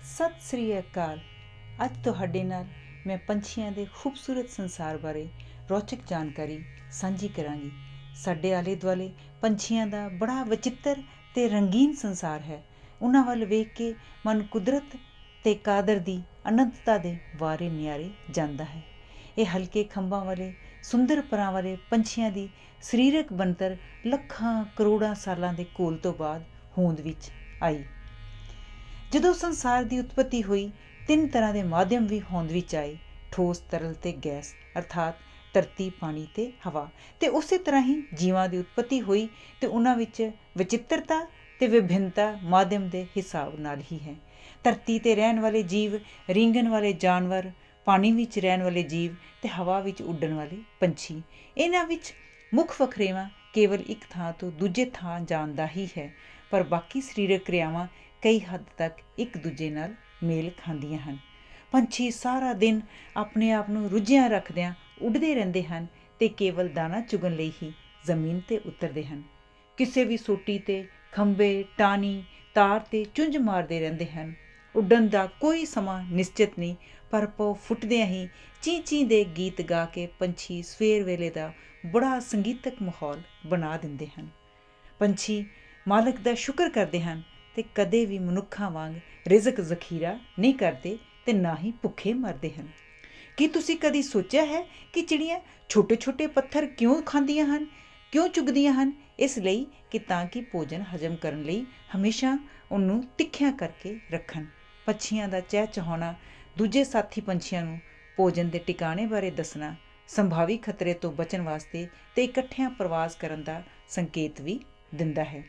ਸਤਿ ਸ੍ਰੀ ਅਕਾਲ। ਅੱਜ ਤੁਹਾਡੇ ਨਾਲ ਮੈਂ ਪੰਛੀਆਂ ਦੇ ਖੂਬਸੂਰਤ ਸੰਸਾਰ ਬਾਰੇ ਰੌਚਕ ਜਾਣਕਾਰੀ ਸਾਂਝੀ ਕਰਾਂਗੀ। ਸਾਡੇ ਆਲੇ ਦੁਆਲੇ ਪੰਛੀਆਂ ਦਾ ਬੜਾ ਵਚਿੱਤਰ ਅਤੇ ਰੰਗੀਨ ਸੰਸਾਰ ਹੈ। ਉਹਨਾਂ ਵੱਲ ਵੇਖ ਕੇ ਮਨ ਕੁਦਰਤ ਅਤੇ ਕਾਦਰ ਦੀ ਅਨੰਤਤਾ ਦੇ ਵਾਰੇ ਨਿਆਰੇ ਜਾਂਦਾ ਹੈ। ਇਹ ਹਲਕੇ ਖੰਭਾਂ ਵਾਲੇ ਸੁੰਦਰ ਪਰਾਂ ਵਾਲੇ ਪੰਛੀਆਂ ਦੀ ਸਰੀਰਕ ਬਣਤਰ ਲੱਖਾਂ ਕਰੋੜਾਂ ਸਾਲਾਂ ਦੇ ਘੋਲ ਤੋਂ ਬਾਅਦ ਹੋਂਦ ਵਿੱਚ ਆਈ। ਜਦੋਂ ਸੰਸਾਰ ਦੀ ਉਤਪਤੀ ਹੋਈ, 3 ਤਰ੍ਹਾਂ ਦੇ ਮਾਧਿਅਮ ਵੀ ਹੋਂਦ ਵਿੱਚ ਆਏ: ਠੋਸ, ਤਰਲ ਅਤੇ ਗੈਸ, ਅਰਥਾਤ ਧਰਤੀ, ਪਾਣੀ ਅਤੇ ਹਵਾ। ਅਤੇ ਉਸੇ ਤਰ੍ਹਾਂ ਹੀ ਜੀਵਾਂ ਦੀ ਉਤਪਤੀ ਹੋਈ ਅਤੇ ਉਹਨਾਂ ਵਿੱਚ ਵਿਚਿੱਤਰਤਾ ਅਤੇ ਵਿਭਿੰਨਤਾ ਮਾਧਿਅਮ ਦੇ ਹਿਸਾਬ ਨਾਲ ਹੀ ਹੈ। ਧਰਤੀ 'ਤੇ ਰਹਿਣ ਵਾਲੇ ਜੀਵ, ਰੀਂਗਣ ਵਾਲੇ ਜਾਨਵਰ, ਪਾਣੀ ਵਿੱਚ ਰਹਿਣ ਵਾਲੇ ਜੀਵ ਅਤੇ ਹਵਾ ਵਿੱਚ ਉੱਡਣ ਵਾਲੇ ਪੰਛੀ। ਇਹਨਾਂ ਵਿੱਚ ਮੁੱਖ ਵਖਰੇਵਾਂ ਕੇਵਲ ਇੱਕ ਥਾਂ ਤੋਂ ਦੂਜੇ ਥਾਂ ਜਾਣ ਦਾ ਹੀ ਹੈ, ਪਰ ਬਾਕੀ ਸਰੀਰਕ ਕਿਰਿਆਵਾਂ ਕਈ ਹੱਦ ਤੱਕ ਇੱਕ ਦੂਜੇ ਨਾਲ ਮੇਲ ਖਾਂਦੀਆਂ ਹਨ। ਪੰਛੀ ਸਾਰਾ ਦਿਨ ਆਪਣੇ ਆਪ ਨੂੰ ਰੁੱਝਿਆਂ ਰੱਖਦਿਆਂ ਉੱਡਦੇ ਰਹਿੰਦੇ ਹਨ ਅਤੇ ਕੇਵਲ ਦਾਣਾ ਚੁਗਣ ਲਈ ਹੀ ਜ਼ਮੀਨ 'ਤੇ ਉਤਰਦੇ ਹਨ। ਕਿਸੇ ਵੀ ਸੋਟੀ 'ਤੇ ਖੰਭੇ, ਟਾਹਣੀ, ਤਾਰ 'ਤੇ ਚੁੰਝ ਮਾਰਦੇ ਰਹਿੰਦੇ ਹਨ। ਉੱਡਣ ਦਾ ਕੋਈ ਸਮਾਂ ਨਿਸ਼ਚਿਤ ਨਹੀਂ, ਪਰ ਪਉ ਫੁੱਟਦਿਆਂ ਹੀ ਚੀਂ ਚੀਂ ਦੇ ਗੀਤ ਗਾ ਕੇ ਪੰਛੀ ਸਵੇਰ ਵੇਲੇ ਦਾ ਬੜਾ ਸੰਗੀਤਕ ਮਾਹੌਲ ਬਣਾ ਦਿੰਦੇ ਹਨ। ਪੰਛੀ ਮਾਲਕ ਦਾ ਸ਼ੁਕਰ ਕਰਦੇ ਹਨ ਅਤੇ ਕਦੇ ਵੀ ਮਨੁੱਖਾਂ ਵਾਂਗ ਰਿਜ਼ਕ ਜ਼ਖੀਰਾ ਨਹੀਂ ਕਰਦੇ ਅਤੇ ਨਾ ਹੀ ਭੁੱਖੇ ਮਰਦੇ ਹਨ। ਕੀ ਤੁਸੀਂ ਕਦੀ ਸੋਚਿਆ ਹੈ ਕਿ ਚਿੜੀਆਂ ਛੋਟੇ ਛੋਟੇ ਪੱਥਰ ਕਿਉਂ ਖਾਂਦੀਆਂ ਹਨ, ਕਿਉਂ ਚੁਗਦੀਆਂ ਹਨ? ਇਸ ਲਈ ਕਿ ਤਾਂ ਕਿ ਭੋਜਨ ਹਜ਼ਮ ਕਰਨ ਲਈ ਹਮੇਸ਼ਾ ਉਹਨੂੰ ਤਿੱਖਿਆਂ ਕਰਕੇ ਰੱਖਣ। ਪੰਛੀਆਂ ਦਾ ਚਹਿਚਹਾਉਣਾ, ਦੂਜੇ ਸਾਥੀ ਪੰਛੀਆਂ ਨੂੰ ਭੋਜਨ ਦੇ ਟਿਕਾਣੇ ਬਾਰੇ ਦੱਸਣਾ, ਸੰਭਾਵੀ ਖਤਰੇ ਤੋਂ ਬਚਣ ਵਾਸਤੇ ਅਤੇ ਇਕੱਠਿਆਂ ਪ੍ਰਵਾਸ ਕਰਨ ਦਾ ਸੰਕੇਤ ਵੀ ਦਿੰਦਾ ਹੈ।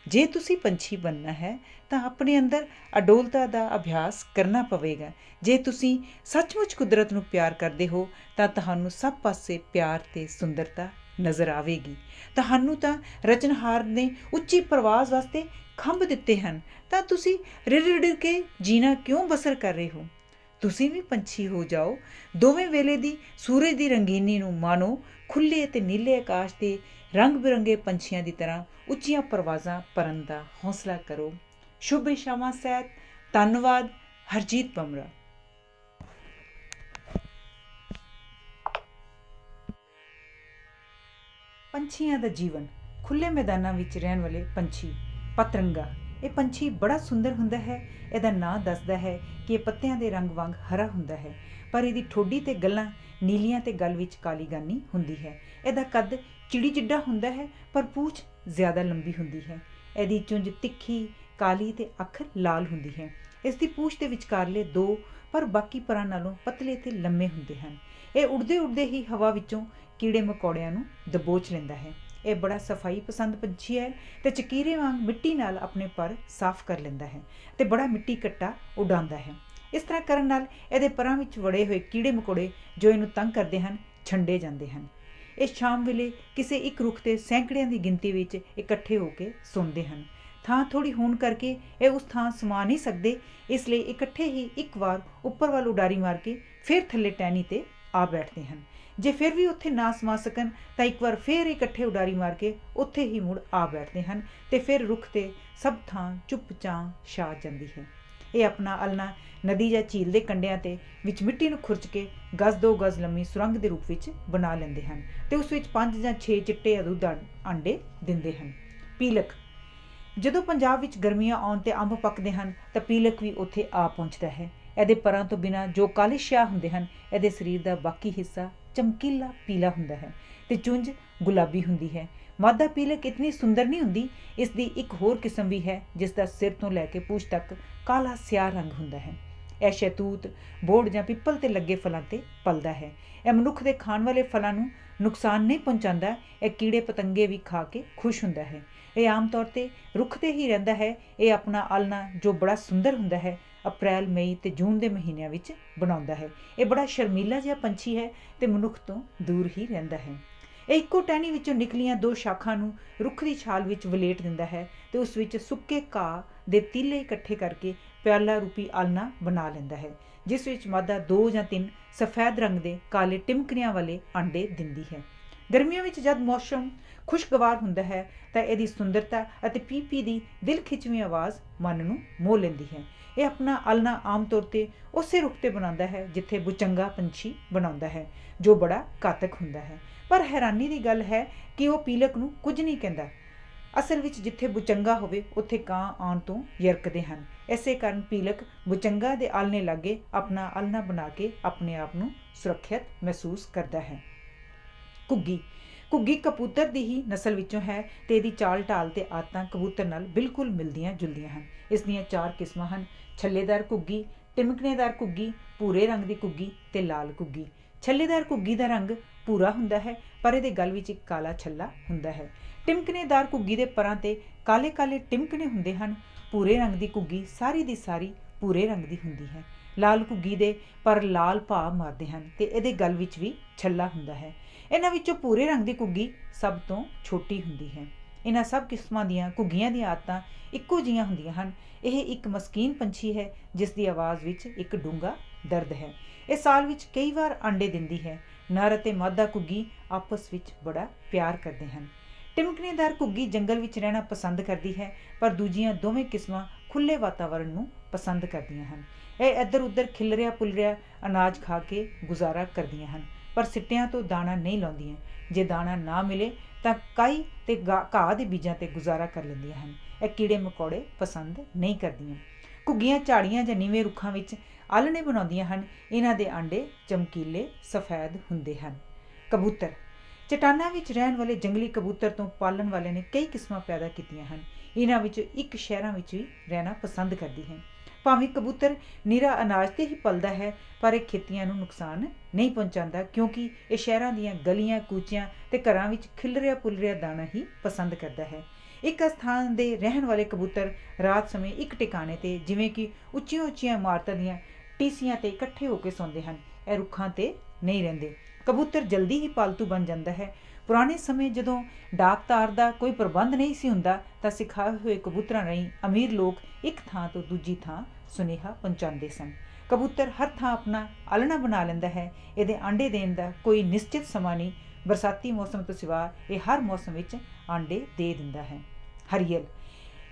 ਜੇ ਤੁਸੀਂ ਪੰਛੀ ਬਣਨਾ ਹੈ ਤਾਂ ਆਪਣੇ ਅੰਦਰ ਅਡੋਲਤਾ ਦਾ ਅਭਿਆਸ ਕਰਨਾ ਪਵੇਗਾ। ਜੇ ਤੁਸੀਂ ਸੱਚਮੁੱਚ ਕੁਦਰਤ ਨੂੰ ਪਿਆਰ ਕਰਦੇ ਹੋ ਤਾਂ ਤੁਹਾਨੂੰ ਸਭ ਪਾਸੇ ਪਿਆਰ ਅਤੇ ਸੁੰਦਰਤਾ ਨਜ਼ਰ ਆਵੇਗੀ। ਤੁਹਾਨੂੰ ਤਾਂ ਰਚਨਹਾਰ ਨੇ ਉੱਚੀ ਪ੍ਰਵਾਸ ਵਾਸਤੇ ਖੰਭ ਦਿੱਤੇ ਹਨ, ਤਾਂ ਤੁਸੀਂ ਰਿੜ ਰਿੜ ਕੇ ਜੀਣਾ ਕਿਉਂ ਬਸਰ ਕਰ ਰਹੇ ਹੋ? ਤੁਸੀਂ ਵੀ ਪੰਛੀ ਹੋ ਜਾਓ। ਦੋਵੇਂ ਵੇਲੇ ਦੀ ਸੂਰਜ ਦੀ ਰੰਗੀਨੀ ਨੂੰ ਮਾਣੋ। ਖੁੱਲ੍ਹੇ ਅਤੇ ਨੀਲੇ ਆਕਾਸ਼ 'ਤੇ ਰੰਗ ਬਿਰੰਗੇ ਪੰਛੀਆਂ ਦੀ ਤਰ੍ਹਾਂ ਉੱਚੀਆਂ ਪਰਵਾਜ਼ਾਂ ਭਰਨ ਦਾ ਹੌਸਲਾ ਕਰੋ। ਸ਼ੁਭ ਇੱਛਾਵਾਂ ਸਹਿਤ ਧੰਨਵਾਦ। ਹਰਜੀਤ ਪੰਮਰਾ। ਪੰਛੀਆਂ ਦਾ ਜੀਵਨ। ਖੁੱਲ੍ਹੇ ਮੈਦਾਨਾਂ ਵਿੱਚ ਰਹਿਣ ਵਾਲੇ ਪੰਛੀ। ਪਤਰੰਗਾ। ਇਹ ਪੰਛੀ ਬੜਾ ਸੁੰਦਰ ਹੁੰਦਾ ਹੈ। ਇਹਦਾ ਨਾਂ ਦੱਸਦਾ ਹੈ ਕਿ ਇਹ ਪੱਤਿਆਂ ਦੇ ਰੰਗ ਵਾਂਗ ਹਰਾ ਹੁੰਦਾ ਹੈ, ਪਰ ਇਹਦੀ ਠੋਡੀ ਅਤੇ ਗੱਲਾਂ ਨੀਲੀਆਂ ਅਤੇ ਗਲ ਵਿੱਚ ਕਾਲੀ ਗਾਨੀ ਹੁੰਦੀ ਹੈ। ਇਹਦਾ ਕੱਦ ਚਿੜੀ ਜਿੱਡਾ ਹੁੰਦਾ ਹੈ, ਪਰ ਪੂਛ ਜ਼ਿਆਦਾ ਲੰਬੀ ਹੁੰਦੀ ਹੈ। ਇਹਦੀ ਚੁੰਝ ਤਿੱਖੀ, ਕਾਲੀ ਅਤੇ ਅੱਖ ਲਾਲ ਹੁੰਦੀ ਹੈ। ਇਸ ਦੀ ਪੂਛ ਦੇ ਵਿਚਕਾਰਲੇ 2 ਪਰ ਬਾਕੀ ਪਰਾਂ ਨਾਲੋਂ ਪਤਲੇ ਅਤੇ ਲੰਮੇ ਹੁੰਦੇ ਹਨ। ਇਹ ਉੱਡਦੇ ਉੱਡਦੇ ਹੀ ਹਵਾ ਵਿੱਚੋਂ ਕੀੜੇ ਮਕੌੜਿਆਂ ਨੂੰ ਦਬੋਚ ਲੈਂਦਾ ਹੈ। ਇਹ ਬੜਾ ਸਫਾਈ ਪਸੰਦ ਪੰਛੀ ਹੈ ਅਤੇ ਚਕੀਰੇ ਵਾਂਗ ਮਿੱਟੀ ਨਾਲ ਆਪਣੇ ਪਰ ਸਾਫ਼ ਕਰ ਲੈਂਦਾ ਹੈ ਅਤੇ ਬੜਾ ਮਿੱਟੀ ਘੱਟਾ ਉਡਾਉਂਦਾ ਹੈ। ਇਸ ਤਰ੍ਹਾਂ ਕਰਨ ਨਾਲ ਇਹਦੇ ਪਰਾਂ ਵਿੱਚ ਵੜੇ ਹੋਏ ਕੀੜੇ ਮਕੌੜੇ ਜੋ ਇਹਨੂੰ ਤੰਗ ਕਰਦੇ ਹਨ, ਛੰਡੇ ਜਾਂਦੇ ਹਨ। ਇਹ ਸ਼ਾਮ ਵੇਲੇ ਕਿਸੇ ਇੱਕ ਰੁੱਖ 'ਤੇ ਸੈਂਕੜਿਆਂ ਦੀ ਗਿਣਤੀ ਵਿੱਚ ਇਕੱਠੇ ਹੋ ਕੇ ਸੌਂਦੇ ਹਨ। ਥਾਂ ਥੋੜ੍ਹੀ ਹੋਣ ਕਰਕੇ ਇਹ ਉਸ ਥਾਂ ਸਮਾ ਨਹੀਂ ਸਕਦੇ, ਇਸ ਲਈ ਇਕੱਠੇ ਹੀ ਇੱਕ ਵਾਰ ਉੱਪਰ ਵੱਲ ਉਡਾਰੀ ਮਾਰ ਕੇ ਫਿਰ ਥੱਲੇ ਟਹਿਣੀ 'ਤੇ ਆ ਬੈਠਦੇ ਹਨ। ਜੇ ਫਿਰ ਵੀ ਉੱਥੇ ਨਾ ਸਮਾ ਸਕਣ ਤਾਂ ਇੱਕ ਵਾਰ ਫਿਰ ਇਕੱਠੇ ਉਡਾਰੀ ਮਾਰ ਕੇ ਉੱਥੇ ਹੀ ਮੁੜ ਆ ਬੈਠਦੇ ਹਨ ਅਤੇ ਫਿਰ ਰੁੱਖ 'ਤੇ ਸਭ ਥਾਂ ਚੁੱਪ ਚਾਂ ਛਾ ਜਾਂਦੀ ਹੈ। ਇਹ ਆਪਣਾ ਆਲ੍ਹਣਾ ਨਦੀ ਜਾਂ ਝੀਲ ਦੇ ਕੰਢਿਆਂ 'ਤੇ ਵਿੱਚ ਮਿੱਟੀ ਨੂੰ ਖੁਰਚ ਕੇ ਗਜ਼ 2 ਗਜ਼ ਲੰਮੀ ਸੁਰੰਗ ਦੇ ਰੂਪ ਵਿੱਚ ਬਣਾ ਲੈਂਦੇ ਹਨ ਅਤੇ ਉਸ ਵਿੱਚ 5 ਜਾਂ 6 ਚਿੱਟੇ ਅਦੁੱਧ ਆਂਡੇ ਦਿੰਦੇ ਹਨ। ਪੀਲਕ। ਜਦੋਂ ਪੰਜਾਬ ਵਿੱਚ ਗਰਮੀਆਂ ਆਉਣ 'ਤੇ ਅੰਬ ਪੱਕਦੇ ਹਨ ਤਾਂ ਪੀਲਕ ਵੀ ਉੱਥੇ ਆ ਪਹੁੰਚਦਾ ਹੈ। ਇਹਦੇ ਪਰਾਂ ਤੋਂ ਬਿਨਾਂ ਜੋ ਕਾਲੇ ਸਿਆਹ ਹੁੰਦੇ ਹਨ, ਇਹਦੇ ਸਰੀਰ ਦਾ ਬਾਕੀ ਹਿੱਸਾ ਚਮਕੀਲਾ ਪੀਲਾ ਹੁੰਦਾ ਹੈ ਅਤੇ ਚੁੰਝ ਗੁਲਾਬੀ ਹੁੰਦੀ ਹੈ। ਮਾਦਾ ਪੀਲਕ ਇਤਨੀ ਸੁੰਦਰ ਨਹੀਂ ਹੁੰਦੀ। ਇਸ ਦੀ ਇੱਕ ਹੋਰ ਕਿਸਮ ਵੀ ਹੈ ਜਿਸ ਦਾ ਸਿਰ ਤੋਂ ਲੈ ਕੇ ਪੂਛ ਤੱਕ ਕਾਲਾ ਸਿਆਹ ਰੰਗ ਹੁੰਦਾ ਹੈ। ਇਹ ਸ਼ਹਿਤੂਤ, ਬੋਹੜ ਜਾਂ ਪਿੱਪਲ 'ਤੇ ਲੱਗੇ ਫਲਾਂ 'ਤੇ ਪਲਦਾ ਹੈ। ਇਹ ਮਨੁੱਖ ਦੇ ਖਾਣ ਵਾਲੇ ਫਲਾਂ ਨੂੰ ਨੁਕਸਾਨ ਨਹੀਂ ਪਹੁੰਚਾਉਂਦਾ। ਇਹ ਕੀੜੇ ਪਤੰਗੇ ਵੀ ਖਾ ਕੇ ਖੁਸ਼ ਹੁੰਦਾ ਹੈ। ਇਹ ਆਮ ਤੌਰ 'ਤੇ ਰੁੱਖ 'ਤੇ ਹੀ ਰਹਿੰਦਾ ਹੈ। ਇਹ ਆਪਣਾ ਆਲ੍ਹਣਾ ਜੋ ਬੜਾ ਸੁੰਦਰ ਹੁੰਦਾ ਹੈ ਅਪ੍ਰੈਲ, ਮਈ ਅਤੇ ਜੂਨ ਦੇ ਮਹੀਨਿਆਂ ਵਿੱਚ ਬਣਾਉਂਦਾ ਹੈ। ਇਹ ਬੜਾ ਸ਼ਰਮੀਲਾ ਜਿਹਾ ਪੰਛੀ ਹੈ ਅਤੇ ਮਨੁੱਖ ਤੋਂ ਦੂਰ ਹੀ ਰਹਿੰਦਾ ਹੈ। ਇਹ ਇੱਕੋ ਟਹਿਣੀ ਵਿੱਚੋਂ ਨਿਕਲੀਆਂ 2 ਸ਼ਾਖਾਂ ਨੂੰ ਰੁੱਖ ਦੀ ਛਾਲ ਵਿੱਚ ਵਲੇਟ ਦਿੰਦਾ ਹੈ ਅਤੇ ਉਸ ਵਿੱਚ ਸੁੱਕੇ ਘਾਹ ਦੇ ਤੀਲੇ ਇਕੱਠੇ ਕਰਕੇ ਪਿਆਲਾ ਰੂਪੀ ਆਲ੍ਹਣਾ ਬਣਾ ਲੈਂਦਾ ਹੈ, ਜਿਸ ਵਿੱਚ ਮਾਦਾ 2 ਜਾਂ 3 ਸਫੈਦ ਰੰਗ ਦੇ ਕਾਲੇ ਟਿਮਕਣਿਆਂ ਵਾਲੇ ਆਂਡੇ ਦਿੰਦੀ ਹੈ। ਗਰਮੀਆਂ ਵਿੱਚ ਜਦ ਮੌਸਮ ਖੁਸ਼ਗਵਾਰ ਹੁੰਦਾ ਹੈ ਤਾਂ ਇਹਦੀ ਸੁੰਦਰਤਾ ਅਤੇ ਪੀ ਦੀ ਦਿਲ ਖਿੱਚਵੀਂ ਆਵਾਜ਼ ਮਨ ਨੂੰ ਮੋਹ ਲੈਂਦੀ ਹੈ। ਇਹ ਆਪਣਾ ਆਲ੍ਹਣਾ ਆਮ ਤੌਰ 'ਤੇ ਉਸੇ ਰੁੱਖ 'ਤੇ ਬਣਾਉਂਦਾ ਹੈ ਜਿੱਥੇ ਬੁਚੰਗਾ ਪੰਛੀ ਬਣਾਉਂਦਾ ਹੈ, ਜੋ ਬੜਾ ਘਾਤਕ ਹੁੰਦਾ ਹੈ। ਪਰ ਹੈਰਾਨੀ ਦੀ ਗੱਲ ਹੈ ਕਿ ਉਹ ਪੀਲਕ ਨੂੰ ਕੁਝ ਨਹੀਂ ਕਹਿੰਦਾ। ਅਸਲ ਵਿੱਚ ਜਿੱਥੇ ਬੁਚੰਗਾ ਹੋਵੇ ਉੱਥੇ ਕਾਂ ਆਉਣ ਤੋਂ ਯਰਕਦੇ ਹਨ। ਇਸੇ ਕਾਰਨ ਪੀਲਕ ਬੁਚੰਗਾ ਦੇ ਆਲ੍ਹਣੇ ਲਾਗੇ ਆਪਣਾ ਆਲ੍ਹਣਾ ਬਣਾ ਕੇ ਆਪਣੇ ਆਪ ਨੂੰ ਸੁਰੱਖਿਅਤ ਮਹਿਸੂਸ ਕਰਦਾ ਹੈ। ਘੁੱਗੀ ਕਬੂਤਰ ਦੀ ਹੀ ਨਸਲ ਵਿੱਚੋਂ ਹੈ ਅਤੇ ਇਹਦੀ ਚਾਲ ਢਾਲ ਅਤੇ ਆਦਤਾਂ ਕਬੂਤਰ ਨਾਲ ਬਿਲਕੁਲ ਮਿਲਦੀਆਂ ਜੁਲਦੀਆਂ ਹਨ। ਇਸ ਦੀਆਂ 4 ਕਿਸਮਾਂ ਹਨ: ਛੱਲੇਦਾਰ ਘੁੱਗੀ, ਟਿਮਕਣੇਦਾਰ ਘੁੱਗੀ, ਭੂਰੇ ਰੰਗ ਦੀ ਘੁੱਗੀ ਅਤੇ ਲਾਲ ਘੁੱਗੀ। ਛੱਲੇਦਾਰ ਘੁੱਗੀ ਦਾ ਰੰਗ ਭੂਰਾ ਹੁੰਦਾ ਹੈ, ਪਰ ਇਹਦੇ ਗਲ ਵਿੱਚ ਇੱਕ ਕਾਲਾ ਛੱਲਾ ਹੁੰਦਾ ਹੈ। ਟਿਮਕਣੇਦਾਰ ਘੁੱਗੀ ਦੇ ਪਰਾਂ 'ਤੇ ਕਾਲੇ ਕਾਲੇ ਟਿਮਕਣੇ ਹੁੰਦੇ ਹਨ। ਭੂਰੇ ਰੰਗ ਦੀ ਘੁੱਗੀ ਸਾਰੀ ਦੀ ਸਾਰੀ ਭੂਰੇ ਰੰਗ ਦੀ ਹੁੰਦੀ ਹੈ। ਲਾਲ ਘੁੱਗੀ ਦੇ ਪਰ ਲਾਲ ਭਾਅ ਮਾਰਦੇ ਹਨ ਅਤੇ ਇਹਦੇ ਗਲ ਵਿੱਚ ਵੀ ਛੱਲਾ ਹੁੰਦਾ ਹੈ। ਇਹਨਾਂ ਵਿੱਚੋਂ ਭੂਰੇ ਰੰਗ ਦੀ ਘੁੱਗੀ ਸਭ ਤੋਂ ਛੋਟੀ ਹੁੰਦੀ ਹੈ। ਇਹਨਾਂ ਸਭ ਕਿਸਮਾਂ ਦੀਆਂ ਘੁੱਗੀਆਂ ਦੀਆਂ ਆਦਤਾਂ ਇੱਕੋ ਜਿਹੀਆਂ ਹੁੰਦੀਆਂ ਹਨ। ਇਹ ਇੱਕ ਮਸਕੀਨ ਪੰਛੀ ਹੈ ਜਿਸ ਦੀ ਆਵਾਜ਼ ਵਿੱਚ ਇੱਕ ਡੂੰਘਾ ਦਰਦ ਹੈ। ਇਹ ਸਾਲ ਵਿੱਚ ਕਈ ਵਾਰ ਆਂਡੇ ਦਿੰਦੀ ਹੈ। ਨਰ ਅਤੇ ਮਾਦਾ ਘੁੱਗੀ ਆਪਸ ਵਿੱਚ ਬੜਾ ਪਿਆਰ ਕਰਦੇ ਹਨ। ਟਿਮਕਣੇਦਾਰ ਘੁੱਗੀ ਜੰਗਲ ਵਿੱਚ ਰਹਿਣਾ ਪਸੰਦ ਕਰਦੀ ਹੈ, ਪਰ ਦੂਜੀਆਂ ਦੋਵੇਂ ਕਿਸਮਾਂ ਖੁੱਲ੍ਹੇ ਵਾਤਾਵਰਣ ਨੂੰ ਪਸੰਦ ਕਰਦੀਆਂ ਹਨ। ਇਹ ਇੱਧਰ ਉੱਧਰ ਖਿਲਰਿਆ ਪੁਲਰਿਆ ਅਨਾਜ ਖਾ ਕੇ ਗੁਜ਼ਾਰਾ ਕਰਦੀਆਂ ਹਨ, ਪਰ ਸਿੱਟਿਆਂ ਤੋਂ ਦਾਣਾ ਨਹੀਂ ਲਾਉਂਦੀਆਂ। ਜੇ ਦਾਣਾ ਨਾ ਮਿਲੇ ਤਾਂ ਕਾਈ ਅਤੇ ਘਾਹ ਦੇ ਬੀਜਾਂ 'ਤੇ ਗੁਜ਼ਾਰਾ ਕਰ ਲੈਂਦੀਆਂ ਹਨ। ਇਹ ਕੀੜੇ ਮਕੌੜੇ ਪਸੰਦ ਨਹੀਂ ਕਰਦੀਆਂ। ਘੁੱਗੀਆਂ ਝਾੜੀਆਂ ਜਾਂ ਨੀਵੇਂ ਰੁੱਖਾਂ ਵਿੱਚ ਆਲ੍ਹਣੇ ਬਣਾਉਂਦੀਆਂ ਹਨ। ਇਹਨਾਂ ਦੇ ਆਂਡੇ ਚਮਕੀਲੇ ਸਫੈਦ ਹੁੰਦੇ ਹਨ। ਕਬੂਤਰ ਚਟਾਨਾਂ ਵਿੱਚ ਰਹਿਣ ਵਾਲੇ ਜੰਗਲੀ ਕਬੂਤਰ ਤੋਂ ਪਾਲਣ ਵਾਲਿਆਂ ਨੇ ਕਈ ਕਿਸਮਾਂ ਪੈਦਾ ਕੀਤੀਆਂ ਹਨ। ਇਹਨਾਂ ਵਿੱਚੋਂ ਇੱਕ ਸ਼ਹਿਰਾਂ ਵਿੱਚ ਵੀ ਰਹਿਣਾ ਪਸੰਦ ਕਰਦੀ ਹੈ। ਭਾਵੇਂ ਕਬੂਤਰ ਨਿਰਾ ਅਨਾਜ 'ਤੇ ਹੀ ਪਲਦਾ ਹੈ, ਪਰ ਇਹ ਖੇਤੀਆਂ ਨੂੰ ਨੁਕਸਾਨ ਨਹੀਂ ਪਹੁੰਚਾਉਂਦਾ, ਕਿਉਂਕਿ ਇਹ ਸ਼ਹਿਰਾਂ ਦੀਆਂ ਗਲੀਆਂ ਕੂਚਿਆਂ ਅਤੇ ਘਰਾਂ ਵਿੱਚ ਖਿਲਰਿਆ ਪੁਲਰਿਆ ਦਾਣਾ ਹੀ ਪਸੰਦ ਕਰਦਾ ਹੈ। ਇੱਕ ਸਥਾਨ ਦੇ ਰਹਿਣ ਵਾਲੇ ਕਬੂਤਰ ਰਾਤ ਸਮੇਂ ਇੱਕ ਟਿਕਾਣੇ 'ਤੇ, ਜਿਵੇਂ ਕਿ ਉੱਚੀਆਂ ਉੱਚੀਆਂ ਇਮਾਰਤਾਂ ਦੀਆਂ ਟੀਸੀਆਂ 'ਤੇ ਇਕੱਠੇ ਹੋ ਕੇ ਸੌਂਦੇ ਹਨ। ਇਹ ਰੁੱਖਾਂ 'ਤੇ ਨਹੀਂ ਰਹਿੰਦੇ। ਕਬੂਤਰ ਜਲਦੀ ਹੀ ਪਾਲਤੂ ਬਣ ਜਾਂਦਾ ਹੈ। ਪੁਰਾਣੇ ਸਮੇਂ ਜਦੋਂ ਡਾਕ ਤਾਰ ਦਾ ਕੋਈ ਪ੍ਰਬੰਧ ਨਹੀਂ ਸੀ ਹੁੰਦਾ ਤਾਂ ਸਿਖਾਏ ਹੋਏ ਕਬੂਤਰਾਂ ਰਾਹੀਂ ਅਮੀਰ ਲੋਕ ਇੱਕ ਥਾਂ ਤੋਂ ਦੂਜੀ ਥਾਂ ਸੁਨੇਹਾ ਪਹੁੰਚਾਉਂਦੇ ਸਨ। ਕਬੂਤਰ ਹਰ ਥਾਂ ਆਪਣਾ ਆਲ੍ਹਣਾ ਬਣਾ ਲੈਂਦਾ ਹੈ। ਇਹਦੇ ਆਂਡੇ ਦੇਣ ਦਾ ਕੋਈ ਨਿਸ਼ਚਿਤ ਸਮਾਂ ਨਹੀਂ। ਬਰਸਾਤੀ ਮੌਸਮ ਤੋਂ ਸਿਵਾ ਇਹ ਹਰ ਮੌਸਮ ਵਿੱਚ ਆਂਡੇ ਦੇ ਦਿੰਦਾ ਹੈ। ਹਰੀਅਲ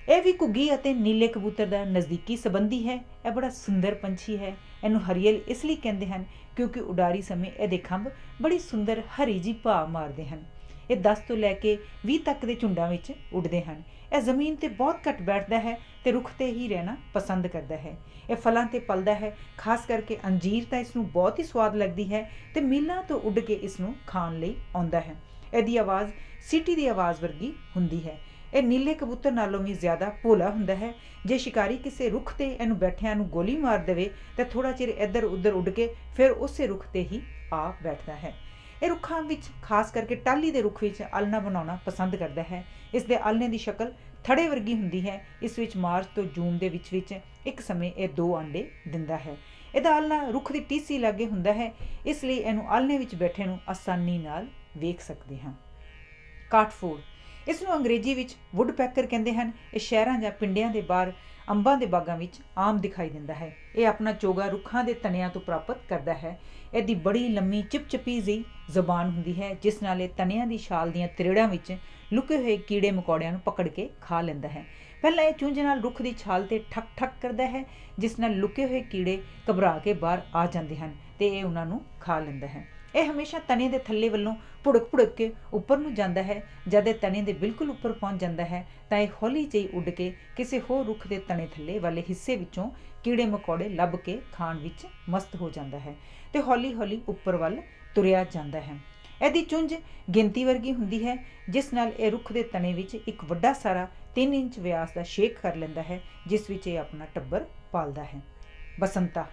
ਇਹ ਵੀ ਘੁੱਗੀ ਅਤੇ ਨੀਲੇ ਕਬੂਤਰ ਦਾ ਨਜ਼ਦੀਕੀ ਸੰਬੰਧੀ ਹੈ। ਇਹ ਬੜਾ ਸੁੰਦਰ ਪੰਛੀ ਹੈ। ਇਹਨੂੰ ਹਰੀਅਲ ਇਸ ਲਈ ਕਹਿੰਦੇ ਹਨ ਕਿਉਂਕਿ ਉਡਾਰੀ ਸਮੇਂ ਇਹਦੇ ਖੰਭ ਬੜੀ ਸੁੰਦਰ ਹਰੀ ਜਿਹੀ ਭਾਅ ਮਾਰਦੇ ਹਨ। ਇਹ 10 ਤੋਂ ਲੈ ਕੇ 20 ਤੱਕ ਦੇ ਝੁੰਡਾਂ ਵਿੱਚ ਉੱਡਦੇ ਹਨ। ਇਹ ਜ਼ਮੀਨ 'ਤੇ ਬਹੁਤ ਘੱਟ ਬੈਠਦਾ ਹੈ ਅਤੇ ਰੁੱਖ 'ਤੇ ਹੀ ਰਹਿਣਾ ਪਸੰਦ ਕਰਦਾ ਹੈ। ਇਹ ਫਲਾਂ 'ਤੇ ਪਲਦਾ ਹੈ, ਖਾਸ ਕਰਕੇ ਅੰਜੀਰ ਤਾਂ ਇਸ ਨੂੰ ਬਹੁਤ ਹੀ ਸਵਾਦ ਲੱਗਦੀ ਹੈ ਅਤੇ ਮੀਲਾਂ ਤੋਂ ਉੱਡ ਕੇ ਇਸ ਨੂੰ ਖਾਣ ਲਈ ਆਉਂਦਾ ਹੈ। ਇਹਦੀ ਆਵਾਜ਼ ਸੀਟੀ ਦੀ ਆਵਾਜ਼ ਵਰਗੀ ਹੁੰਦੀ ਹੈ। ਇਹ ਨੀਲੇ ਕਬੂਤਰ ਨਾਲੋਂ ਵੀ ਜ਼ਿਆਦਾ ਭੋਲਾ ਹੁੰਦਾ ਹੈ। ਜੇ ਸ਼ਿਕਾਰੀ ਕਿਸੇ ਰੁੱਖ 'ਤੇ ਇਹਨੂੰ ਬੈਠਿਆਂ ਨੂੰ ਗੋਲੀ ਮਾਰ ਦੇਵੇ ਤਾਂ ਥੋੜ੍ਹਾ ਚਿਰ ਇੱਧਰ ਉੱਧਰ ਉੱਡ ਕੇ ਫਿਰ ਉਸੇ ਰੁੱਖ 'ਤੇ ਹੀ ਆ ਬੈਠਦਾ ਹੈ। ਇਹ ਰੁੱਖਾਂ ਵਿੱਚ ਖਾਸ ਕਰਕੇ ਟਾਹਲੀ ਦੇ ਰੁੱਖ ਵਿੱਚ ਆਲ੍ਹਣਾ ਬਣਾਉਣਾ ਪਸੰਦ ਕਰਦਾ ਹੈ। ਇਸ ਦੇ ਆਲ੍ਹਣੇ ਦੀ ਸ਼ਕਲ ਥੜੇ ਵਰਗੀ ਹੁੰਦੀ ਹੈ। ਇਸ ਵਿੱਚ ਮਾਰਚ ਤੋਂ ਜੂਨ ਦੇ ਵਿੱਚ ਇੱਕ ਸਮੇਂ ਇਹ 2 ਆਂਡੇ ਦਿੰਦਾ ਹੈ। ਇਹਦਾ ਆਲ੍ਹਣਾ ਰੁੱਖ ਦੀ ਟੀਸੀ ਲਾਗੇ ਹੁੰਦਾ ਹੈ, ਇਸ ਲਈ ਇਹਨੂੰ ਆਲ੍ਹਣੇ ਵਿੱਚ ਬੈਠੇ ਨੂੰ ਆਸਾਨੀ ਨਾਲ ਵੇਖ ਸਕਦੇ ਹਾਂ। ਕਾਠਫੋੜ ਇਸ ਨੂੰ ਅੰਗਰੇਜ਼ੀ ਵਿੱਚ ਵੁੱਡਪੈਕਰ ਕਹਿੰਦੇ ਹਨ। ਇਹ ਸ਼ਹਿਰਾਂ ਜਾਂ ਪਿੰਡਿਆਂ ਦੇ ਬਾਹਰ ਅੰਬਾਂ ਦੇ ਬਾਗਾਂ ਵਿੱਚ ਆਮ ਦਿਖਾਈ ਦਿੰਦਾ ਹੈ। ਇਹ ਆਪਣਾ ਚੋਗਾ ਰੁੱਖਾਂ ਦੇ ਤਣਿਆਂ ਤੋਂ ਪ੍ਰਾਪਤ ਕਰਦਾ ਹੈ। ਇਹਦੀ ਬੜੀ ਲੰਮੀ ਚਿਪਚਿਪੀ ਜਿਹੀ ਜ਼ੁਬਾਨ ਹੁੰਦੀ ਹੈ, ਜਿਸ ਨਾਲ ਇਹ ਤਣਿਆਂ ਦੀ ਛਾਲ ਦੀਆਂ ਤ੍ਰਿੜਾਂ ਵਿੱਚ ਲੁਕੇ ਹੋਏ ਕੀੜੇ ਮਕੌੜਿਆਂ ਨੂੰ ਪਕੜ ਕੇ ਖਾ ਲੈਂਦਾ ਹੈ। ਪਹਿਲਾਂ ਇਹ ਚੁੰਝ ਨਾਲ ਰੁੱਖ ਦੀ ਛਾਲ 'ਤੇ ਠੱਕ ਠੱਕ ਕਰਦਾ ਹੈ, ਜਿਸ ਨਾਲ ਲੁਕੇ ਹੋਏ ਕੀੜੇ ਘਬਰਾ ਕੇ ਬਾਹਰ ਆ ਜਾਂਦੇ ਹਨ ਅਤੇ ਇਹ ਉਹਨਾਂ ਨੂੰ ਖਾ ਲੈਂਦਾ ਹੈ। ਇਹ ਹਮੇਸ਼ਾ ਤਣੇ ਦੇ ਥੱਲੇ ਵੱਲੋਂ ਭੁੜਕ ਕੇ ਉੱਪਰ ਨੂੰ ਜਾਂਦਾ ਹੈ। ਜਦ ਇਹ ਤਣੇ ਦੇ ਬਿਲਕੁਲ ਉੱਪਰ ਪਹੁੰਚ ਜਾਂਦਾ ਹੈ ਤਾਂ ਇਹ ਹੌਲੀ ਜਿਹੀ ਉੱਡ ਕੇ ਕਿਸੇ ਹੋਰ ਰੁੱਖ ਦੇ ਤਣੇ ਥੱਲੇ ਵਾਲੇ ਹਿੱਸੇ ਵਿੱਚੋਂ ਕੀੜੇ ਮਕੌੜੇ ਲੱਭ ਕੇ ਖਾਣ ਵਿੱਚ ਮਸਤ ਹੋ ਜਾਂਦਾ ਹੈ ਅਤੇ ਹੌਲੀ ਹੌਲੀ ਉੱਪਰ ਵੱਲ ਤੁਰਿਆ ਜਾਂਦਾ ਹੈ। ਇਹਦੀ ਚੁੰਝ ਗਿਣਤੀ ਵਰਗੀ ਹੁੰਦੀ ਹੈ, ਜਿਸ ਨਾਲ ਇਹ ਰੁੱਖ ਦੇ ਤਣੇ ਵਿੱਚ ਇੱਕ ਵੱਡਾ ਸਾਰਾ 3 ਇੰਚ ਵਿਆਸ ਦਾ ਛੇਕ ਕਰ ਲੈਂਦਾ ਹੈ, ਜਿਸ ਵਿੱਚ ਇਹ ਆਪਣਾ ਟੱਬਰ ਪਾਲਦਾ ਹੈ। ਬਸੰਤਾ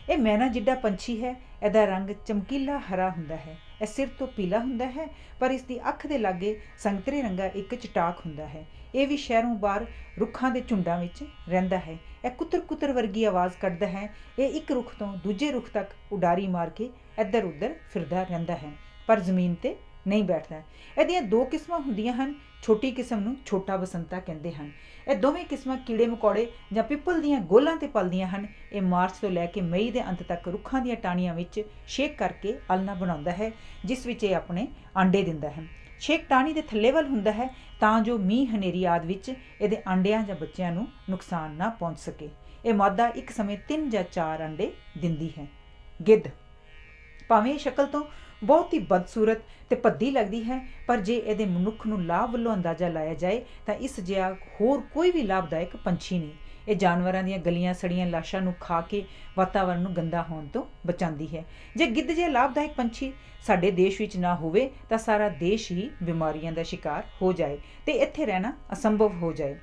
ਇਹ ਮੈਨਾ ਜਿੱਡਾ ਪੰਛੀ ਹੈ। ਇਹਦਾ ਰੰਗ ਚਮਕੀਲਾ ਹਰਾ ਹੁੰਦਾ ਹੈ। ਇਹ ਸਿਰ ਤੋਂ ਪੀਲਾ ਹੁੰਦਾ ਹੈ, ਪਰ ਇਸ ਦੀ ਅੱਖ ਦੇ ਲਾਗੇ ਸੰਤਰੇ ਰੰਗਾ ਇੱਕ ਚਟਾਕ ਹੁੰਦਾ ਹੈ। ਇਹ ਵੀ ਸ਼ਹਿਰੋਂ ਬਾਹਰ ਰੁੱਖਾਂ ਦੇ ਝੁੰਡਾਂ ਵਿੱਚ ਰਹਿੰਦਾ ਹੈ। ਇਹ ਕੁੱਤਰ ਵਰਗੀ ਆਵਾਜ਼ ਕੱਢਦਾ ਹੈ। ਇਹ ਇੱਕ ਰੁੱਖ ਤੋਂ ਦੂਜੇ ਰੁੱਖ ਤੱਕ ਉਡਾਰੀ ਮਾਰ ਕੇ ਇੱਧਰ ਉੱਧਰ ਫਿਰਦਾ ਰਹਿੰਦਾ ਹੈ, ਪਰ ਜ਼ਮੀਨ 'ਤੇ ਨਹੀਂ ਬੈਠਦਾ। ਇਹਦੀਆਂ ਦੋ ਕਿਸਮਾਂ ਹੁੰਦੀਆਂ ਹਨ। ਛੋਟੀ ਕਿਸਮ ਨੂੰ ਛੋਟਾ ਬਸੰਤਾ ਕਹਿੰਦੇ ਹਨ। ਇਹ ਦੋਵੇਂ ਕਿਸਮਾਂ ਕੀੜੇ ਮਕੌੜੇ ਜਾਂ ਪਿੱਪਲ ਦੀਆਂ ਗੋਲਾਂ 'ਤੇ ਪਲਦੀਆਂ ਹਨ। ਇਹ ਮਾਰਚ ਤੋਂ ਲੈ ਕੇ ਮਈ ਦੇ ਅੰਤ ਤੱਕ ਰੁੱਖਾਂ ਦੀਆਂ ਟਾਹਣੀਆਂ ਵਿੱਚ ਛੇਕ ਕਰਕੇ ਆਲ੍ਹਣਾ ਬਣਾਉਂਦਾ ਹੈ, ਜਿਸ ਵਿੱਚ ਇਹ ਆਪਣੇ ਆਂਡੇ ਦਿੰਦਾ ਹੈ। ਛੇਕ ਟਾਹਣੀ ਦੇ ਥੱਲੇ ਵੱਲ ਹੁੰਦਾ ਹੈ ਤਾਂ ਜੋ ਮੀਂਹ ਹਨੇਰੀ ਆਦਿ ਵਿੱਚ ਇਹਦੇ ਆਂਡਿਆਂ ਜਾਂ ਬੱਚਿਆਂ ਨੂੰ ਨੁਕਸਾਨ ਨਾ ਪਹੁੰਚ ਸਕੇ। ਇਹ ਮਾਦਾ ਇੱਕ ਸਮੇਂ 3 ਜਾਂ 4 ਆਂਡੇ ਦਿੰਦੀ ਹੈ। ਗਿੱਧ ਭਾਵੇਂ ਇਹ ਸ਼ਕਲ ਤੋਂ ਬਹੁਤ ਹੀ ਬਦਸੂਰਤ ਅਤੇ ਭੱਦੀ ਲੱਗਦੀ ਹੈ, ਪਰ ਜੇ ਇਹਦੇ ਮਨੁੱਖ ਨੂੰ ਲਾਭ ਵੱਲੋਂ ਅੰਦਾਜ਼ਾ ਲਾਇਆ ਜਾਏ ਤਾਂ ਇਸ ਜਿਹਾ ਹੋਰ ਕੋਈ ਵੀ ਲਾਭਦਾਇਕ ਪੰਛੀ ਨਹੀਂ। ਇਹ ਜਾਨਵਰਾਂ ਦੀਆਂ ਗਲੀਆਂ ਸੜੀਆਂ ਲਾਸ਼ਾਂ ਨੂੰ ਖਾ ਕੇ ਵਾਤਾਵਰਨ ਨੂੰ ਗੰਦਾ ਹੋਣ ਤੋਂ ਬਚਾਉਂਦੀ ਹੈ। ਜੇ ਗਿੱਧ ਜਿਹਾ ਲਾਭਦਾਇਕ ਪੰਛੀ ਸਾਡੇ ਦੇਸ਼ ਵਿੱਚ ਨਾ ਹੋਵੇ ਤਾਂ ਸਾਰਾ ਦੇਸ਼ ਹੀ ਬਿਮਾਰੀਆਂ ਦਾ ਸ਼ਿਕਾਰ ਹੋ ਜਾਏ ਅਤੇ ਇੱਥੇ ਰਹਿਣਾ ਅਸੰਭਵ ਹੋ ਜਾਏ।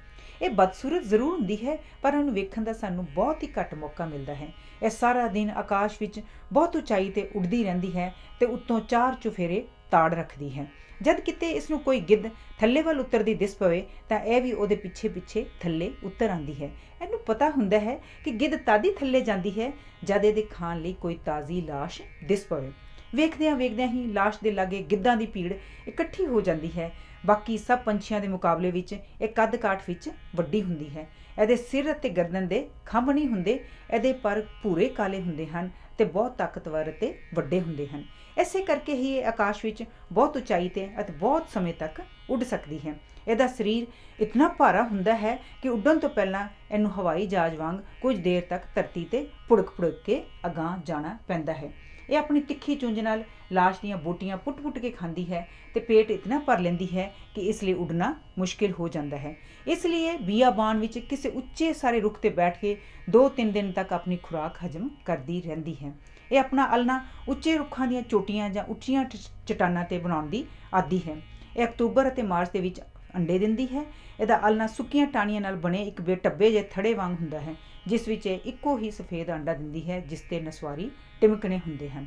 ਇਹ ਬਦਸੂਰਤ ਜ਼ਰੂਰ ਹੁੰਦੀ ਹੈ, ਪਰ ਉਹਨੂੰ ਵੇਖਣ ਦਾ ਸਾਨੂੰ ਬਹੁਤ ਹੀ ਘੱਟ ਮੌਕਾ ਮਿਲਦਾ ਹੈ। ਇਹ ਸਾਰਾ ਦਿਨ ਆਕਾਸ਼ ਵਿੱਚ ਬਹੁਤ ਉਚਾਈ 'ਤੇ ਉੱਡਦੀ ਰਹਿੰਦੀ ਹੈ ਅਤੇ ਉੱਤੋਂ 4 ਚੁਫੇਰੇ ਤਾੜ ਰੱਖਦੀ ਹੈ। ਜਦ ਕਿਤੇ ਇਸ ਨੂੰ ਕੋਈ ਗਿੱਧ ਥੱਲੇ ਵੱਲ ਉਤਰਦੀ ਦਿਸ ਪਵੇ ਤਾਂ ਇਹ ਵੀ ਉਹਦੇ ਪਿੱਛੇ ਪਿੱਛੇ ਥੱਲੇ ਉਤਰ ਆਉਂਦੀ ਹੈ। ਇਹਨੂੰ ਪਤਾ ਹੁੰਦਾ ਹੈ ਕਿ ਗਿੱਧ ਤਦ ਹੀ ਥੱਲੇ ਜਾਂਦੀ ਹੈ ਜਦ ਇਹਦੇ ਖਾਣ ਲਈ ਕੋਈ ਤਾਜ਼ੀ ਲਾਸ਼ ਦਿਸ ਪਵੇ। ਵੇਖਦਿਆਂ ਵੇਖਦਿਆਂ ਹੀ ਲਾਸ਼ ਦੇ ਲਾਗੇ ਗਿੱਧਾਂ ਦੀ ਭੀੜ ਇਕੱਠੀ ਹੋ ਜਾਂਦੀ ਹੈ। ਬਾਕੀ ਸਭ ਪੰਛੀਆਂ ਦੇ ਮੁਕਾਬਲੇ ਵਿੱਚ ਇਹ ਕੱਦ ਕਾਠ ਵਿੱਚ ਵੱਡੀ ਹੁੰਦੀ ਹੈ। ਇਹਦੇ ਸਿਰ ਅਤੇ ਗਰਦਨ ਦੇ ਖੰਭ ਨਹੀਂ ਹੁੰਦੇ। ਇਹਦੇ ਪਰ ਭੂਰੇ ਕਾਲੇ ਹੁੰਦੇ ਹਨ ਅਤੇ ਬਹੁਤ ਤਾਕਤਵਰ ਅਤੇ ਵੱਡੇ ਹੁੰਦੇ ਹਨ। ਇਸੇ ਕਰਕੇ ਹੀ ਇਹ ਆਕਾਸ਼ ਵਿੱਚ ਬਹੁਤ ਉਚਾਈ 'ਤੇ ਅਤੇ ਬਹੁਤ ਸਮੇਂ ਤੱਕ ਉੱਡ ਸਕਦੀ ਹੈ। ਇਹਦਾ ਸਰੀਰ ਇਤਨਾ ਭਾਰਾ ਹੁੰਦਾ ਹੈ ਕਿ ਉੱਡਣ ਤੋਂ ਪਹਿਲਾਂ ਇਹਨੂੰ ਹਵਾਈ ਜਹਾਜ਼ ਵਾਂਗ ਕੁਝ ਦੇਰ ਤੱਕ ਧਰਤੀ 'ਤੇ ਭੁੜਕ ਕੇ ਅਗਾਂਹ ਜਾਣਾ ਪੈਂਦਾ ਹੈ। ਇਹ ਆਪਣੀ ਤਿੱਖੀ ਚੁੰਝ ਨਾਲ ਲਾਸ਼ ਦੀਆਂ ਬੋਟੀਆਂ ਪੁੱਟ ਕੇ ਖਾਂਦੀ ਹੈ ਅਤੇ ਪੇਟ ਇਤਨਾ ਭਰ ਲੈਂਦੀ ਹੈ ਕਿ ਇਸ ਲਈ ਉੱਡਣਾ ਮੁਸ਼ਕਿਲ ਹੋ ਜਾਂਦਾ ਹੈ। ਇਸ ਲਈ ਇਹ ਬੀਆਬਾਨ ਵਿੱਚ ਕਿਸੇ ਉੱਚੇ ਸਾਰੇ ਰੁੱਖ 'ਤੇ ਬੈਠ ਕੇ 2-3 ਦਿਨ ਤੱਕ ਆਪਣੀ ਖੁਰਾਕ ਹਜ਼ਮ ਕਰਦੀ ਰਹਿੰਦੀ ਹੈ। ਇਹ ਆਪਣਾ ਆਲ੍ਹਣਾ ਉੱਚੇ ਰੁੱਖਾਂ ਦੀਆਂ ਚੋਟੀਆਂ ਜਾਂ ਉੱਚੀਆਂ ਚਟਾਨਾਂ 'ਤੇ ਬਣਾਉਣ ਦੀ ਆਦੀ ਹੈ। ਇਹ ਅਕਤੂਬਰ ਅਤੇ ਮਾਰਚ ਦੇ ਵਿੱਚ ਅੰਡੇ ਦਿੰਦੀ ਹੈ। ਇਹਦਾ ਆਲ੍ਹਣਾ ਸੁੱਕੀਆਂ ਟਾਹਣੀਆਂ ਨਾਲ ਬਣੇ ਇੱਕ ਟੱਬੇ ਜਿਹੇ ਥੜੇ ਵਾਂਗ ਹੁੰਦਾ ਹੈ, ਜਿਸ ਵਿੱਚ ਇਹ ਇੱਕੋ ਹੀ ਸਫੇਦ ਅੰਡਾ ਦਿੰਦੀ ਹੈ, ਜਿਸ 'ਤੇ ਨਸਵਾਰੀ ਟਿਮਕਣੇ ਹੁੰਦੇ ਹਨ।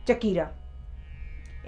ਚਕੀਰਾ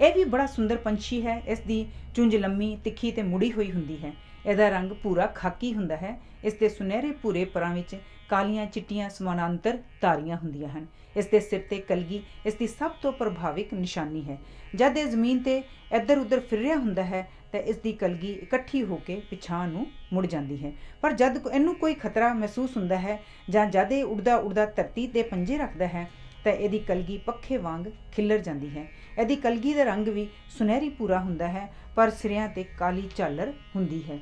ਇਹ ਵੀ ਬੜਾ ਸੁੰਦਰ ਪੰਛੀ ਹੈ। ਇਸ ਦੀ ਚੁੰਝ ਲੰਮੀ, ਤਿੱਖੀ ਅਤੇ ਮੁੜੀ ਹੋਈ ਹੁੰਦੀ ਹੈ। ਇਹਦਾ ਰੰਗ ਭੂਰਾ ਖਾਕੀ ਹੁੰਦਾ ਹੈ। ਇਸ ਦੇ ਸੁਨਹਿਰੇ ਭੂਰੇ ਪਰਾਂ ਵਿੱਚ ਕਾਲੀਆਂ ਚਿੱਟੀਆਂ ਸਮਾਨਾਂਤਰ ਧਾਰੀਆਂ ਹੁੰਦੀਆਂ ਹਨ। ਇਸ ਦੇ ਸਿਰ 'ਤੇ ਕਲਗੀ ਇਸ ਦੀ ਸਭ ਤੋਂ ਪ੍ਰਭਾਵਿਕ ਨਿਸ਼ਾਨੀ ਹੈ। ਜਦ ਇਹ ਜ਼ਮੀਨ 'ਤੇ ਇੱਧਰ ਉੱਧਰ ਫਿਰ ਰਿਹਾ ਹੁੰਦਾ ਹੈ ਤਾਂ ਇਸ ਦੀ ਕਲਗੀ ਇਕੱਠੀ ਹੋ ਕੇ ਪਿਛਾਂਹ ਨੂੰ ਮੁੜ ਜਾਂਦੀ ਹੈ। ਪਰ ਜਦ ਇਹਨੂੰ ਕੋਈ ਖਤਰਾ ਮਹਿਸੂਸ ਹੁੰਦਾ ਹੈ ਜਾਂ ਜਦ ਇਹ ਉੱਡਦਾ ਉੱਡਦਾ ਧਰਤੀ 'ਤੇ ਪੰਜੇ ਰੱਖਦਾ ਹੈ ਤਾਂ ਇਹਦੀ ਕਲਗੀ ਪੱਖੇ ਵਾਂਗ ਖਿੱਲਰ ਜਾਂਦੀ ਹੈ। ਇਹਦੀ ਕਲਗੀ ਦਾ ਰੰਗ ਵੀ ਸੁਨਹਿਰੀ ਭੂਰਾ ਹੁੰਦਾ ਹੈ, ਪਰ ਸਿਰਿਆਂ 'ਤੇ ਕਾਲੀ ਝਾਲਰ ਹੁੰਦੀ ਹੈ।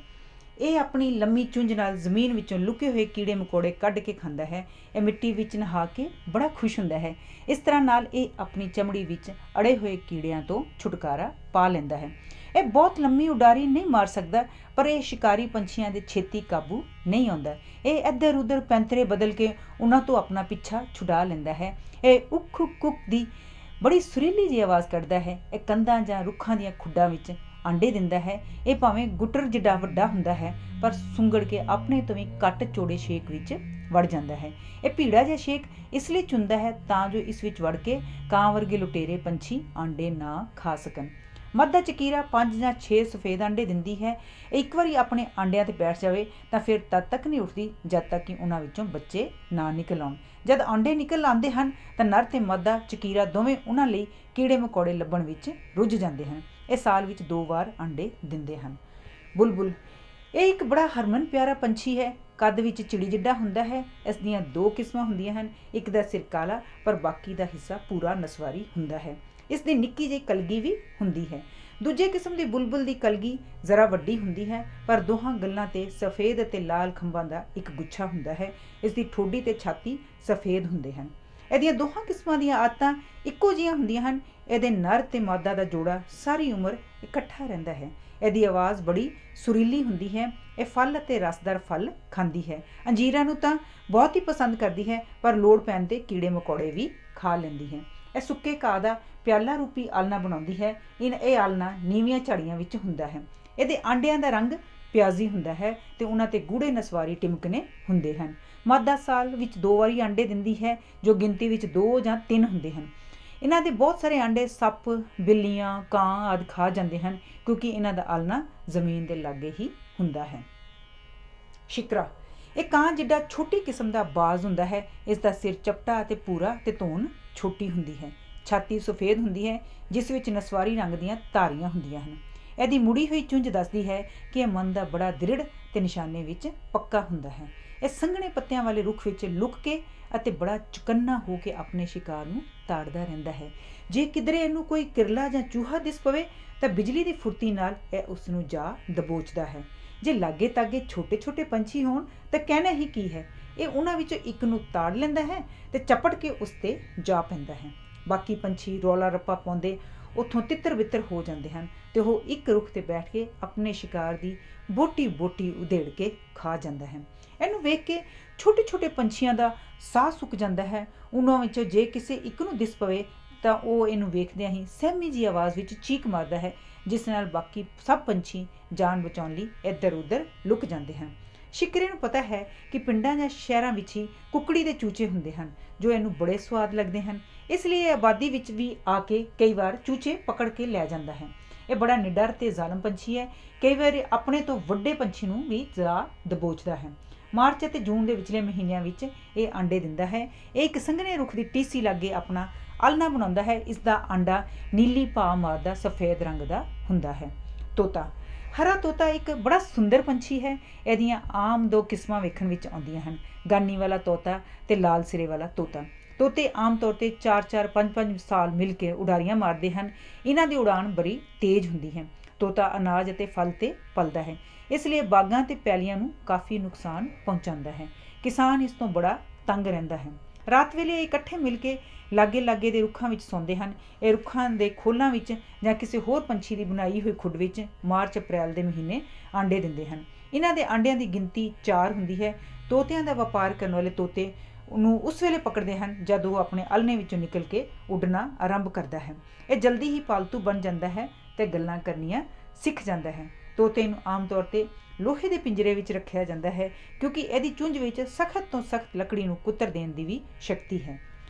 ਇਹ ਆਪਣੀ ਲੰਮੀ ਚੁੰਝ ਨਾਲ ਜ਼ਮੀਨ ਵਿੱਚੋਂ ਲੁਕੇ ਹੋਏ ਕੀੜੇ ਮਕੌੜੇ ਕੱਢ ਕੇ ਖਾਂਦਾ ਹੈ। ਇਹ ਮਿੱਟੀ ਵਿੱਚ ਨਹਾ ਕੇ ਬੜਾ ਖੁਸ਼ ਹੁੰਦਾ ਹੈ। ਇਸ ਤਰ੍ਹਾਂ ਨਾਲ ਇਹ ਆਪਣੀ ਚਮੜੀ ਵਿੱਚ ਅੜੇ ਹੋਏ ਕੀੜਿਆਂ ਤੋਂ ਛੁਟਕਾਰਾ ਪਾ ਲੈਂਦਾ ਹੈ। ਇਹ ਬਹੁਤ ਲੰਮੀ ਉਡਾਰੀ ਨਹੀਂ ਮਾਰ ਸਕਦਾ, ਪਰ ਇਹ ਸ਼ਿਕਾਰੀ ਪੰਛੀਆਂ ਦੇ ਛੇਤੀ ਕਾਬੂ ਨਹੀਂ ਆਉਂਦਾ। ਇਹ ਇੱਧਰ ਉੱਧਰ ਪੈਂਤਰੇ ਬਦਲ ਕੇ ਉਹਨਾਂ ਤੋਂ ਆਪਣਾ ਪਿੱਛਾ ਛੁਡਾ ਲੈਂਦਾ ਹੈ। ਇਹ ਉੱਖ ਕੁੱਕ ਦੀ ਬੜੀ ਸੁਰੀਲੀ ਜਿਹੀ ਆਵਾਜ਼ ਕੱਢਦਾ ਹੈ। ਇਹ ਕੰਧਾਂ ਜਾਂ ਰੁੱਖਾਂ ਦੀਆਂ ਖੁੱਡਾਂ ਵਿੱਚ ਆਂਡੇ ਦਿੰਦਾ ਹੈ। ਇਹ ਭਾਵੇਂ ਗੁੱਟਰ ਜਿੱਡਾ ਵੱਡਾ ਹੁੰਦਾ ਹੈ, ਪਰ ਸੁੰਗੜ ਕੇ ਆਪਣੇ ਤੋਂ ਵੀ ਘੱਟ ਚੌੜੇ ਛੇਕ ਵਿੱਚ ਵੜ ਜਾਂਦਾ ਹੈ। ਇਹ ਭੀੜਾ ਜਿਹਾ ਛੇਕ ਇਸ ਲਈ ਚੁਣਦਾ ਹੈ ਤਾਂ ਜੋ ਇਸ ਵਿੱਚ ਵੜ ਕੇ ਕਾਂ ਵਰਗੇ ਲੁਟੇਰੇ ਪੰਛੀ ਆਂਡੇ ਨਾ ਖਾ ਸਕਣ। ਮਾਦਾ ਚਕੀਰਾ 5 ਜਾਂ 6 ਸਫੇਦ ਆਂਡੇ ਦਿੰਦੀ ਹੈ। ਇਹ ਇੱਕ ਵਾਰੀ ਆਪਣੇ ਆਂਡਿਆਂ 'ਤੇ ਬੈਠ ਜਾਵੇ ਤਾਂ ਫਿਰ ਤਦ ਤੱਕ ਨਹੀਂ ਉੱਠਦੀ ਜਦ ਤੱਕ ਕਿ ਉਹਨਾਂ ਵਿੱਚੋਂ ਬੱਚੇ ਨਾ ਨਿਕਲ ਆਉਣ। ਜਦ ਆਂਡੇ ਨਿਕਲ ਆਉਂਦੇ ਹਨ ਤਾਂ ਨਰ ਅਤੇ ਮਾਦਾ ਚਕੀਰਾ ਦੋਵੇਂ ਉਹਨਾਂ ਲਈ ਕੀੜੇ ਮਕੌੜੇ ਲੱਭਣ ਵਿੱਚ ਰੁੱਝ ਜਾਂਦੇ ਹਨ। ਇਹ ਸਾਲ ਵਿੱਚ 2 ਵਾਰ ਆਂਡੇ ਦਿੰਦੇ ਹਨ। ਬੁਲਬੁਲ ਇਹ ਇੱਕ ਬੜਾ ਹਰਮਨ ਪਿਆਰਾ ਪੰਛੀ ਹੈ। ਕੱਦ ਵਿੱਚ ਚਿੜੀ ਜਿੱਡਾ ਹੁੰਦਾ ਹੈ। ਇਸ ਦੀਆਂ 2 ਕਿਸਮਾਂ ਹੁੰਦੀਆਂ ਹਨ। ਇੱਕ ਦਾ ਸਿਰ ਕਾਲਾ ਪਰ ਬਾਕੀ ਦਾ ਹਿੱਸਾ ਪੂਰਾ ਨਸਵਾਰੀ ਹੁੰਦਾ ਹੈ। ਇਸ ਦੀ ਨਿੱਕੀ ਜਿਹੀ ਕਲਗੀ ਵੀ ਹੁੰਦੀ ਹੈ। ਦੂਜੇ ਕਿਸਮ ਦੀ ਬੁਲਬੁਲ ਦੀ ਕਲਗੀ ਜ਼ਰਾ ਵੱਡੀ ਹੁੰਦੀ ਹੈ, ਪਰ ਦੋਹਾਂ ਗੱਲਾਂ 'ਤੇ ਸਫੇਦ ਅਤੇ ਲਾਲ ਖੰਭਾਂ ਦਾ ਇੱਕ ਗੁੱਛਾ ਹੁੰਦਾ ਹੈ। ਇਸ ਦੀ ਠੋਡੀ ਅਤੇ ਛਾਤੀ ਸਫੇਦ ਹੁੰਦੇ ਹਨ। ਇਹਦੀਆਂ ਦੋਹਾਂ ਕਿਸਮਾਂ ਦੀਆਂ ਆਦਤਾਂ ਇੱਕੋ ਜਿਹੀਆਂ ਹੁੰਦੀਆਂ ਹਨ। ਇਹਦੇ ਨਰ ਅਤੇ ਮਾਦਾ ਦਾ ਜੋੜਾ ਸਾਰੀ ਉਮਰ ਇਕੱਠਾ ਰਹਿੰਦਾ ਹੈ। ਇਹਦੀ ਆਵਾਜ਼ ਬੜੀ ਸੁਰੀਲੀ ਹੁੰਦੀ ਹੈ। ਇਹ ਫਲ ਅਤੇ ਰਸਦਾਰ ਫਲ ਖਾਂਦੀ ਹੈ। ਅੰਜੀਰਾਂ ਨੂੰ ਤਾਂ ਬਹੁਤ ਹੀ ਪਸੰਦ ਕਰਦੀ ਹੈ, ਪਰ ਲੋੜ ਪੈਣ 'ਤੇ ਕੀੜੇ ਮਕੌੜੇ ਵੀ ਖਾ ਲੈਂਦੀ ਹੈ। ਇਹ ਸੁੱਕੇ ਘਾਹ ਦਾ ਪਿਆਲਾ ਰੂਪੀ ਆਲ੍ਹਣਾ ਬਣਾਉਂਦੀ ਹੈ। ਇਹ ਆਲ੍ਹਣਾ ਨੀਵੀਆਂ ਝਾੜੀਆਂ ਵਿੱਚ ਹੁੰਦਾ ਹੈ। ਇਹਦੇ ਆਂਡਿਆਂ ਦਾ ਰੰਗ ਪਿਆਜ਼ੀ ਹੁੰਦਾ ਹੈ ਅਤੇ ਉਹਨਾਂ 'ਤੇ ਗੂੜੇ ਨਸਵਾਰੀ ਟਿਮਕਣੇ ਹੁੰਦੇ ਹਨ। ਮਾਦਾ ਸਾਲ ਵਿੱਚ 2 ਵਾਰੀ ਆਂਡੇ ਦਿੰਦੀ ਹੈ, ਜੋ ਗਿਣਤੀ ਵਿੱਚ 2 ਜਾਂ 3 ਹੁੰਦੇ ਹਨ। ਇਹਨਾਂ ਦੇ ਬਹੁਤ ਸਾਰੇ ਆਂਡੇ ਸੱਪ, ਬਿੱਲੀਆਂ, ਕਾਂ ਆਦਿ ਖਾ ਜਾਂਦੇ ਹਨ, ਕਿਉਂਕਿ ਇਹਨਾਂ ਦਾ ਆਲ੍ਹਣਾ ਜ਼ਮੀਨ ਦੇ ਲਾਗੇ ਹੀ ਹੁੰਦਾ ਹੈ। ਸ਼ਿਕਰਾ ਇਹ ਕਾਂ ਜਿੱਡਾ ਛੋਟੀ ਕਿਸਮ ਦਾ ਬਾਜ਼ ਹੁੰਦਾ ਹੈ। ਇਸ ਦਾ ਸਿਰ ਚਪਟਾ ਅਤੇ ਪੂਰਾ ਅਤੇ ਧੌਣ ਛੋਟੀ ਹੁੰਦੀ ਹੈ। ਛਾਤੀ ਸਫੇਦ ਹੁੰਦੀ ਹੈ, ਜਿਸ ਵਿੱਚ ਨਸਵਾਰੀ ਰੰਗ ਦੀਆਂ ਧਾਰੀਆਂ ਹੁੰਦੀਆਂ ਹਨ। ਇਹਦੀ ਮੁੜੀ ਹੋਈ ਚੁੰਝ ਦੱਸਦੀ ਹੈ ਕਿ ਇਹ ਮਨ ਦਾ ਬੜਾ ਦ੍ਰਿੜ ਤੇ ਨਿਸ਼ਾਨੇ ਵਿੱਚ ਪੱਕਾ ਹੁੰਦਾ ਹੈ। ਇਹ ਸੰਘਣੇ ਪੱਤਿਆਂ ਵਾਲੇ ਰੁੱਖ ਵਿੱਚ ਲੁਕ ਕੇ ਅਤੇ ਬੜਾ ਚੁਕੰਨਾ ਹੋ ਕੇ ਆਪਣੇ ਸ਼ਿਕਾਰ ਨੂੰ ਤਾੜਦਾ ਰਹਿੰਦਾ ਹੈ। ਜੇ ਕਿਧਰੇ ਇਹਨੂੰ ਕੋਈ ਕਿਰਲਾ ਜਾਂ ਚੂਹਾ ਦਿਸ ਪਵੇ ਤਾਂ ਬਿਜਲੀ ਦੀ ਫੁਰਤੀ ਨਾਲ ਇਹ ਉਸ ਨੂੰ ਜਾ ਦਬੋਚਦਾ ਹੈ। ਜੇ ਲਾਗੇ ਤਾਗੇ ਛੋਟੇ ਛੋਟੇ ਪੰਛੀ ਹੋਣ ਤਾਂ ਕਹਿਣਾ ਹੀ ਕੀ ਹੈ, ਇਹ ਉਹਨਾਂ ਵਿੱਚੋਂ ਇੱਕ ਨੂੰ ਤਾੜ ਲੈਂਦਾ ਹੈ ਤੇ ਚਪੜ ਕੇ ਉਸ 'ਤੇ ਜਾ ਪੈਂਦਾ ਹੈ। ਬਾਕੀ ਪੰਛੀ ਰੌਲਾ ਰੱਪਾ ਪਾਉਂਦੇ ਉੱਥੋਂ ਤਿੱਤਰ ਬਿੱਤਰ ਹੋ ਜਾਂਦੇ ਹਨ ਤੇ ਉਹ ਇੱਕ ਰੁੱਖ ਤੇ ਬੈਠ ਕੇ ਆਪਣੇ ਸ਼ਿਕਾਰ ਦੀ ਬੋਟੀ ਬੋਟੀ ਉਧੇੜ ਕੇ ਖਾ ਜਾਂਦਾ ਹੈ। ਇਹਨੂੰ ਵੇਖ ਕੇ ਛੋਟੇ ਛੋਟੇ ਪੰਛੀਆਂ ਦਾ ਸਾਹ ਸੁੱਕ ਜਾਂਦਾ ਹੈ। ਉਹਨਾਂ ਵਿੱਚੋਂ ਜੇ ਕਿਸੇ ਇੱਕ ਨੂੰ ਦਿਸ ਪਵੇ ਤਾਂ ਉਹ ਇਹਨੂੰ ਵੇਖਦਿਆਂ ਹੀ ਸਹਿਮੀ ਜਿਹੀ ਆਵਾਜ਼ ਵਿੱਚ ਚੀਕ ਮਾਰਦਾ ਹੈ, ਜਿਸ ਨਾਲ ਬਾਕੀ ਸਭ ਪੰਛੀ ਜਾਨ ਬਚਾਉਣ ਲਈ ਇੱਧਰ ਉੱਧਰ ਲੁਕ ਜਾਂਦੇ ਹਨ। ਸ਼ਿਕਰੇ ਨੂੰ ਪਤਾ ਹੈ ਕਿ ਪਿੰਡਾਂ ਜਾਂ ਸ਼ਹਿਰਾਂ ਵਿੱਚ ਹੀ ਕੁੱਕੜੀ ਦੇ ਚੂਚੇ ਹੁੰਦੇ ਹਨ ਜੋ ਇਹਨੂੰ ਬੜੇ ਸਵਾਦ ਲੱਗਦੇ ਹਨ, ਇਸ ਲਈ ਇਹ ਆਬਾਦੀ ਵਿੱਚ ਵੀ ਆ ਕੇ ਕਈ ਵਾਰ ਚੂਚੇ ਪਕੜ ਕੇ ਲੈ ਜਾਂਦਾ ਹੈ। ਇਹ ਬੜਾ ਨਿਡਰ ਤੇ ਜ਼ਾਲਮ ਪੰਛੀ ਹੈ। ਕਈ ਵਾਰ ਆਪਣੇ ਤੋਂ ਵੱਡੇ ਪੰਛੀ ਨੂੰ ਵੀ ਜਾ ਦਬੋਚਦਾ ਹੈ। ਮਾਰਚ ਅਤੇ ਜੂਨ ਦੇ ਵਿਚਲੇ ਮਹੀਨਿਆਂ ਵਿੱਚ ਇਹ ਆਂਡੇ ਦਿੰਦਾ ਹੈ। ਇਹ ਇੱਕ ਸੰਘਣੇ ਰੁੱਖ ਦੀ ਟੀਸੀ ਲਾਗੇ ਆਪਣਾ ਆਲ੍ਹਣਾ ਬਣਾਉਂਦਾ ਹੈ। ਇਸ ਦਾ ਆਂਡਾ ਨੀਲੀ ਭਾਅ ਮਾਰਦਾ ਸਫੇਦ ਰੰਗ ਦਾ ਹੁੰਦਾ ਹੈ। ਤੋਤਾ, ਹਰਾ ਤੋਤਾ ਇੱਕ ਬੜਾ ਸੁੰਦਰ ਪੰਛੀ ਹੈ। ਇਹਦੀਆਂ ਆਮ ਦੋ ਕਿਸਮਾਂ ਵੇਖਣ ਵਿੱਚ ਆਉਂਦੀਆਂ ਹਨ, ਗਾਨੀ ਵਾਲਾ ਤੋਤਾ ਤੇ ਲਾਲ ਸਿਰੇ ਵਾਲਾ ਤੋਤਾ। ਤੋਤੇ ਆਮ ਤੌਰ 'ਤੇ 4-4, 5-5 ਸਾਲ ਮਿਲ ਕੇ ਉਡਾਰੀਆਂ ਮਾਰਦੇ ਹਨ। ਇਹਨਾਂ ਦੀ ਉਡਾਨ ਬੜੀ ਤੇਜ਼ ਹੁੰਦੀ ਹੈ। ਤੋਤਾ ਅਨਾਜ ਅਤੇ ਫਲ 'ਤੇ ਪਲਦਾ ਹੈ, ਇਸ ਲਈ ਬਾਗਾਂ ਅਤੇ ਪੈਲੀਆਂ ਨੂੰ ਕਾਫੀ ਨੁਕਸਾਨ ਪਹੁੰਚਾਉਂਦਾ ਹੈ। ਕਿਸਾਨ ਇਸ ਤੋਂ ਬੜਾ ਤੰਗ ਰਹਿੰਦਾ ਹੈ। ਰਾਤ ਵੇਲੇ ਇਕੱਠੇ ਮਿਲ ਕੇ ਲਾਗੇ ਲਾਗੇ ਦੇ ਰੁੱਖਾਂ ਵਿੱਚ ਸੌਂਦੇ ਹਨ। ਇਹ ਰੁੱਖਾਂ ਦੇ ਖੋਲਾਂ ਵਿੱਚ ਜਾਂ ਕਿਸੇ ਹੋਰ ਪੰਛੀ ਦੀ ਬਣਾਈ ਹੋਈ ਖੁੱਡ ਵਿੱਚ ਮਾਰਚ ਅਪ੍ਰੈਲ ਦੇ ਮਹੀਨੇ ਆਂਡੇ ਦਿੰਦੇ ਹਨ। ਇਹਨਾਂ ਦੇ ਆਂਡਿਆਂ ਦੀ ਗਿਣਤੀ 4 ਹੁੰਦੀ ਹੈ। ਤੋਤਿਆਂ ਦਾ ਵਪਾਰ ਕਰਨ ਵਾਲੇ ਤੋਤੇ ਨੂੰ ਉਸ ਵੇਲੇ ਪਕੜਦੇ ਹਨ ਜਦ ਉਹ ਆਪਣੇ ਆਲ੍ਹਣੇ ਵਿੱਚੋਂ ਨਿਕਲ ਕੇ ਉੱਡਣਾ ਆਰੰਭ ਕਰਦਾ ਹੈ। ਇਹ ਜਲਦੀ ਹੀ ਪਾਲਤੂ ਬਣ ਜਾਂਦਾ ਹੈ ਤੇ ਗੱਲਾਂ ਕਰਨੀਆਂ ਸਿੱਖ ਜਾਂਦਾ ਹੈ। ਤੋਤੇ ਨੂੰ ਆਮ ਤੌਰ 'ਤੇ ਲੋਹੇ ਦੇ ਪਿੰਜਰੇ ਵਿੱਚ ਰੱਖਿਆ ਜਾਂਦਾ ਹੈ, ਕਿਉਂਕਿ ਇਹਦੀ ਚੁੰਝ ਵਿੱਚ ਸਖਤ ਤੋਂ ਸਖਤ ਲੱਕੜੀ ਨੂੰ ਕੁੱਤਰ ਦੇਣ ਦੀ ਵੀ ਸ਼ਕਤੀ ਹੈ।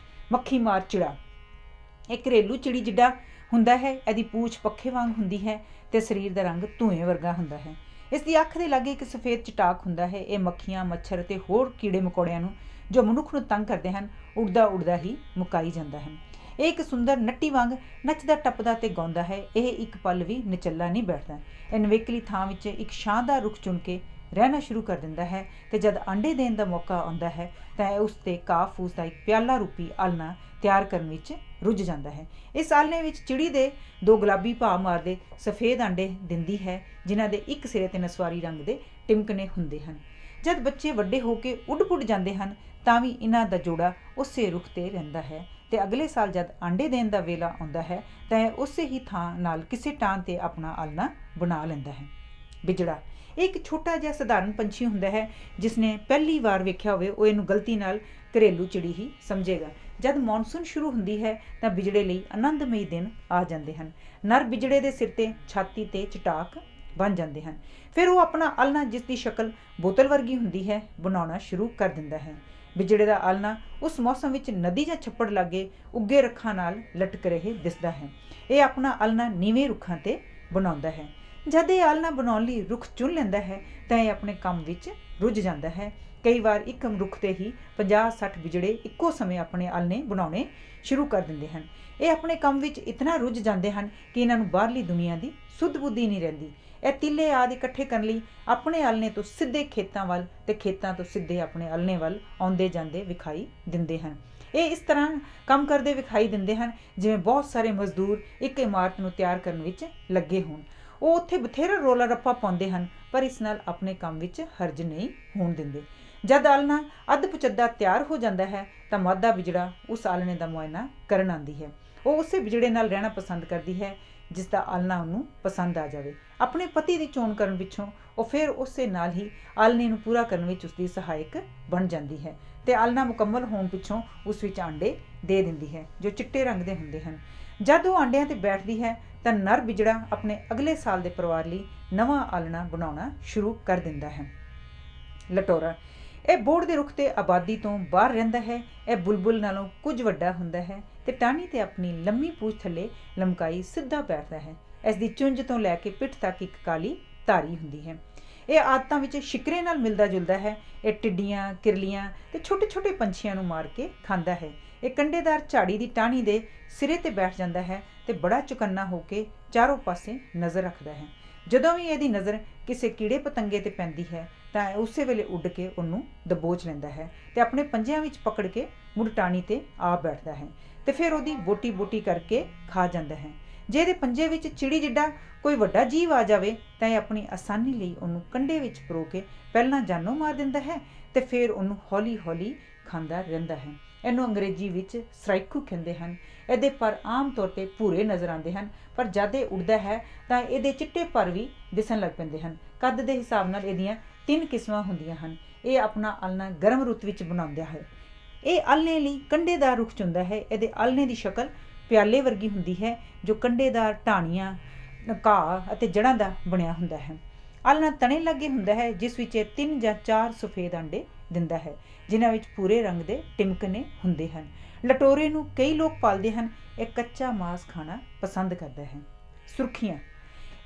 ਮੱਖੀ ਮਾਰ ਚਿੜਾ, ਇਹ ਘਰੇਲੂ ਚਿੜੀ ਜਿੱਡਾ ਹੁੰਦਾ ਹੈ। ਇਹਦੀ ਪੂਛ ਪੱਖੇ ਵਾਂਗ ਹੁੰਦੀ ਹੈ ਤੇ ਸਰੀਰ ਦਾ ਰੰਗ ਧੂਏ ਵਰਗਾ ਹੁੰਦਾ ਹੈ। ਇਸ ਦੀ ਅੱਖ ਦੇ ਲਾਗੇ ਇੱਕ ਸਫੇਦ ਚਟਾਕ ਹੁੰਦਾ ਹੈ। ਇਹ ਮੱਖੀਆਂ, ਮੱਛਰ ਅਤੇ ਹੋਰ ਕੀੜੇ ਮਕੌੜਿਆਂ ਨੂੰ ਜੋ ਮਨੁੱਖ ਨੂੰ ਤੰਗ ਕਰਦੇ ਹਨ ਉੱਡਦਾ ਉੱਡਦਾ ਹੀ ਮੁਕਾਈ ਜਾਂਦਾ ਹੈ। ਇਹ ਇੱਕ ਸੁੰਦਰ ਨੱਟੀ ਵਾਂਗ ਨੱਚਦਾ ਟੱਪਦਾ ਤੇ ਗਾਉਂਦਾ ਹੈ। ਇਹ ਇੱਕ ਪਲ ਵੀ ਨਿਚੱਲਾ ਨਹੀਂ ਬੈਠਦਾ। ਇਹ ਨਿਵੇਕਲੀ ਥਾਂ ਵਿੱਚ ਇੱਕ ਛਾਂਦਾਰ ਰੁੱਖ ਚੁਣ ਕੇ ਰਹਿਣਾ ਸ਼ੁਰੂ ਕਰ ਦਿੰਦਾ ਹੈ ਤੇ ਜਦ ਆਂਡੇ ਦੇਣ ਦਾ ਮੌਕਾ ਆਉਂਦਾ ਹੈ ਤਾਂ ਇਹ ਉਸ 'ਤੇ ਘਾਹ ਫੂਸ ਦਾ ਇੱਕ ਪਿਆਲਾ ਰੂਪੀ ਆਲ੍ਹਣਾ ਤਿਆਰ ਕਰਨ ਵਿੱਚ ਰੁੱਝ ਜਾਂਦਾ ਹੈ। ਇਸ ਆਲ੍ਹਣੇ ਵਿੱਚ ਚਿੜੀ ਦੇ 2 ਗੁਲਾਬੀ ਭਾਅ ਮਾਰਦੇ ਸਫੇਦ ਆਂਡੇ ਦਿੰਦੀ ਹੈ, ਜਿਨ੍ਹਾਂ ਦੇ ਇੱਕ ਸਿਰੇ 'ਤੇ ਨਸਵਾਰੀ ਰੰਗ ਦੇ ਟਿਮਕਣੇ ਹੁੰਦੇ ਹਨ। ਜਦ ਬੱਚੇ ਵੱਡੇ ਹੋ ਕੇ ਉੱਡ ਪੁੱਡ ਜਾਂਦੇ ਹਨ ਤਾਂ ਵੀ ਇਹਨਾਂ ਦਾ ਜੋੜਾ ਉਸੇ ਰੁੱਖ 'ਤੇ ਰਹਿੰਦਾ ਹੈ ਤੇ ਅਗਲੇ ਸਾਲ ਜਦ ਆਂਡੇ ਦੇਣ ਦਾ ਵੇਲਾ ਆਉਂਦਾ ਹੈ ਤਾਂ ਇਹ ਉਸੇ ਹੀ ਥਾਂ ਨਾਲ ਕਿਸੇ ਟਾਂ 'ਤੇ ਆਪਣਾ ਆਲ੍ਹਣਾ ਬਣਾ ਲੈਂਦਾ ਹੈ। ਬਿਜੜਾ, ਇਹ ਇੱਕ ਛੋਟਾ ਜਿਹਾ ਸਧਾਰਨ ਪੰਛੀ ਹੁੰਦਾ ਹੈ। ਜਿਸ ਨੇ ਪਹਿਲੀ ਵਾਰ ਵੇਖਿਆ ਹੋਵੇ ਉਹ ਇਹਨੂੰ ਗਲਤੀ ਨਾਲ ਘਰੇਲੂ ਚਿੜੀ ਹੀ ਸਮਝੇਗਾ। ਜਦ ਮੌਨਸੂਨ ਸ਼ੁਰੂ ਹੁੰਦੀ ਹੈ ਤਾਂ ਬਿਜੜੇ ਲਈ ਆਨੰਦਮਈ ਦਿਨ ਆ ਜਾਂਦੇ ਹਨ। ਨਰ ਬਿਜੜੇ ਦੇ ਸਿਰ 'ਤੇ ਛਾਤੀ 'ਤੇ ਚਟਾਕ ਬਣ ਜਾਂਦੇ ਹਨ। ਫਿਰ ਉਹ ਆਪਣਾ ਆਲ੍ਹਣਾ, ਜਿਸ ਦੀ ਸ਼ਕਲ ਬੋਤਲ ਵਰਗੀ ਹੁੰਦੀ ਹੈ, ਬਣਾਉਣਾ ਸ਼ੁਰੂ ਕਰ ਦਿੰਦਾ ਹੈ। ਬਿਜੜੇ ਦਾ ਆਲ੍ਹਣਾ ਉਸ ਮੌਸਮ ਵਿੱਚ ਨਦੀ ਜਾਂ ਛੱਪੜ ਲਾਗੇ ਉੱਗੇ ਰੁੱਖਾਂ ਨਾਲ ਲਟਕ ਰਹੇ ਦਿਸਦਾ ਹੈ। ਇਹ ਆਪਣਾ ਆਲ੍ਹਣਾ ਨੀਵੇਂ ਰੁੱਖਾਂ 'ਤੇ ਬਣਾਉਂਦਾ ਹੈ। ਜਦ ਇਹ ਆਲ੍ਹਣਾ ਬਣਾਉਣ ਲਈ ਰੁੱਖ ਚੁਣ ਲੈਂਦਾ ਹੈ ਤਾਂ ਇਹ ਆਪਣੇ ਕੰਮ ਵਿੱਚ ਰੁੱਝ ਜਾਂਦਾ ਹੈ। ਕਈ ਵਾਰ ਇੱਕ ਰੁੱਖ 'ਤੇ ਹੀ 50-60 ਬਿਜੜੇ ਇੱਕੋ ਸਮੇਂ ਆਪਣੇ ਆਲ੍ਹਣੇ ਬਣਾਉਣੇ ਸ਼ੁਰੂ ਕਰ ਦਿੰਦੇ ਹਨ। ਇਹ ਆਪਣੇ ਕੰਮ ਵਿੱਚ ਇਤਨਾ ਰੁੱਝ ਜਾਂਦੇ ਹਨ ਕਿ ਇਹਨਾਂ ਨੂੰ ਬਾਹਰਲੀ ਦੁਨੀਆ ਦੀ ਸੁੱਧ ਬੁੱਧੀ ਨਹੀਂ ਰਹਿੰਦੀ। ਇਹ ਤਿੱਲੇ ਆਦਿ ਇਕੱਠੇ ਕਰਨ ਲਈ ਆਪਣੇ ਆਲ੍ਹਣੇ ਤੋਂ ਸਿੱਧੇ ਖੇਤਾਂ ਵੱਲ ਤੇ ਖੇਤਾਂ ਤੋਂ ਸਿੱਧੇ ਆਪਣੇ ਆਲ੍ਹਣੇ ਵੱਲ ਆਉਂਦੇ ਜਾਂਦੇ ਵਿਖਾਈ ਦਿੰਦੇ ਹਨ। ਇਹ ਇਸ ਤਰ੍ਹਾਂ ਕੰਮ ਕਰਦੇ ਵਿਖਾਈ ਦਿੰਦੇ ਹਨ ਜਿਵੇਂ ਬਹੁਤ ਸਾਰੇ ਮਜ਼ਦੂਰ ਇੱਕ ਇਮਾਰਤ ਨੂੰ ਤਿਆਰ ਕਰਨ ਵਿੱਚ ਲੱਗੇ ਹੋਣ। ਉਹ ਉੱਥੇ ਬਥੇਰਾ ਰੌਲਾ ਰੱਪਾ ਪਾਉਂਦੇ ਹਨ, ਪਰ ਇਸ ਨਾਲ ਆਪਣੇ ਕੰਮ ਵਿੱਚ ਹਰਜ ਨਹੀਂ ਹੋਣ ਦਿੰਦੇ। ਜਦ ਆਲ੍ਹਣਾ ਅੱਧ ਪੁਚੱਦਾ ਤਿਆਰ ਹੋ ਜਾਂਦਾ ਹੈ ਤਾਂ ਮਾਦਾ ਬਿਜੜਾ ਉਸ ਆਲ੍ਹਣੇ ਦਾ ਮੁਆਇਨਾ ਕਰਨ ਆਉਂਦੀ ਹੈ। ਉਹ ਉਸੇ ਬਿਜੜੇ ਨਾਲ ਰਹਿਣਾ ਪਸੰਦ ਕਰਦੀ ਹੈ ਜਿਸ ਦਾ ਆਲ੍ਹਣਾ ਉਹਨੂੰ ਪਸੰਦ ਆ ਜਾਵੇ। ਆਪਣੇ ਪਤੀ ਦੀ ਚੋਣ ਕਰਨ ਪਿੱਛੋਂ ਉਹ ਫਿਰ ਉਸੇ ਨਾਲ ਹੀ ਆਲ੍ਹਣੇ ਨੂੰ ਪੂਰਾ ਕਰਨ ਵਿੱਚ ਉਸਦੀ ਸਹਾਇਕ ਬਣ ਜਾਂਦੀ ਹੈ ਤੇ ਆਲ੍ਹਣਾ ਮੁਕੰਮਲ ਹੋਣ ਪਿੱਛੋਂ ਉਸ ਵਿੱਚ ਆਂਡੇ ਦੇ ਦਿੰਦੀ ਹੈ ਜੋ ਚਿੱਟੇ ਰੰਗ ਦੇ ਹੁੰਦੇ ਹਨ। ਜਦ ਉਹ ਆਂਡਿਆਂ 'ਤੇ ਬੈਠਦੀ ਹੈ ਤਾਂ ਨਰ ਬਿਜੜਾ ਆਪਣੇ ਅਗਲੇ ਸਾਲ ਦੇ ਪਰਿਵਾਰ ਲਈ ਨਵਾਂ ਆਲ੍ਹਣਾ ਬਣਾਉਣਾ ਸ਼ੁਰੂ ਕਰ ਦਿੰਦਾ ਹੈ। ਲਟੋਰਾ, ਇਹ ਬੋਹੜ ਦੇ ਰੁੱਖ 'ਤੇ ਆਬਾਦੀ ਤੋਂ ਬਾਹਰ ਰਹਿੰਦਾ ਹੈ। ਇਹ ਬੁਲਬੁਲ ਨਾਲੋਂ ਕੁਝ ਵੱਡਾ ਹੁੰਦਾ ਹੈ ਤੇ ਟਾਹਣੀ 'ਤੇ ਆਪਣੀ ਲੰਮੀ ਪੂਛ ਥੱਲੇ ਲਮਕਾਈ ਸਿੱਧਾ ਬੈਠਦਾ ਹੈ। ਇਸ ਦੀ ਚੁੰਝ ਤੋਂ ਲੈ ਕੇ ਪਿੱਠ ਤੱਕ ਇੱਕ ਕਾਲੀ ਧਾਰੀ ਹੁੰਦੀ ਹੈ। ਇਹ ਆਦਤਾਂ ਵਿੱਚ ਸ਼ਿਕਰੇ ਨਾਲ ਮਿਲਦਾ ਜੁਲਦਾ ਹੈ। ਇਹ ਟਿੱਡੀਆਂ, ਕਿਰਲੀਆਂ ਤੇ ਛੋਟੇ ਛੋਟੇ ਪੰਛੀਆਂ ਨੂੰ ਮਾਰ ਕੇ ਖਾਂਦਾ ਹੈ। ਇਹ ਕੰਡੇਦਾਰ ਝਾੜੀ ਦੀ ਟਾਹਣੀ ਦੇ ਸਿਰੇ ਤੇ ਬੈਠ ਜਾਂਦਾ ਹੈ ਤੇ ਬੜਾ ਚੁਕੰਨਾ ਹੋ ਕੇ ਚਾਰੋਂ ਪਾਸੇ ਨਜ਼ਰ ਰੱਖਦਾ ਹੈ। ਜਦੋਂ ਵੀ ਇਹਦੀ ਨਜ਼ਰ ਕਿਸੇ ਕੀੜੇ ਪਤੰਗੇ ਤੇ ਪੈਂਦੀ ਹੈ ਤਾਂ ਉਸੇ ਵੇਲੇ ਉੱਡ ਕੇ ਉਹਨੂੰ ਦਬੋਚ ਲੈਂਦਾ ਹੈ ਤੇ ਆਪਣੇ ਪੰਜਿਆਂ ਵਿੱਚ ਪਕੜ ਕੇ ਮੁੜ ਟਾਹਣੀ ਤੇ ਆ ਬੈਠਦਾ ਹੈ ਤੇ ਫਿਰ ਉਹਦੀ ਬੋਟੀ ਬੋਟੀ ਕਰਕੇ ਖਾ ਜਾਂਦਾ ਹੈ। ਜੇ ਇਹਦੇ ਪੰਜੇ ਵਿੱਚ ਚਿੜੀ ਜਿੱਡਾ ਕੋਈ ਵੱਡਾ ਜੀਵ ਆ ਜਾਵੇ ਤਾਂ ਇਹ ਆਪਣੀ ਆਸਾਨੀ ਲਈ ਉਹਨੂੰ ਕੰਡੇ ਵਿੱਚ ਪਰੋ ਕੇ ਪਹਿਲਾਂ ਜਾਨੋਂ ਮਾਰ ਦਿੰਦਾ ਹੈ ਤੇ ਫਿਰ ਉਹਨੂੰ ਹੌਲੀ ਹੌਲੀ ਖਾਂਦਾ ਰਹਿੰਦਾ ਹੈ। ਇਹਨੂੰ ਅੰਗਰੇਜ਼ੀ ਵਿੱਚ ਸਰਾਈਕੂ ਕਹਿੰਦੇ ਹਨ। ਇਹਦੇ ਪਰ ਆਮ ਤੌਰ 'ਤੇ ਭੂਰੇ ਨਜ਼ਰ ਆਉਂਦੇ ਹਨ, ਪਰ ਜਦ ਇਹ ਉੱਡਦਾ ਹੈ ਤਾਂ ਇਹਦੇ ਚਿੱਟੇ ਪਰ ਵੀ ਦਿਸਣ ਲੱਗ ਪੈਂਦੇ ਹਨ। ਕੱਦ ਦੇ ਹਿਸਾਬ ਨਾਲ ਇਹਦੀਆਂ 3 ਕਿਸਮਾਂ ਹੁੰਦੀਆਂ ਹਨ। ਇਹ ਆਪਣਾ ਆਲ੍ਹਣਾ ਗਰਮ ਰੁੱਤ ਵਿੱਚ ਬਣਾਉਂਦਾ ਹੈ। ਇਹ ਆਲ੍ਹਣੇ ਲਈ ਕੰਡੇਦਾਰ ਰੁੱਖ ਚੁਣਦਾ ਹੈ। ਇਹਦੇ ਆਲ੍ਹਣੇ ਦੀ ਸ਼ਕਲ ਪਿਆਲੇ ਵਰਗੀ ਹੁੰਦੀ ਹੈ ਜੋ ਕੰਡੇਦਾਰ ਟਾਹਣੀਆਂ, ਘਾਹ ਅਤੇ ਜੜ੍ਹਾਂ ਦਾ ਬਣਿਆ ਹੁੰਦਾ ਹੈ। ਆਲ੍ਹਣਾ ਤਣੇ ਲੱਗੇ ਹੁੰਦਾ ਹੈ ਜਿਸ ਵਿੱਚ ਇਹ 3 ਜਾਂ 4 ਸਫੇਦ ਆਂਡੇ ਦਿੰਦਾ ਹੈ ਜਿਨ੍ਹਾਂ ਵਿੱਚ ਭੂਰੇ ਰੰਗ ਦੇ ਟਿਮਕਣੇ ਹੁੰਦੇ ਹਨ। ਲਟੋਰੇ ਨੂੰ ਕਈ ਲੋਕ ਪਾਲਦੇ ਹਨ। ਇਹ ਕੱਚਾ ਮਾਸ ਖਾਣਾ ਪਸੰਦ ਕਰਦਾ ਹੈ। ਸੁਰਖੀਆਂ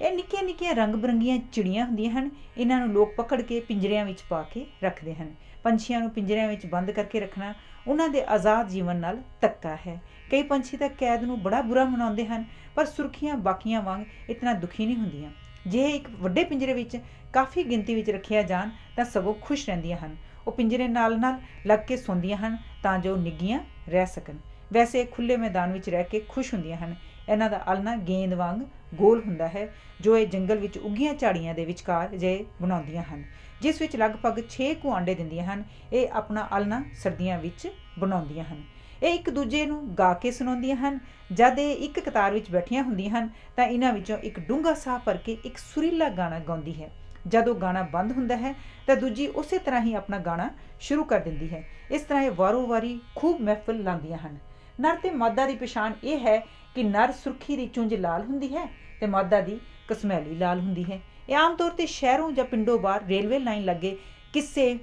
ਇਹ ਨਿੱਕੀਆਂ ਨਿੱਕੀਆਂ ਰੰਗ ਬਰੰਗੀਆਂ ਚਿੜੀਆਂ ਹੁੰਦੀਆਂ ਹਨ। ਇਹਨਾਂ ਨੂੰ ਲੋਕ ਪਕੜ ਕੇ ਪਿੰਜਰਿਆਂ ਵਿੱਚ ਪਾ ਕੇ ਰੱਖਦੇ ਹਨ। ਪੰਛੀਆਂ ਨੂੰ ਪਿੰਜਰਿਆਂ ਵਿੱਚ ਬੰਦ ਕਰਕੇ ਰੱਖਣਾ ਉਹਨਾਂ ਦੇ ਆਜ਼ਾਦ ਜੀਵਨ ਨਾਲ ਧੱਕਾ ਹੈ। ਕਈ ਪੰਛੀ ਤਾਂ ਕੈਦ ਨੂੰ ਬੜਾ ਬੁਰਾ ਮਨਾਉਂਦੇ ਹਨ, ਪਰ ਸੁਰਖੀਆਂ ਬਾਕੀਆਂ ਵਾਂਗ ਇਤਨਾ ਦੁਖੀ ਨਹੀਂ ਹੁੰਦੀਆਂ। ਜੇ ਇੱਕ ਵੱਡੇ ਪਿੰਜਰੇ ਵਿੱਚ ਕਾਫੀ ਗਿਣਤੀ ਵਿੱਚ ਰੱਖਿਆ ਜਾਣ ਤਾਂ ਸਗੋਂ ਖੁਸ਼ ਰਹਿੰਦੀਆਂ ਹਨ। ਉਹ ਪਿੰਜਰੇ ਨਾਲ ਨਾਲ ਲੱਗ ਕੇ ਸੌਂਦੀਆਂ ਹਨ ਤਾਂ ਜੋ ਨਿੱਘੀਆਂ ਰਹਿ ਸਕਣ। ਵੈਸੇ ਇਹ ਖੁੱਲ੍ਹੇ ਮੈਦਾਨ ਵਿੱਚ ਰਹਿ ਕੇ ਖੁਸ਼ ਹੁੰਦੀਆਂ ਹਨ। ਇਹਨਾਂ ਦਾ ਆਲ੍ਹਣਾ ਗੇਂਦ ਵਾਂਗ ਗੋਲ ਹੁੰਦਾ ਹੈ ਜੋ ਇਹ ਜੰਗਲ ਵਿੱਚ ਉੱਗੀਆਂ ਝਾੜੀਆਂ ਦੇ ਵਿਚਕਾਰ ਜੇ ਬਣਾਉਂਦੀਆਂ ਹਨ, ਜਿਸ ਵਿੱਚ ਲਗਭਗ 6 ਕੁ ਆਂਡੇ ਦਿੰਦੀਆਂ ਹਨ। ਇਹ ਆਪਣਾ ਆਲ੍ਹਣਾ ਸਰਦੀਆਂ ਵਿੱਚ ਬਣਾਉਂਦੀਆਂ ਹਨ। ਇਹ ਇੱਕ ਦੂਜੇ ਨੂੰ ਗਾ ਕੇ ਸੁਣਾਉਂਦੀਆਂ ਹਨ। ਜਦ ਇਹ ਇੱਕ ਕਤਾਰ ਵਿੱਚ ਬੈਠੀਆਂ ਹੁੰਦੀਆਂ ਹਨ ਤਾਂ ਇਹਨਾਂ ਵਿੱਚੋਂ ਇੱਕ ਡੂੰਘਾ ਸਾਹ ਭਰ ਕੇ ਇੱਕ ਸੁਰੀਲਾ ਗਾਣਾ ਗਾਉਂਦੀ ਹੈ। ਜਦ ਉਹ ਗਾਣਾ ਬੰਦ ਹੁੰਦਾ ਹੈ ਤਾਂ ਦੂਜੀ ਉਸੇ ਤਰ੍ਹਾਂ ਹੀ ਆਪਣਾ ਗਾਣਾ ਸ਼ੁਰੂ ਕਰ ਦਿੰਦੀ ਹੈ। ਇਸ ਤਰ੍ਹਾਂ ਇਹ ਵਾਰੋ ਵਾਰੀ ਖੂਬ ਮਹਿਫਲ ਲਾਉਂਦੀਆਂ ਹਨ। ਨਰ ਤੇ ਮਾਦਾ ਦੀ ਪਛਾਣ ਇਹ ਹੈ ਕਿ ਨਰ ਸੁਰਖੀ ਦੀ ਚੁੰਝ ਲਾਲ ਹੁੰਦੀ ਹੈ ਤੇ ਮਾਦਾ ਦੀ ਕਸਮੈਲੀ ਲਾਲ ਹੁੰਦੀ ਹੈ। ਇਹ ਆਮ ਤੌਰ 'ਤੇ ਸ਼ਹਿਰੋਂ ਜਾਂ ਪਿੰਡੋਂ ਬਾਹਰ ਰੇਲਵੇ ਲਾਈਨ ਲੱਗੇ ਕਿਸੇ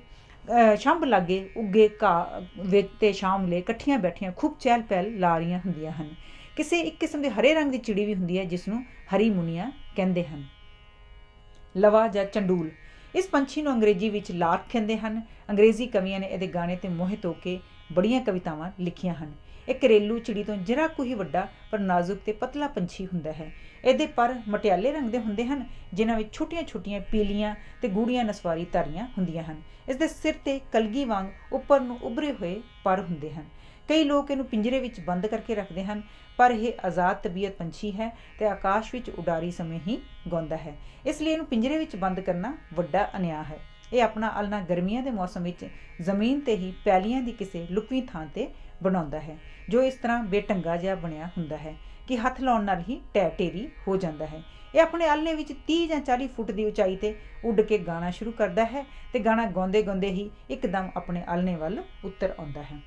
ਛੰਭ ਲਾਗੇ ਉੱਗੇ ਘਾਹ ਵਿੱਚ ਤੇ ਸ਼ਾਮ ਵੇਲੇ ਇਕੱਠੀਆਂ ਬੈਠੀਆਂ ਖੂਬ ਚਹਿਲ ਪਹਿਲ ਲਾ ਰਹੀਆਂ ਹੁੰਦੀਆਂ ਹਨ। ਕਿਸੇ ਇੱਕ ਕਿਸਮ ਦੇ ਹਰੇ ਰੰਗ ਦੀ ਚਿੜੀ ਵੀ ਹੁੰਦੀ ਹੈ ਜਿਸ ਨੂੰ ਹਰੀ ਮੁਨੀਆ ਕਹਿੰਦੇ ਹਨ। ਲਵਾ ਜਾਂ ਚੰਡੂਲ ਇਸ ਪੰਛੀ ਨੂੰ ਅੰਗਰੇਜ਼ੀ ਵਿੱਚ ਲਾਰਕ ਕਹਿੰਦੇ ਹਨ। ਅੰਗਰੇਜ਼ੀ ਕਵੀਆਂ ਨੇ ਇਹਦੇ ਗਾਣੇ ਤੇ ਮੋਹਿਤ ਹੋ ਕੇ ਬੜੀਆਂ ਕਵਿਤਾਵਾਂ ਲਿਖੀਆਂ ਹਨ। ਇਹ ਘਰੇਲੂ ਚਿੜੀ ਤੋਂ ਜਰਾ ਕੁ ਹੀ ਵੱਡਾ ਪਰ ਨਾਜ਼ੁਕ ਤੇ ਪਤਲਾ ਪੰਛੀ ਹੁੰਦਾ ਹੈ। ਇਹਦੇ ਪਰ ਮਟਿਆਲੇ ਰੰਗ ਦੇ ਹੁੰਦੇ ਹਨ ਜਿਨ੍ਹਾਂ ਵਿੱਚ ਛੋਟੀਆਂ ਛੋਟੀਆਂ ਪੀਲੀਆਂ ਤੇ ਗੂੜੀਆਂ ਨਸਵਾਰੀ ਧਾਰੀਆਂ ਹੁੰਦੀਆਂ ਹਨ। ਇਸ ਦੇ ਸਿਰ ਤੇ ਕਲਗੀ ਵਾਂਗ ਉੱਪਰ ਨੂੰ ਉੱਭਰੇ ਹੋਏ ਪਰ ਹੁੰਦੇ ਹਨ। ਕਈ ਲੋਕ ਇਹਨੂੰ ਪਿੰਜਰੇ ਵਿੱਚ ਬੰਦ ਕਰਕੇ ਰੱਖਦੇ ਹਨ, ਪਰ ਇਹ ਆਜ਼ਾਦ ਤਬੀਅਤ ਪੰਛੀ ਹੈ ਤੇ ਆਕਾਸ਼ ਵਿੱਚ ਉਡਾਰੀ ਸਮੇਂ ਹੀ ਗਾਉਂਦਾ ਹੈ। ਇਸ ਲਈ ਇਹਨੂੰ ਪਿੰਜਰੇ ਵਿੱਚ ਬੰਦ ਕਰਨਾ ਵੱਡਾ ਅਨਿਆਂ ਹੈ। ਇਹ ਆਪਣਾ ਆਲ੍ਹਣਾ ਗਰਮੀਆਂ ਦੇ ਮੌਸਮ ਵਿੱਚ ਜ਼ਮੀਨ ਤੇ ਹੀ ਪੈਲੀਆਂ ਦੀ ਕਿਸੇ ਲੁਕਵੀਂ ਥਾਂ ਤੇ ਬਣਾਉਂਦਾ ਹੈ ਜੋ ਇਸ ਤਰ੍ਹਾਂ ਬੇਢੰਗਾ ਜਿਹਾ ਬਣਿਆ ਹੁੰਦਾ ਹੈ ਕਿ ਹੱਥ ਲਾਉਣ ਨਾਲ ਹੀ ਢਹਿ ਢੇਰੀ ਹੋ ਜਾਂਦਾ ਹੈ। ਇਹ ਆਪਣੇ ਆਲ੍ਹਣੇ ਵਿੱਚ 30 ਜਾਂ 40 ਫੁੱਟ ਦੀ ਉਚਾਈ ਤੇ ਉੱਡ ਕੇ ਗਾਣਾ ਸ਼ੁਰੂ ਕਰਦਾ ਹੈ ਤੇ ਗਾਣਾ ਗਾਉਂਦੇ ਗਾਉਂਦੇ ਹੀ ਇੱਕਦਮ ਆਪਣੇ ਆਲ੍ਹਣੇ ਵੱਲ ਉੱਤਰ ਆਉਂਦਾ ਹੈ।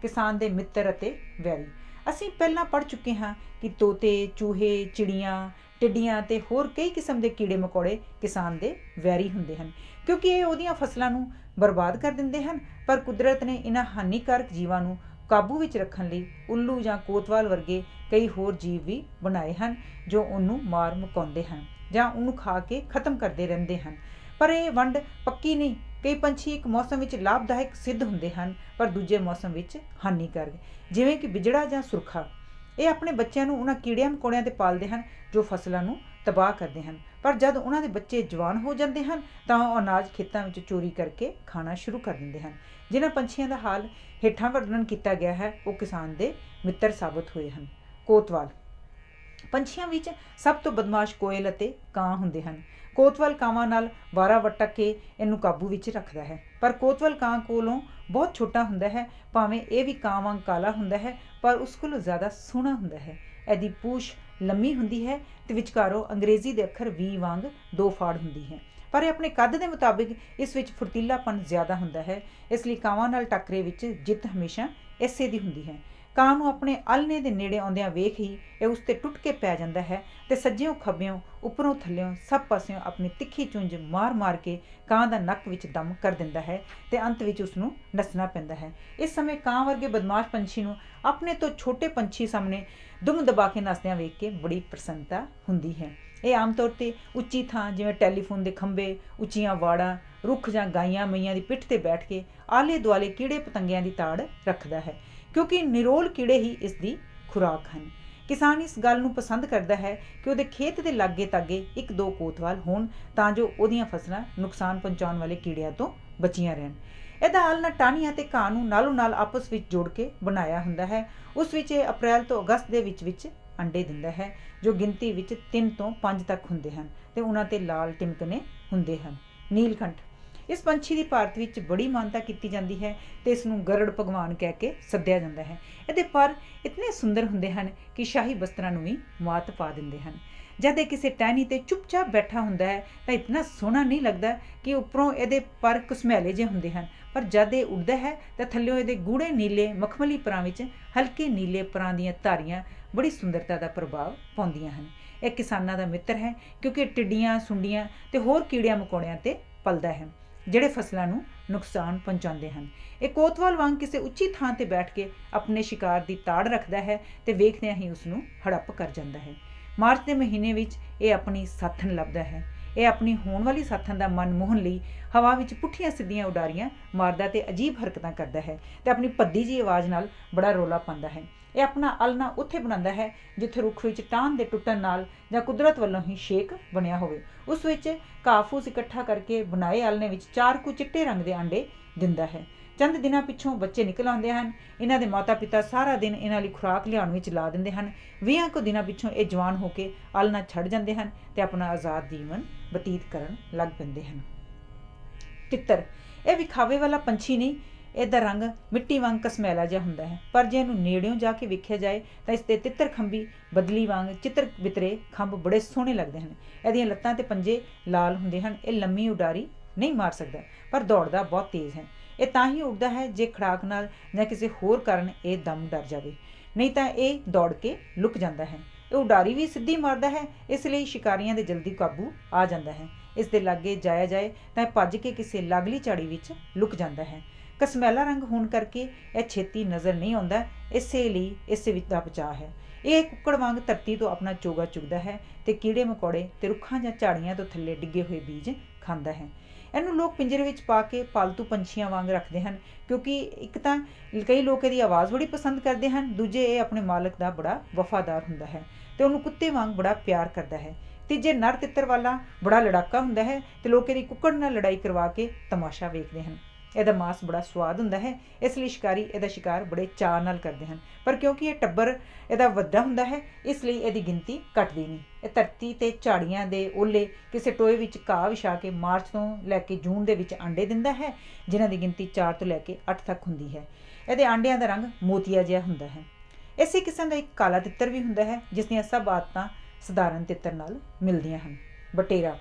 ਕਿਸਾਨ ਦੇ ਮਿੱਤਰ ਅਤੇ ਵੈਰੀ ਅਸੀਂ ਪਹਿਲਾਂ ਪੜ੍ਹ ਚੁੱਕੇ ਹਾਂ ਕਿ ਤੋਤੇ, ਚੂਹੇ, ਚਿੜੀਆਂ, ਟਿੱਡੀਆਂ ਤੇ ਹੋਰ ਕਈ ਕਿਸਮ ਦੇ ਕੀੜੇ ਮਕੌੜੇ ਕਿਸਾਨ ਦੇ ਵੈਰੀ ਹੁੰਦੇ ਹਨ ਕਿਉਂਕਿ ਇਹ ਉਹਦੀਆਂ ਫਸਲਾਂ ਨੂੰ ਬਰਬਾਦ ਕਰ ਦਿੰਦੇ ਹਨ। ਪਰ ਕੁਦਰਤ ਨੇ ਇਹਨਾਂ ਹਾਨੀਕਾਰਕ ਜੀਵਾਂ ਨੂੰ ਕਾਬੂ ਵਿੱਚ ਰੱਖਣ ਲਈ ਉੱਲੂ ਜਾਂ ਕੋਤਵਾਲ ਵਰਗੇ ਕਈ ਹੋਰ ਜੀਵ ਵੀ ਬਣਾਏ ਹਨ ਜੋ ਉਹਨੂੰ ਮਾਰ ਮੁਕਾਉਂਦੇ ਹਨ ਜਾਂ ਉਹਨੂੰ ਖਾ ਕੇ ਖਤਮ ਕਰਦੇ ਰਹਿੰਦੇ ਹਨ। ਪਰ ਇਹ ਵੰਡ ਪੱਕੀ ਨਹੀਂ। ਕਈ ਪੰਛੀ ਇੱਕ ਮੌਸਮ ਵਿੱਚ ਲਾਭਦਾਇਕ ਸਿੱਧ ਹੁੰਦੇ ਹਨ ਪਰ ਦੂਜੇ ਮੌਸਮ ਵਿੱਚ ਹਾਨੀਕਾਰਕ, ਜਿਵੇਂ ਕਿ ਬਿਜੜਾ ਜਾਂ ਸੁਰਖਾ। ਇਹ ਆਪਣੇ ਬੱਚਿਆਂ ਨੂੰ ਉਹਨਾਂ ਕੀੜਿਆਂ ਮਕੌੜਿਆਂ 'ਤੇ ਪਾਲਦੇ ਹਨ ਜੋ ਫਸਲਾਂ ਨੂੰ ਤਬਾਹ ਕਰਦੇ ਹਨ, ਪਰ ਜਦ ਉਹਨਾਂ ਦੇ ਬੱਚੇ ਜਵਾਨ ਹੋ ਜਾਂਦੇ ਹਨ ਤਾਂ ਉਹ ਅਨਾਜ ਖੇਤਾਂ ਵਿੱਚ ਚੋਰੀ ਕਰਕੇ ਖਾਣਾ ਸ਼ੁਰੂ ਕਰ ਦਿੰਦੇ ਹਨ। ਜਿਨ੍ਹਾਂ ਪੰਛੀਆਂ ਦਾ ਹਾਲ ਹੇਠਾਂ ਵਰਣਨ ਕੀਤਾ ਗਿਆ ਹੈ ਉਹ ਕਿਸਾਨ ਦੇ ਮਿੱਤਰ ਸਾਬਤ ਹੋਏ ਹਨ। ਕੋਤਵਾਲ ਪੰਛੀਆਂ ਵਿੱਚ ਸਭ ਤੋਂ ਬਦਮਾਸ਼ ਕੋਇਲ ਅਤੇ ਕਾਂ ਹੁੰਦੇ ਹਨ। ਕੋਤਵਾਲ ਕਾਵਾਂ ਨਾਲ ਵਾਰਾ ਵਟਕ ਕੇ ਇਹਨੂੰ ਕਾਬੂ ਵਿੱਚ ਰੱਖਦਾ ਹੈ, ਪਰ ਕੋਤਵਾਲ ਕਾਂ ਕੋਲੋਂ ਬਹੁਤ ਛੋਟਾ ਹੁੰਦਾ ਹੈ। ਭਾਵੇਂ ਇਹ ਵੀ ਕਾਂ ਵਾਂਗ ਕਾਲਾ ਹੁੰਦਾ ਹੈ ਪਰ ਉਸ ਕੋਲੋਂ ਜ਼ਿਆਦਾ ਸੋਹਣਾ ਹੁੰਦਾ ਹੈ। ਇਹਦੀ ਪੂਛ ਲੰਮੀ ਹੁੰਦੀ ਹੈ ਤੇ ਵਿਚਕਾਰੋਂ ਅੰਗਰੇਜ਼ੀ ਦੇ ਅੱਖਰ ਵੀ ਵਾਂਗ 2 ਫਾੜ ਹੁੰਦੀ ਹੈ, ਪਰ ਇਹ ਆਪਣੇ ਕੱਦ ਦੇ ਮੁਤਾਬਿਕ ਇਸ ਵਿੱਚ ਫੁਰਤੀਲਾਪਨ ਜ਼ਿਆਦਾ ਹੁੰਦਾ ਹੈ। ਇਸ ਲਈ ਕਾਵਾਂ ਨਾਲ ਟੱਕਰੇ ਵਿੱਚ ਜਿੱਤ ਹਮੇਸ਼ਾ ਇਸੇ ਦੀ ਹੁੰਦੀ ਹੈ। ਕਾਂ ਨੂੰ ਆਪਣੇ ਆਲ੍ਹਣੇ ਦੇ ਨੇੜੇ ਆਉਂਦਿਆਂ ਵੇਖ ਹੀ ਇਹ ਉਸ 'ਤੇ ਟੁੱਟ ਕੇ ਪੈ ਜਾਂਦਾ ਹੈ ਤੇ ਸੱਜਿਓਂ ਖੱਬਿਓਂ ਉੱਪਰੋਂ ਥੱਲਿਓਂ ਸਭ ਪਾਸਿਓਂ ਆਪਣੀ ਤਿੱਖੀ ਚੁੰਝ ਮਾਰ ਕੇ ਕਾਂ ਦਾ ਨੱਕ ਵਿੱਚ ਦਮ ਕਰ ਦਿੰਦਾ ਹੈ ਤੇ ਅੰਤ ਵਿੱਚ ਉਸ ਨੂੰ ਨੱਸਣਾ ਪੈਂਦਾ ਹੈ। ਇਸ ਸਮੇਂ ਕਾਂ ਵਰਗੇ ਬਦਮਾਸ਼ ਪੰਛੀ ਨੂੰ ਆਪਣੇ ਤੋਂ ਛੋਟੇ ਪੰਛੀ ਸਾਹਮਣੇ ਦੁਮ ਦਬਾ ਕੇ ਨੱਸਦਿਆਂ ਵੇਖ ਕੇ ਬੜੀ ਪ੍ਰਸੰਨਤਾ ਹੁੰਦੀ ਹੈ। ਇਹ ਆਮ ਤੌਰ 'ਤੇ ਉੱਚੀ ਥਾਂ ਜਿਵੇਂ ਟੈਲੀਫੋਨ ਦੇ ਖੰਭੇ, ਉੱਚੀਆਂ ਵਾੜਾਂ, ਰੁੱਖ ਜਾਂ ਗਾਈਆਂ ਮਈਆਂ ਦੀ ਪਿੱਠ 'ਤੇ ਬੈਠ ਕੇ ਆਲੇ ਦੁਆਲੇ ਕੀੜੇ ਪਤੰਗਿਆਂ ਦੀ ਤਾੜ ਰੱਖਦਾ ਹੈ, ਕਿਉਂਕਿ ਨਿਰੋਲ ਕੀੜੇ ਹੀ ਇਸ ਦੀ ਖੁਰਾਕ ਹਨ। ਕਿਸਾਨ ਇਸ ਗੱਲ ਨੂੰ ਪਸੰਦ ਕਰਦਾ ਹੈ ਕਿ ਉਹਦੇ ਖੇਤ ਦੇ ਲਾਗੇ ਤਾਗੇ 1-2 ਕੋਤਵਾਲ ਹੋਣ, ਤਾਂ ਜੋ ਉਹਦੀਆਂ ਫਸਲਾਂ ਨੁਕਸਾਨ ਪਹੁੰਚਾਉਣ ਵਾਲੇ ਕੀੜਿਆਂ ਤੋਂ ਬਚੀਆਂ ਰਹਿਣ। ਇਹਦਾ ਆਲ੍ਹਣਾ ਟਾਹਣੀਆਂ ਅਤੇ ਘਾਹ ਨੂੰ ਨਾਲੋਂ ਨਾਲ ਆਪਸ ਵਿੱਚ ਜੋੜ ਕੇ ਬਣਾਇਆ ਹੁੰਦਾ ਹੈ। ਉਸ ਵਿੱਚ ਇਹ ਅਪ੍ਰੈਲ ਤੋਂ ਅਗਸਤ ਦੇ ਵਿੱਚ ਅੰਡੇ ਦਿੰਦਾ ਹੈ, ਜੋ ਗਿਣਤੀ ਵਿੱਚ 3 ਤੋਂ 5 ਤੱਕ ਹੁੰਦੇ ਹਨ ਅਤੇ ਉਹਨਾਂ 'ਤੇ ਲਾਲ ਟਿਮਕਣੇ ਹੁੰਦੇ ਹਨ। ਨੀਲਕੰਠ ਇਸ ਪੰਛੀ ਦੀ ਭਾਰਤ ਵਿੱਚ ਬੜੀ ਮਾਨਤਾ ਕੀਤੀ ਜਾਂਦੀ ਹੈ ਅਤੇ ਇਸ ਨੂੰ ਗਰੜ ਭਗਵਾਨ ਕਹਿ ਕੇ ਸੱਦਿਆ ਜਾਂਦਾ ਹੈ। ਇਹਦੇ ਪਰ ਇਤਨੇ ਸੁੰਦਰ ਹੁੰਦੇ ਹਨ ਕਿ ਸ਼ਾਹੀ ਬਸਤਰਾਂ ਨੂੰ ਵੀ ਮਾਤ ਪਾ ਦਿੰਦੇ ਹਨ। ਜਦ ਇਹ ਕਿਸੇ ਟਹਿਣੀ 'ਤੇ ਚੁੱਪਚਾਪ ਬੈਠਾ ਹੁੰਦਾ ਹੈ ਤਾਂ ਇਤਨਾ ਸੋਹਣਾ ਨਹੀਂ ਲੱਗਦਾ ਕਿ ਉੱਪਰੋਂ ਇਹਦੇ ਪਰ ਘੁਸਮੈਲੇ ਜਿਹੇ ਹੁੰਦੇ ਹਨ, ਪਰ ਜਦ ਇਹ ਉੱਡਦਾ ਹੈ ਤਾਂ ਥੱਲਿਓਂ ਇਹਦੇ ਗੂੜੇ ਨੀਲੇ ਮਖਮਲੀ ਪਰਾਂ ਵਿੱਚ ਹਲਕੇ ਨੀਲੇ ਪਰਾਂ ਦੀਆਂ ਧਾਰੀਆਂ ਬੜੀ ਸੁੰਦਰਤਾ ਦਾ ਪ੍ਰਭਾਵ ਪਾਉਂਦੀਆਂ ਹਨ। ਇਹ ਕਿਸਾਨਾਂ ਦਾ ਮਿੱਤਰ ਹੈ, ਕਿਉਂਕਿ ਟਿੱਡੀਆਂ, ਸੁੰਡੀਆਂ ਅਤੇ ਹੋਰ ਕੀੜਿਆਂ ਮਕੌੜਿਆਂ 'ਤੇ ਪਲਦਾ ਹੈ, ਜਿਹੜੇ ਫਸਲਾਂ ਨੂੰ ਨੁਕਸਾਨ ਪਹੁੰਚਾਉਂਦੇ ਹਨ। ਇਹ ਕੋਤਵਾਲ ਵਾਂਗ ਕਿਸੇ ਉੱਚੀ ਥਾਂ 'ਤੇ ਬੈਠ ਕੇ ਆਪਣੇ ਸ਼ਿਕਾਰ ਦੀ ਤਾੜ ਰੱਖਦਾ ਹੈ ਅਤੇ ਵੇਖਦਿਆਂ ਹੀ ਉਸ ਨੂੰ ਹੜੱਪ ਕਰ ਜਾਂਦਾ ਹੈ। ਮਾਰਚ ਦੇ ਮਹੀਨੇ ਵਿੱਚ ਇਹ ਆਪਣੀ ਸਾਥਣ ਲੱਭਦਾ ਹੈ। ਇਹ ਆਪਣੀ ਹੋਣ ਵਾਲੀ ਸਾਥਣ ਦਾ ਮਨ ਮੋਹਣ ਲਈ ਹਵਾ ਵਿੱਚ ਪੁੱਠੀਆਂ ਸਿੱਧੀਆਂ ਉਡਾਰੀਆਂ ਮਾਰਦਾ ਅਤੇ ਅਜੀਬ ਹਰਕਤਾਂ ਕਰਦਾ ਹੈ ਅਤੇ ਆਪਣੀ ਭੱਦੀ ਜਿਹੀ ਆਵਾਜ਼ ਨਾਲ ਬੜਾ ਰੌਲਾ ਪਾਉਂਦਾ ਹੈ। ਇਹ ਆਪਣਾ ਆਲ੍ਹਣਾ ਉੱਥੇ ਬਣਾਉਂਦਾ ਹੈ ਜਿੱਥੇ ਰੁੱਖ ਵਿੱਚ ਟਾਹਣ ਦੇ ਟੁੱਟਣ ਨਾਲ ਜਾਂ ਕੁਦਰਤ ਵੱਲੋਂ ਹੀ ਛੇਕ ਬਣਿਆ ਹੋਵੇ। ਉਸ ਵਿੱਚ ਘਾਹ ਫੂਸ ਇਕੱਠਾ ਕਰਕੇ ਬਣਾਏ ਆਲ੍ਹਣੇ ਵਿੱਚ 4 ਕੁ ਚਿੱਟੇ ਰੰਗ ਦੇ ਆਂਡੇ ਦਿੰਦਾ ਹੈ। ਚੰਦ ਦਿਨਾਂ ਪਿੱਛੋਂ ਬੱਚੇ ਨਿਕਲ ਆਉਂਦੇ ਹਨ। ਇਹਨਾਂ ਦੇ ਮਾਤਾ ਪਿਤਾ ਸਾਰਾ ਦਿਨ ਇਹਨਾਂ ਲਈ ਖੁਰਾਕ ਲਿਆਉਣ ਵਿੱਚ ਲਾ ਦਿੰਦੇ ਹਨ। 20 ਕੁ ਦਿਨਾਂ ਪਿੱਛੋਂ ਇਹ ਜਵਾਨ ਹੋ ਕੇ ਆਲ੍ਹਣਾ ਛੱਡ ਜਾਂਦੇ ਹਨ ਅਤੇ ਆਪਣਾ ਆਜ਼ਾਦ ਜੀਵਨ ਬਤੀਤ ਕਰਨ ਲੱਗ ਪੈਂਦੇ ਹਨ। ਤਿੱਤਰ ਇਹ ਵਿਖਾਵੇ ਵਾਲਾ ਪੰਛੀ ਨਹੀਂ। ਇਹਦਾ ਰੰਗ ਮਿੱਟੀ ਵਾਂਗ ਕਸਮੈਲਾ ਜਿਹਾ ਹੁੰਦਾ ਹੈ, ਪਰ ਜੇ ਇਹਨੂੰ ਨੇੜਿਓਂ ਜਾ ਕੇ ਵੇਖਿਆ ਜਾਏ ਤਾਂ ਇਸ ਦੇ ਤਿੱਤਰ ਖੰਭੀ ਬਦਲੀ ਵਾਂਗ ਚਿੱਤਰ ਬਿਤਰੇ ਖੰਭ ਬੜੇ ਸੋਹਣੇ ਲੱਗਦੇ ਹਨ। ਇਹਦੀਆਂ ਲੱਤਾਂ ਅਤੇ ਪੰਜੇ ਲਾਲ ਹੁੰਦੇ ਹਨ। ਇਹ ਲੰਮੀ ਉਡਾਰੀ ਨਹੀਂ ਮਾਰ ਸਕਦਾ, ਪਰ ਦੌੜਦਾ ਬਹੁਤ ਤੇਜ਼ ਹੈ। ਇਹ ਤਾਂ ਹੀ ਉੱਡਦਾ ਹੈ ਜੇ ਖੁਰਾਕ ਨਾਲ ਜਾਂ ਕਿਸੇ ਹੋਰ ਕਾਰਨ ਇਹ ਦਮ ਡਰ ਜਾਵੇ, ਨਹੀਂ ਤਾਂ ਇਹ ਦੌੜ ਕੇ ਲੁਕ ਜਾਂਦਾ ਹੈ। ਇਹ ਉਡਾਰੀ ਵੀ ਸਿੱਧੀ ਮਾਰਦਾ ਹੈ, ਇਸ ਲਈ ਸ਼ਿਕਾਰੀਆਂ ਦੇ ਜਲਦੀ ਕਾਬੂ ਆ ਜਾਂਦਾ ਹੈ। ਇਸ ਦੇ ਲਾਗੇ ਜਾਇਆ ਜਾਏ ਤਾਂ ਇਹ ਭੱਜ ਕੇ ਕਿਸੇ ਲਾਗਲੀ ਝਾੜੀ ਵਿੱਚ ਲੁਕ ਜਾਂਦਾ ਹੈ। ਕਸਮੈਲਾ ਰੰਗ ਹੋਣ ਕਰਕੇ ਇਹ ਛੇਤੀ ਨਜ਼ਰ ਨਹੀਂ ਆਉਂਦਾ, ਇਸੇ ਲਈ ਇਸ ਵਿੱਚ ਦਾ ਬਚਾਅ ਹੈ। ਇਹ ਕੁੱਕੜ ਵਾਂਗ ਧਰਤੀ ਤੋਂ ਆਪਣਾ ਚੋਗਾ ਚੁਗਦਾ ਹੈ ਅਤੇ ਕੀੜੇ ਮਕੌੜੇ ਅਤੇ ਰੁੱਖਾਂ ਜਾਂ ਝਾੜੀਆਂ ਤੋਂ ਥੱਲੇ ਡਿੱਗੇ ਹੋਏ ਬੀਜ ਖਾਂਦਾ ਹੈ। ਇਹਨੂੰ ਲੋਕ ਪਿੰਜਰੇ ਵਿੱਚ ਪਾ ਕੇ ਪਾਲਤੂ ਪੰਛੀਆਂ ਵਾਂਗ ਰੱਖਦੇ ਹਨ, ਕਿਉਂਕਿ ਇੱਕ ਤਾਂ ਕਈ ਲੋਕ ਇਹਦੀ ਆਵਾਜ਼ ਬੜੀ ਪਸੰਦ ਕਰਦੇ ਹਨ, ਦੂਜੇ ਇਹ ਆਪਣੇ ਮਾਲਕ ਦਾ ਬੜਾ ਵਫਾਦਾਰ ਹੁੰਦਾ ਹੈ ਅਤੇ ਉਹਨੂੰ ਕੁੱਤੇ ਵਾਂਗ ਬੜਾ ਪਿਆਰ ਕਰਦਾ ਹੈ। ਤੀਜੇ ਨਰ ਤਿੱਤਰ ਵਾਲਾ ਬੜਾ ਲੜਾਕਾ ਹੁੰਦਾ ਹੈ ਅਤੇ ਲੋਕ ਇਹਦੀ ਕੁੱਕੜ ਨਾਲ ਲੜਾਈ ਕਰਵਾ ਕੇ ਤਮਾਸ਼ਾ ਵੇਖਦੇ ਹਨ। ਇਹਦਾ ਮਾਸ ਬੜਾ ਸਵਾਦ ਹੁੰਦਾ ਹੈ, ਇਸ ਲਈ ਸ਼ਿਕਾਰੀ ਇਹਦਾ ਸ਼ਿਕਾਰ ਬੜੇ ਚਾਅ ਨਾਲ ਕਰਦੇ ਹਨ, ਪਰ ਕਿਉਂਕਿ ਇਹ ਟੱਬਰ ਇਹਦਾ ਵੱਡਾ ਹੁੰਦਾ ਹੈ, ਇਸ ਲਈ ਇਹਦੀ ਗਿਣਤੀ ਘਟਦੀ ਨਹੀਂ। ਇਹ ਧਰਤੀ 'ਤੇ ਝਾੜੀਆਂ ਦੇ ਓਲੇ ਕਿਸੇ ਟੋਏ ਵਿੱਚ ਘਾਹ ਵਿਛਾ ਕੇ ਮਾਰਚ ਤੋਂ ਲੈ ਕੇ ਜੂਨ ਦੇ ਵਿੱਚ ਆਂਡੇ ਦਿੰਦਾ ਹੈ, ਜਿਨ੍ਹਾਂ ਦੀ ਗਿਣਤੀ 4 ਤੋਂ ਲੈ ਕੇ 8 ਤੱਕ ਹੁੰਦੀ ਹੈ। ਇਹਦੇ ਆਂਡਿਆਂ ਦਾ ਰੰਗ ਮੋਤੀਆ ਜਿਹਾ ਹੁੰਦਾ ਹੈ। ਇਸੇ ਕਿਸਮ ਦਾ ਇੱਕ ਕਾਲਾ ਤਿੱਤਰ ਵੀ ਹੁੰਦਾ ਹੈ, ਜਿਸ ਦੀਆਂ ਸਭ ਆਦਤਾਂ ਸਧਾਰਨ ਤਿੱਤਰ ਨਾਲ ਮਿਲਦੀਆਂ ਹਨ। ਬਟੇਰਾ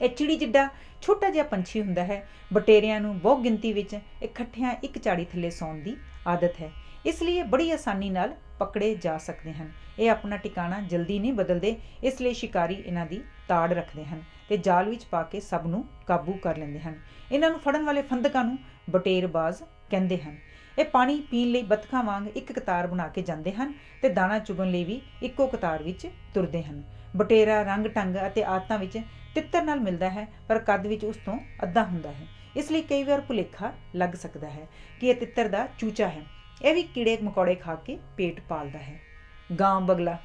ਇਹ ਚਿੜੀ ਜਿੱਡਾ ਛੋਟਾ ਜਿਹਾ ਪੰਛੀ ਹੁੰਦਾ ਹੈ। ਬਟੇਰਿਆਂ ਨੂੰ ਬਹੁ ਗਿਣਤੀ ਵਿੱਚ ਇਕੱਠਿਆਂ ਇੱਕ ਝਾੜੀ ਥੱਲੇ ਸੌਣ ਦੀ ਆਦਤ ਹੈ, ਇਸ ਲਈ ਇਹ ਬੜੀ ਆਸਾਨੀ ਨਾਲ ਪਕੜੇ ਜਾ ਸਕਦੇ ਹਨ। ਇਹ ਆਪਣਾ ਟਿਕਾਣਾ ਜਲਦੀ ਨਹੀਂ ਬਦਲਦੇ, ਇਸ ਲਈ ਸ਼ਿਕਾਰੀ ਇਹਨਾਂ ਦੀ ਤਾੜ ਰੱਖਦੇ ਹਨ ਅਤੇ ਜਾਲ ਵਿੱਚ ਪਾ ਕੇ ਸਭ ਨੂੰ ਕਾਬੂ ਕਰ ਲੈਂਦੇ ਹਨ। ਇਹਨਾਂ ਨੂੰ ਫੜਨ ਵਾਲੇ ਫੰਦਕਾਂ ਨੂੰ ਬਟੇਰਬਾਜ਼ ਕਹਿੰਦੇ ਹਨ। ਇਹ ਪਾਣੀ ਪੀਣ ਲਈ ਬੱਤਖਾਂ ਵਾਂਗ ਇੱਕ ਕਤਾਰ ਬਣਾ ਕੇ ਜਾਂਦੇ ਹਨ ਅਤੇ ਦਾਣਾ ਚੁਗਣ ਲਈ ਵੀ ਇੱਕੋ ਕਤਾਰ ਵਿੱਚ ਤੁਰਦੇ ਹਨ। ਬਟੇਰਾ ਰੰਗ ਢੰਗ ਅਤੇ ਆਦਤਾਂ ਵਿੱਚ ਤਿੱਤਰ ਨਾਲ ਮਿਲਦਾ ਹੈ, ਪਰ ਕੱਦ ਵਿੱਚ ਉਸ ਤੋਂ ਅੱਧਾ ਹੁੰਦਾ ਹੈ, ਇਸ ਲਈ ਕਈ ਵਾਰ ਭੁਲੇਖਾ ਲੱਗ ਸਕਦਾ ਹੈ ਕਿ ਇਹ ਤਿੱਤਰ ਦਾ ਚੂਚਾ ਹੈ। ਇਹ ਵੀ ਕੀੜੇ ਮਕੌੜੇ ਖਾ ਕੇ ਪੇਟ ਪਾਲਦਾ ਹੈ। ਗਾਂ ਬਗਲਾ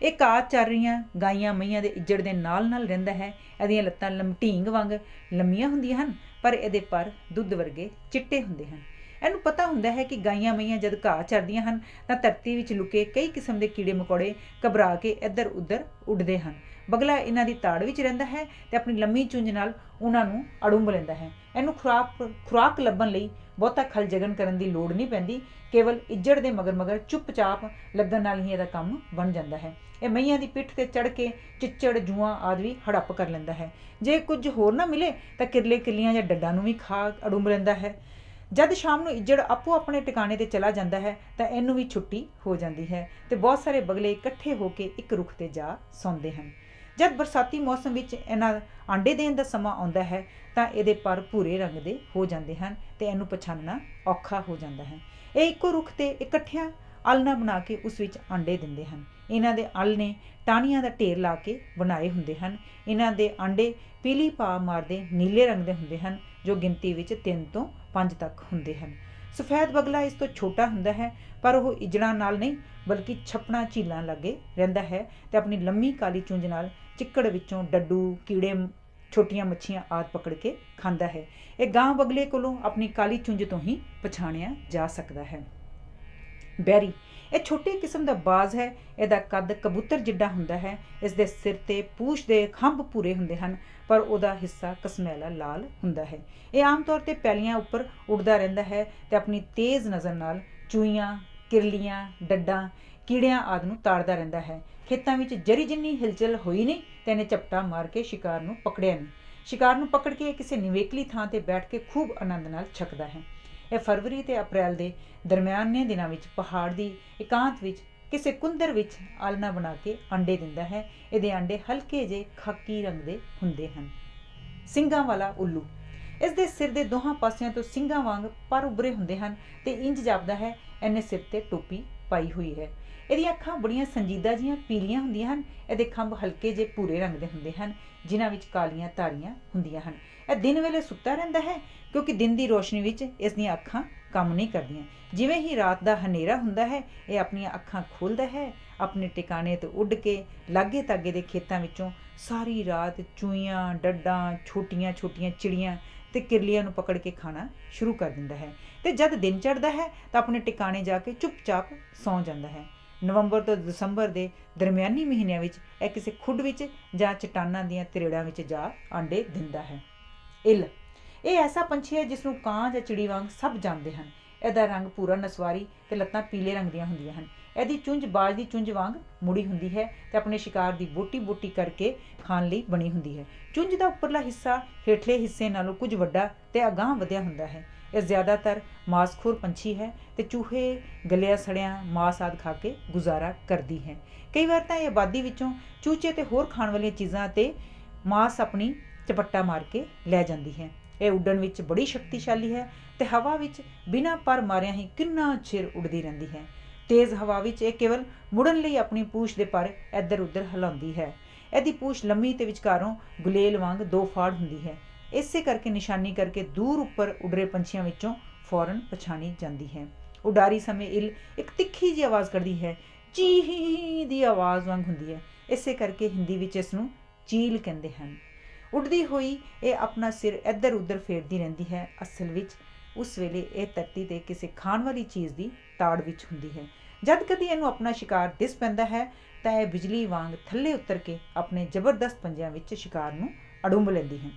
ਇਹ ਘਾਹ ਚਰ ਰਹੀਆਂ ਗਾਈਆਂ ਮਈਆਂ ਦੇ ਇੱਜੜ ਦੇ ਨਾਲ ਨਾਲ ਰਹਿੰਦਾ ਹੈ। ਇਹਦੀਆਂ ਲੱਤਾਂ ਲਮਟੀਂਗ ਵਾਂਗ ਲੰਮੀਆਂ ਹੁੰਦੀਆਂ ਹਨ, ਪਰ ਇਹਦੇ ਪਰ ਦੁੱਧ ਵਰਗੇ ਚਿੱਟੇ ਹੁੰਦੇ ਹਨ। ਇਹਨੂੰ ਪਤਾ ਹੁੰਦਾ ਹੈ ਕਿ ਗਾਈਆਂ ਮਈਆਂ ਜਦ ਘਾਹ ਚਰਦੀਆਂ ਹਨ ਤਾਂ ਧਰਤੀ ਵਿੱਚ ਲੁਕੇ ਕਈ ਕਿਸਮ ਦੇ ਕੀੜੇ ਮਕੌੜੇ ਘਬਰਾ ਕੇ ਇੱਧਰ ਉੱਧਰ ਉੱਡਦੇ ਹਨ। ਬਗਲਾ ਇਹਨਾਂ ਦੀ ਤਾੜ ਵਿੱਚ ਰਹਿੰਦਾ ਹੈ ਅਤੇ ਆਪਣੀ ਲੰਮੀ ਚੁੰਝ ਨਾਲ ਉਹਨਾਂ ਨੂੰ ਅੜੁੰਬ ਲੈਂਦਾ ਹੈ। ਇਹਨੂੰ ਖੁਰਾਕ ਲੱਭਣ ਲਈ ਬਹੁਤਾ ਖਲ ਜਗਨ ਕਰਨ ਦੀ ਲੋੜ ਨਹੀਂ ਪੈਂਦੀ, ਕੇਵਲ ਇੱਜੜ ਦੇ ਮਗਰ ਚੁੱਪਚਾਪ ਲੱਗਣ ਨਾਲ ਹੀ ਇਹਦਾ ਕੰਮ ਬਣ ਜਾਂਦਾ ਹੈ। ਇਹ ਮਈਆਂ ਦੀ ਪਿੱਠ 'ਤੇ ਚੜ੍ਹ ਕੇ ਚਿੱਚੜ, ਜੂਆਂ ਆਦਿ ਵੀ ਹੜੱਪ ਕਰ ਲੈਂਦਾ ਹੈ। ਜੇ ਕੁਝ ਹੋਰ ਨਾ ਮਿਲੇ ਤਾਂ ਕਿਰਲੇ ਕਿੱਲੀਆਂ ਜਾਂ ਡੱਡਾਂ ਨੂੰ ਵੀ ਖਾ ਅੜੁੰਬ ਲੈਂਦਾ ਹੈ। ਜਦ ਸ਼ਾਮ ਨੂੰ ਇੱਜੜ ਆਪੋ ਆਪਣੇ ਟਿਕਾਣੇ 'ਤੇ ਚਲਾ ਜਾਂਦਾ ਹੈ ਤਾਂ ਇਹਨੂੰ ਵੀ ਛੁੱਟੀ ਹੋ ਜਾਂਦੀ ਹੈ ਅਤੇ ਬਹੁਤ ਸਾਰੇ ਬਗਲੇ ਇਕੱਠੇ ਹੋ ਕੇ ਇੱਕ ਰੁੱਖ 'ਤੇ ਜਾ ਸੌਂਦੇ ਹਨ। ਜਦ ਬਰਸਾਤੀ ਮੌਸਮ ਵਿੱਚ ਇਹਨਾਂ ਆਂਡੇ ਦੇਣ ਦਾ ਸਮਾਂ ਆਉਂਦਾ ਹੈ ਤਾਂ ਇਹਦੇ ਪਰ ਭੂਰੇ ਰੰਗ ਦੇ ਹੋ ਜਾਂਦੇ ਹਨ ਅਤੇ ਇਹਨੂੰ ਪਛਾਣਨਾ ਔਖਾ ਹੋ ਜਾਂਦਾ ਹੈ। ਇਹ ਇੱਕੋ ਰੁੱਖ 'ਤੇ ਇਕੱਠਿਆਂ ਆਲ੍ਹਣਾ ਬਣਾ ਕੇ ਉਸ ਵਿੱਚ ਆਂਡੇ ਦਿੰਦੇ ਹਨ। ਇਹਨਾਂ ਦੇ ਅਲ ਨੇ ਟਾਹਣੀਆਂ ਦਾ ਢੇਰ ਲਾ ਕੇ ਬਣਾਏ ਹੁੰਦੇ ਹਨ। ਇਹਨਾਂ ਦੇ ਆਂਡੇ ਪੀਲੀ ਭਾ ਮਾਰਦੇ ਨੀਲੇ ਰੰਗ ਦੇ ਹੁੰਦੇ ਹਨ, ਜੋ ਗਿਣਤੀ ਵਿੱਚ 3 ਤੋਂ 5 ਤੱਕ ਹੁੰਦੇ ਹਨ। ਸਫੈਦ ਬਗਲਾ ਇਸ ਤੋਂ ਛੋਟਾ ਹੁੰਦਾ ਹੈ, ਪਰ ਉਹ ਇੱਜੜਾਂ ਨਾਲ ਨਹੀਂ ਬਲਕਿ ਛੱਪੜਾਂ ਝੀਲਾਂ ਲਾਗੇ ਰਹਿੰਦਾ ਹੈ ਤੇ ਆਪਣੀ ਲੰਮੀ ਕਾਲੀ ਚੁੰਝ ਨਾਲ ਚਿੱਕੜ ਵਿੱਚੋਂ ਡੱਡੂ, ਕੀੜੇ, ਛੋਟੀਆਂ ਮੱਛੀਆਂ ਆਦਿ ਪਕੜ ਕੇ ਖਾਂਦਾ ਹੈ। ਇਹ ਗਾਂ ਬਗਲੇ ਕੋਲੋਂ ਆਪਣੀ ਕਾਲੀ ਚੁੰਝ ਤੋਂ ਹੀ ਪਛਾਣਿਆ ਜਾ ਸਕਦਾ ਹੈ। ਬੈਰੀ ਇਹ ਛੋਟੀ ਕਿਸਮ ਦਾ ਬਾਜ਼ ਹੈ। ਇਹਦਾ ਕੱਦ ਕਬੂਤਰ ਜਿੱਡਾ ਹੁੰਦਾ ਹੈ। ਇਸ ਦੇ ਸਿਰ ਤੇ ਪੂਛ ਦੇ ਖੰਭ ਭੂਰੇ ਹੁੰਦੇ ਹਨ, ਪਰ ਉਹਦਾ ਹਿੱਸਾ ਕਸਮੈਲਾ ਲਾਲ ਹੁੰਦਾ ਹੈ। ਇਹ ਆਮ ਤੌਰ 'ਤੇ ਪੈਲੀਆਂ ਉੱਪਰ ਉੱਡਦਾ ਰਹਿੰਦਾ ਹੈ ਤੇ ਆਪਣੀ ਤੇਜ਼ ਨਜ਼ਰ ਨਾਲ ਚੂਹੀਆਂ, ਕਿਰਲੀਆਂ, ਡੱਡਾਂ, ਕੀੜਿਆਂ ਆਦਿ ਨੂੰ ਤਾੜਦਾ ਰਹਿੰਦਾ ਹੈ। ਖੇਤਾਂ ਵਿੱਚ ਜਰੀ ਜਿੰਨੀ ਹਿਲਚਲ ਹੋਈ ਨਹੀਂ ਤੇ ਇਹਨੇ ਝਪਟਾ ਮਾਰ ਕੇ ਸ਼ਿਕਾਰ ਨੂੰ ਪਕੜਿਆ ਨਹੀਂ। ਸ਼ਿਕਾਰ ਨੂੰ ਪਕੜ ਕੇ ਕਿਸੇ ਨਿਵੇਕਲੀ ਥਾਂ 'ਤੇ ਬੈਠ ਕੇ ਖੂਬ ਆਨੰਦ ਨਾਲ ਛਕਦਾ ਹੈ। ਇਹ ਫਰਵਰੀ ਤੇ ਅਪ੍ਰੈਲ ਦੇ ਦਰਮਿਆਨੇ ਦਿਨਾਂ ਵਿੱਚ ਪਹਾੜ ਦੀ ਇਕਾਂਤ ਵਿੱਚ ਕਿਸੇ ਕੁੰਦਰ ਵਿੱਚ ਆਲਣਾ ਬਣਾ ਕੇ ਅੰਡੇ ਦਿੰਦਾ ਹੈ। ਇਹਦੇ ਅੰਡੇ ਹਲਕੇ ਜਿਹੇ ਖਾਕੀ ਰੰਗ ਦੇ ਹੁੰਦੇ ਹਨ। ਸਿੰਗਾਂ ਵਾਲਾ ਉੱਲੂ ਇਸ ਦੇ ਸਿਰ ਦੇ ਦੋਹਾਂ ਪਾਸਿਆਂ ਤੋਂ ਸਿੰਗਾਂ ਵਾਂਗ ਪਰ ਉੱਭਰੇ ਹੁੰਦੇ ਹਨ ਤੇ ਇੰਜ ਜਾਪਦਾ ਹੈ ਇਹਨੇ ਸਿਰ ਤੇ ਟੋਪੀ ਪਾਈ ਹੋਈ ਹੈ। ਇਹਦੀਆਂ ਅੱਖਾਂ ਬੜੀਆਂ ਸੰਜੀਦਾ ਜਿਹੀਆਂ ਪੀਲੀਆਂ ਹੁੰਦੀਆਂ ਹਨ। ਇਹਦੇ ਖੰਭ ਹਲਕੇ ਜਿਹੇ ਭੂਰੇ ਰੰਗ ਦੇ ਹੁੰਦੇ ਹਨ, ਜਿਨ੍ਹਾਂ ਵਿੱਚ ਕਾਲੀਆਂ ਧਾਰੀਆਂ ਹੁੰਦੀਆਂ ਹਨ। ਇਹ ਦਿਨ ਵੇਲੇ ਸੁੱਤਾ ਰਹਿੰਦਾ ਹੈ, ਕਿਉਂਕਿ ਦਿਨ ਦੀ ਰੋਸ਼ਨੀ ਵਿੱਚ ਇਸ ਦੀਆਂ ਅੱਖਾਂ ਕੰਮ ਨਹੀਂ ਕਰਦੀਆਂ। ਜਿਵੇਂ ਹੀ ਰਾਤ ਦਾ ਹਨੇਰਾ ਹੁੰਦਾ ਹੈ, ਇਹ ਆਪਣੀਆਂ ਅੱਖਾਂ ਖੋਲ੍ਹਦਾ ਹੈ। ਆਪਣੇ ਟਿਕਾਣੇ ਤੋਂ ਉੱਡ ਕੇ ਲਾਗੇ ਤਾਗੇ ਦੇ ਖੇਤਾਂ ਵਿੱਚੋਂ ਸਾਰੀ ਰਾਤ ਚੂਹੀਆਂ, ਡੱਡਾਂ, ਛੋਟੀਆਂ ਛੋਟੀਆਂ ਚਿੜੀਆਂ ਤੇ ਕਿਰਲੀਆਂ ਨੂੰ ਪਕੜ ਕੇ ਖਾਣਾ ਸ਼ੁਰੂ ਕਰ ਦਿੰਦਾ ਹੈ ਤੇ ਜਦ ਦਿਨ ਚੜ੍ਹਦਾ ਹੈ ਤਾਂ ਆਪਣੇ ਟਿਕਾਣੇ ਜਾ ਕੇ ਚੁੱਪਚਾਪ ਸੌਂ ਜਾਂਦਾ ਹੈ। ਨਵੰਬਰ ਤੋਂ ਦਸੰਬਰ ਦੇ ਦਰਮਿਆਨੀ ਮਹੀਨਿਆਂ ਵਿੱਚ ਇਹ ਕਿਸੇ ਖੁੱਡ ਵਿੱਚ ਜਾਂ ਚਟਾਨਾਂ ਦੀਆਂ ਤਰੇੜਾਂ ਵਿੱਚ ਜਾ ਆਂਡੇ ਦਿੰਦਾ ਹੈ। ਇੱਲ ਇਹ ਐਸਾ ਪੰਛੀ ਹੈ ਜਿਸ ਨੂੰ ਕਾਂ ਜਾਂ ਚਿੜੀ ਵਾਂਗ ਸਭ ਜਾਣਦੇ ਹਨ। ਇਹਦਾ ਰੰਗ ਪੂਰਾ ਨਸਵਾਰੀ ਤੇ ਲੱਤਾਂ ਪੀਲੇ ਰੰਗ ਦੀਆਂ ਹੁੰਦੀਆਂ ਹਨ। ਇਹਦੀ ਚੁੰਝ ਬਾਜ ਦੀ ਚੁੰਝ ਵਾਂਗ ਮੁੜੀ ਹੁੰਦੀ ਹੈ ਤੇ ਆਪਣੇ ਸ਼ਿਕਾਰ ਦੀ ਬੋਟੀ ਬੋਟੀ ਕਰਕੇ ਖਾਣ ਲਈ ਬਣੀ ਹੁੰਦੀ ਹੈ। ਚੁੰਝ ਦਾ ਉੱਪਰਲਾ ਹਿੱਸਾ ਹੇਠਲੇ ਹਿੱਸੇ ਨਾਲੋਂ ਕੁਝ ਵੱਡਾ ਤੇ ਅਗਾਂਹ ਵਧਿਆ ਹੁੰਦਾ ਹੈ। ਇਹ ਜ਼ਿਆਦਾਤਰ ਮਾਸਖੋਰ ਪੰਛੀ ਹੈ ਤੇ ਚੂਹੇ, ਗਲਿਆ ਸੜਿਆ ਮਾਸ ਆਦਿ ਖਾ ਕੇ ਗੁਜ਼ਾਰਾ ਕਰਦੀ ਹੈ। ਕਈ ਵਾਰ ਤਾਂ ਇਹ ਆਬਾਦੀ ਵਿੱਚੋਂ ਚੂਚੇ ਤੇ ਹੋਰ ਖਾਣ ਵਾਲੀਆਂ ਚੀਜ਼ਾਂ ਤੇ ਮਾਸ ਆਪਣੀ ਝਪੱਟਾ ਮਾਰ ਕੇ ਲੈ ਜਾਂਦੀ ਹੈ। ਇਹ ਉੱਡਣ ਵਿੱਚ ਬੜੀ ਸ਼ਕਤੀਸ਼ਾਲੀ ਹੈ ਤੇ ਹਵਾ ਵਿੱਚ ਬਿਨਾਂ ਪਰ ਮਾਰਿਆਂ ਹੀ ਕਿੰਨਾ ਚਿਰ ਉੱਡਦੀ ਰਹਿੰਦੀ ਹੈ। ਤੇਜ਼ ਹਵਾ ਵਿੱਚ ਇਹ ਕੇਵਲ ਮੁੜਨ ਲਈ ਆਪਣੀ ਪੂਛ ਦੇ ਪਰ ਇੱਧਰ ਉੱਧਰ ਹਿਲਾਉਂਦੀ ਹੈ। ਇਹਦੀ ਪੂਛ ਲੰਮੀ ਤੇ ਵਿਚਕਾਰੋਂ ਗੁਲੇਲ ਵਾਂਗ 2 ਫਾੜ ਹੁੰਦੀ ਹੈ। ਇਸੇ ਕਰਕੇ ਨਿਸ਼ਾਨੀ ਕਰਕੇ ਦੂਰ ਉੱਪਰ ਉੱਡ ਰਹੇ ਪੰਛੀਆਂ ਵਿੱਚੋਂ ਫੌਰਨ ਪਛਾਣੀ ਜਾਂਦੀ ਹੈ। ਉਡਾਰੀ ਸਮੇਂ ਇੱਲ ਇੱਕ ਤਿੱਖੀ ਜਿਹੀ ਆਵਾਜ਼ ਕੱਢਦੀ ਹੈ, ਚੀਹ ਦੀ ਆਵਾਜ਼ ਵਾਂਗ ਹੁੰਦੀ ਹੈ। ਇਸੇ ਕਰਕੇ ਹਿੰਦੀ ਵਿੱਚ ਇਸ ਨੂੰ ਚੀਲ ਕਹਿੰਦੇ ਹਨ। ਉੱਡਦੀ ਹੋਈ ਇਹ ਆਪਣਾ ਸਿਰ ਇੱਧਰ ਉੱਧਰ ਫੇਰਦੀ ਰਹਿੰਦੀ ਹੈ। ਅਸਲ ਵਿੱਚ ਉਸ ਵੇਲੇ ਇਹ ਧਰਤੀ 'ਤੇ ਕਿਸੇ ਖਾਣ ਵਾਲੀ ਚੀਜ਼ ਦੀ ਤਾੜ ਵਿੱਚ ਹੁੰਦੀ ਹੈ। ਜਦ ਕਦੀ ਇਹਨੂੰ ਆਪਣਾ ਸ਼ਿਕਾਰ ਦਿਸ ਪੈਂਦਾ ਹੈ ਤਾਂ ਇਹ ਬਿਜਲੀ ਵਾਂਗ ਥੱਲੇ ਉਤਰ ਕੇ ਆਪਣੇ ਜ਼ਬਰਦਸਤ ਪੰਜਿਆਂ ਵਿੱਚ ਸ਼ਿਕਾਰ ਨੂੰ ਅੜੁੰਬ ਲੈਂਦੀ ਹੈ।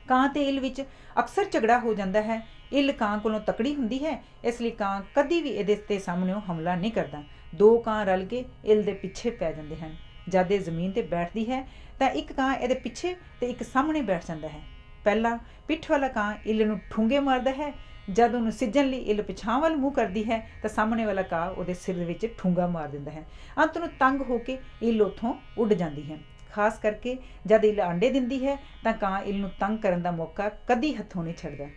ਕਾਂ ਤੇ ਇੱਲ ਵਿੱਚ ਅਕਸਰ ਝਗੜਾ ਹੋ ਜਾਂਦਾ ਹੈ। ਇੱਲ ਕਾਂ ਕੋਲੋਂ ਤਕੜੀ ਹੁੰਦੀ ਹੈ, ਇਸ ਲਈ ਕਾਂ ਕਦੀ ਵੀ ਇਹਦੇ 'ਤੇ ਸਾਹਮਣਿਓਂ ਹਮਲਾ ਨਹੀਂ ਕਰਦਾ। 2 ਕਾਂ ਰਲ ਕੇ ਇੱਲ ਦੇ ਪਿੱਛੇ ਪੈ ਜਾਂਦੇ ਹਨ। ਜਦ ਇਹ ਜ਼ਮੀਨ 'ਤੇ ਬੈਠਦੀ ਹੈ ਤਾਂ ਇੱਕ ਕਾਂ ਇਹਦੇ ਪਿੱਛੇ ਤੇ ਇੱਕ ਸਾਹਮਣੇ ਬੈਠ ਜਾਂਦਾ ਹੈ। ਪਹਿਲਾਂ ਪਿੱਠ ਵਾਲਾ ਕਾਂ ਇੱਲ ਨੂੰ ਠੂੰਗੇ ਮਾਰਦਾ ਹੈ। ਜਦ ਉਹਨੂੰ ਸਿੱਝਣ ਲਈ ਇੱਲ ਪਿਛਾਂਹ ਵੱਲ ਮੂੰਹ ਕਰਦੀ ਹੈ ਤਾਂ ਸਾਹਮਣੇ ਵਾਲਾ ਕਾਂ ਉਹਦੇ ਸਿਰ ਵਿੱਚ ਠੂੰਗਾ ਮਾਰ ਦਿੰਦਾ ਹੈ। ਅੰਤ ਨੂੰ ਤੰਗ ਹੋ ਕੇ ਇੱਲ ਉੱਥੋਂ ਉੱਡ ਜਾਂਦੀ ਹੈ। ਖਾਸ ਕਰਕੇ ਜਦ ਇੱਲ ਆਂਡੇ ਦਿੰਦੀ ਹੈ ਤਾਂ ਕਾਂ ਇੱਲ ਨੂੰ ਤੰਗ ਕਰਨ ਦਾ ਮੌਕਾ ਕਦੀ ਹੱਥੋਂ ਨਹੀਂ ਛੱਡਦਾ।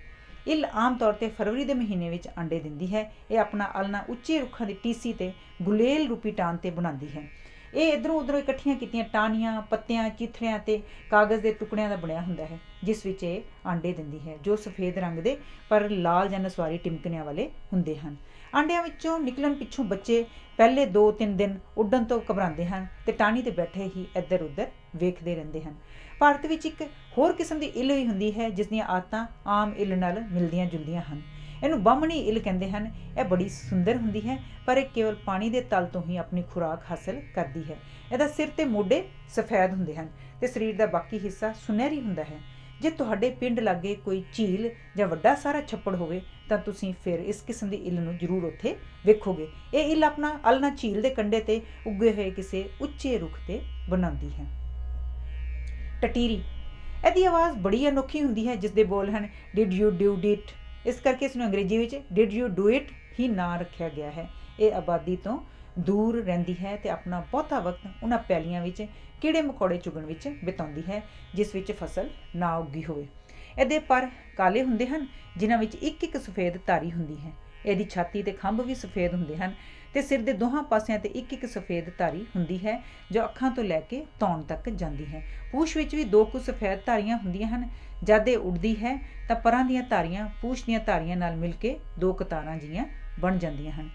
ਇੱਲ ਆਮ ਤੌਰ 'ਤੇ ਫਰਵਰੀ ਦੇ ਮਹੀਨੇ ਵਿੱਚ ਆਂਡੇ ਦਿੰਦੀ ਹੈ। ਇਹ ਆਪਣਾ ਆਲ੍ਹਣਾ ਉੱਚੇ ਰੁੱਖਾਂ ਦੀ ਟੀਸੀ ਤੇ ਗੁਲੇਲ ਰੂਪੀ ਟਾਹਣ 'ਤੇ ਬਣਾਉਂਦੀ ਹੈ। ਇਹ ਇੱਧਰੋਂ ਉੱਧਰੋਂ ਇਕੱਠੀਆਂ ਕੀਤੀਆਂ ਟਾਹਣੀਆਂ, ਪੱਤਿਆਂ, ਚੀਥੜਿਆਂ ਤੇ ਕਾਗਜ਼ ਦੇ ਟੁਕੜਿਆਂ ਦਾ ਬਣਿਆ ਹੁੰਦਾ ਹੈ, ਜਿਸ ਵਿੱਚ ਇਹ ਆਂਡੇ ਦਿੰਦੀ ਹੈ, ਜੋ ਸਫੇਦ ਰੰਗ ਦੇ ਪਰ ਲਾਲ ਜਾਂ ਨਸਵਾਰੀ ਟਿਮਕਣਿਆਂ ਵਾਲੇ ਹੁੰਦੇ ਹਨ। ਆਂਡਿਆਂ ਵਿੱਚੋਂ ਨਿਕਲਣ ਪਿੱਛੋਂ ਬੱਚੇ ਪਹਿਲੇ 2-3 ਦਿਨ ਉੱਡਣ ਤੋਂ ਘਬਰਾਉਂਦੇ ਹਨ ਤੇ ਟਾਹਣੀ 'ਤੇ ਬੈਠੇ ਹੀ ਇੱਧਰ ਉੱਧਰ ਵੇਖਦੇ ਰਹਿੰਦੇ ਹਨ। ਭਾਰਤ ਵਿੱਚ ਇੱਕ ਹੋਰ ਕਿਸਮ ਦੀ ਇੱਲ ਵੀ ਹੁੰਦੀ ਹੈ, ਜਿਸ ਦੀਆਂ ਆਦਤਾਂ ਆਮ ਇੱਲ ਨਾਲ ਮਿਲਦੀਆਂ ਜੁਲਦੀਆਂ ਹਨ। ਇਹਨੂੰ ਬਾਹਮਣੀ ਇੱਲ ਕਹਿੰਦੇ ਹਨ। ਇਹ ਬੜੀ ਸੁੰਦਰ ਹੁੰਦੀ ਹੈ, ਪਰ ਇਹ ਕੇਵਲ ਪਾਣੀ ਦੇ ਤਲ ਤੋਂ ਹੀ ਆਪਣੀ ਖੁਰਾਕ ਹਾਸਲ ਕਰਦੀ ਹੈ। ਇਹਦਾ ਸਿਰ ਤੇ ਮੋਢੇ ਸਫੈਦ ਹੁੰਦੇ ਹਨ ਤੇ ਸਰੀਰ ਦਾ ਬਾਕੀ ਹਿੱਸਾ ਸੁਨਹਿਰੀ ਹੁੰਦਾ ਹੈ। ਜੇ ਤੁਹਾਡੇ ਪਿੰਡ ਲਾਗੇ ਕੋਈ ਝੀਲ ਜਾਂ ਵੱਡਾ ਸਾਰਾ ਛੱਪੜ ਹੋਵੇ ਤਾਂ ਤੁਸੀਂ ਫਿਰ ਇਸ ਕਿਸਮ ਦੀ ਇੱਲ ਨੂੰ ਜ਼ਰੂਰ ਉੱਥੇ ਵੇਖੋਗੇ। ਇਹ ਇੱਲ ਆਪਣਾ ਆਲ੍ਹਣਾ ਝੀਲ ਦੇ ਕੰਢੇ ਤੇ ਉੱਗੇ ਹੋਏ ਕਿਸੇ ਉੱਚੇ ਰੁੱਖ ਤੇ ਬਣਾਉਂਦੀ ਹੈ। ਟਟੀਰੀ ਇਹਦੀ ਆਵਾਜ਼ ਬੜੀ ਅਨੋਖੀ ਹੁੰਦੀ ਹੈ, ਜਿਸ ਦੇ ਬੋਲ ਹਨ ਡਿਡ ਯੂ ਡੂ ਇਟ। ਇਸ ਕਰਕੇ ਇਸ ਨੂੰ ਅੰਗਰੇਜ਼ੀ ਵਿੱਚ ਡਿਡ ਯੂ ਡੂ ਇਟ ਹੀ ਨਾਂ ਰੱਖਿਆ ਗਿਆ ਹੈ। ਇਹ ਆਬਾਦੀ ਤੋਂ ਦੂਰ ਰਹਿੰਦੀ ਹੈ ਤੇ ਆਪਣਾ ਬਹੁਤਾ ਵਕਤ ਉਹਨਾਂ ਪੈਲੀਆਂ ਵਿੱਚ ਕੀੜੇ ਮਕੌੜੇ ਚੁਗਣ ਵਿੱਚ ਬਿਤਾਉਂਦੀ ਹੈ ਜਿਸ ਵਿੱਚ ਫਸਲ ਨਾ ਉੱਗੀ ਹੋਵੇ। ਇਹਦੇ ਪਰ ਕਾਲੇ ਹੁੰਦੇ ਹਨ, ਜਿਨ੍ਹਾਂ ਵਿੱਚ ਇੱਕ ਇੱਕ ਸਫੇਦ ਧਾਰੀ ਹੁੰਦੀ ਹੈ। ਇਹਦੀ ਛਾਤੀ ਤੇ ਖੰਭ ਵੀ ਸਫੇਦ ਹੁੰਦੇ ਹਨ ਤੇ ਸਿਰ ਦੇ ਦੋਹਾਂ ਪਾਸਿਆਂ ਤੇ ਇੱਕ ਇੱਕ ਸਫੇਦ ਧਾਰੀ ਹੁੰਦੀ ਹੈ ਜੋ ਅੱਖਾਂ ਤੋਂ ਲੈ ਕੇ ਧੌਣ ਤੱਕ ਜਾਂਦੀ ਹੈ। ਪੂਛ ਵਿੱਚ ਵੀ ਦੋ ਕੁ ਸਫੇਦ ਧਾਰੀਆਂ ਹੁੰਦੀਆਂ ਹਨ। ਜਦ ਇਹ ਉੱਡਦੀ ਹੈ ਤਾਂ ਪਰਾਂ ਦੀਆਂ ਧਾਰੀਆਂ ਪੂਛ ਦੀਆਂ ਧਾਰੀਆਂ ਨਾਲ ਮਿਲ ਕੇ ਦੋ ਕਤਾਰਾਂ ਜਿਹੀਆਂ ਬਣ ਜਾਂਦੀਆਂ ਹਨ।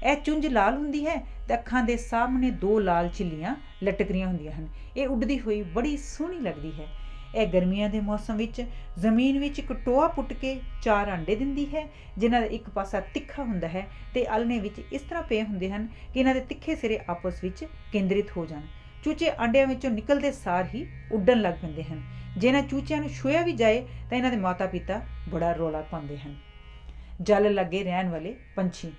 ਇਹ ਚੁੰਝ ਲਾਲ ਹੁੰਦੀ ਹੈ ਤੇ ਅੱਖਾਂ ਦੇ ਸਾਹਮਣੇ ਦੋ ਲਾਲ ਝਿੱਲੀਆਂ ਲਟਕ ਰਹੀਆਂ ਹੁੰਦੀਆਂ ਹਨ। ਇਹ ਉੱਡਦੀ ਹੋਈ ਬੜੀ ਸੋਹਣੀ ਲੱਗਦੀ ਹੈ। ਇਹ ਗਰਮੀਆਂ ਦੇ ਮੌਸਮ ਵਿੱਚ ਜ਼ਮੀਨ ਵਿੱਚ ਇੱਕ ਟੋਆ ਪੁੱਟ ਕੇ 4 ਅੰਡੇ ਦਿੰਦੀ ਹੈ, ਜਿਨ੍ਹਾਂ ਦਾ ਇੱਕ ਪਾਸਾ ਤਿੱਖਾ ਹੁੰਦਾ ਹੈ ਤੇ ਆਲ੍ਹਣੇ ਵਿੱਚ ਇਸ ਤਰ੍ਹਾਂ ਪਏ ਹੁੰਦੇ ਹਨ ਕਿ ਇਹਨਾਂ ਦੇ ਤਿੱਖੇ ਸਿਰੇ ਆਪਸ ਵਿੱਚ ਕੇਂਦਰਿਤ ਹੋ ਜਾਣ। ਚੂਚੇ ਅੰਡਿਆਂ ਵਿੱਚੋਂ ਨਿਕਲਦੇ ਸਾਰ ਹੀ ਉੱਡਣ ਲੱਗ ਪੈਂਦੇ ਹਨ। ਜੇ ਇਹਨਾਂ ਚੂਚਿਆਂ ਨੂੰ ਛੂਹਿਆ ਵੀ ਜਾਏ ਤਾਂ ਇਹਨਾਂ ਦੇ ਮਾਤਾ ਪਿਤਾ ਬੜਾ ਰੌਲਾ ਪਾਉਂਦੇ ਹਨ। ਜਲ ਲੱਗੇ ਰਹਿਣ ਵਾਲੇ ਪੰਛੀ।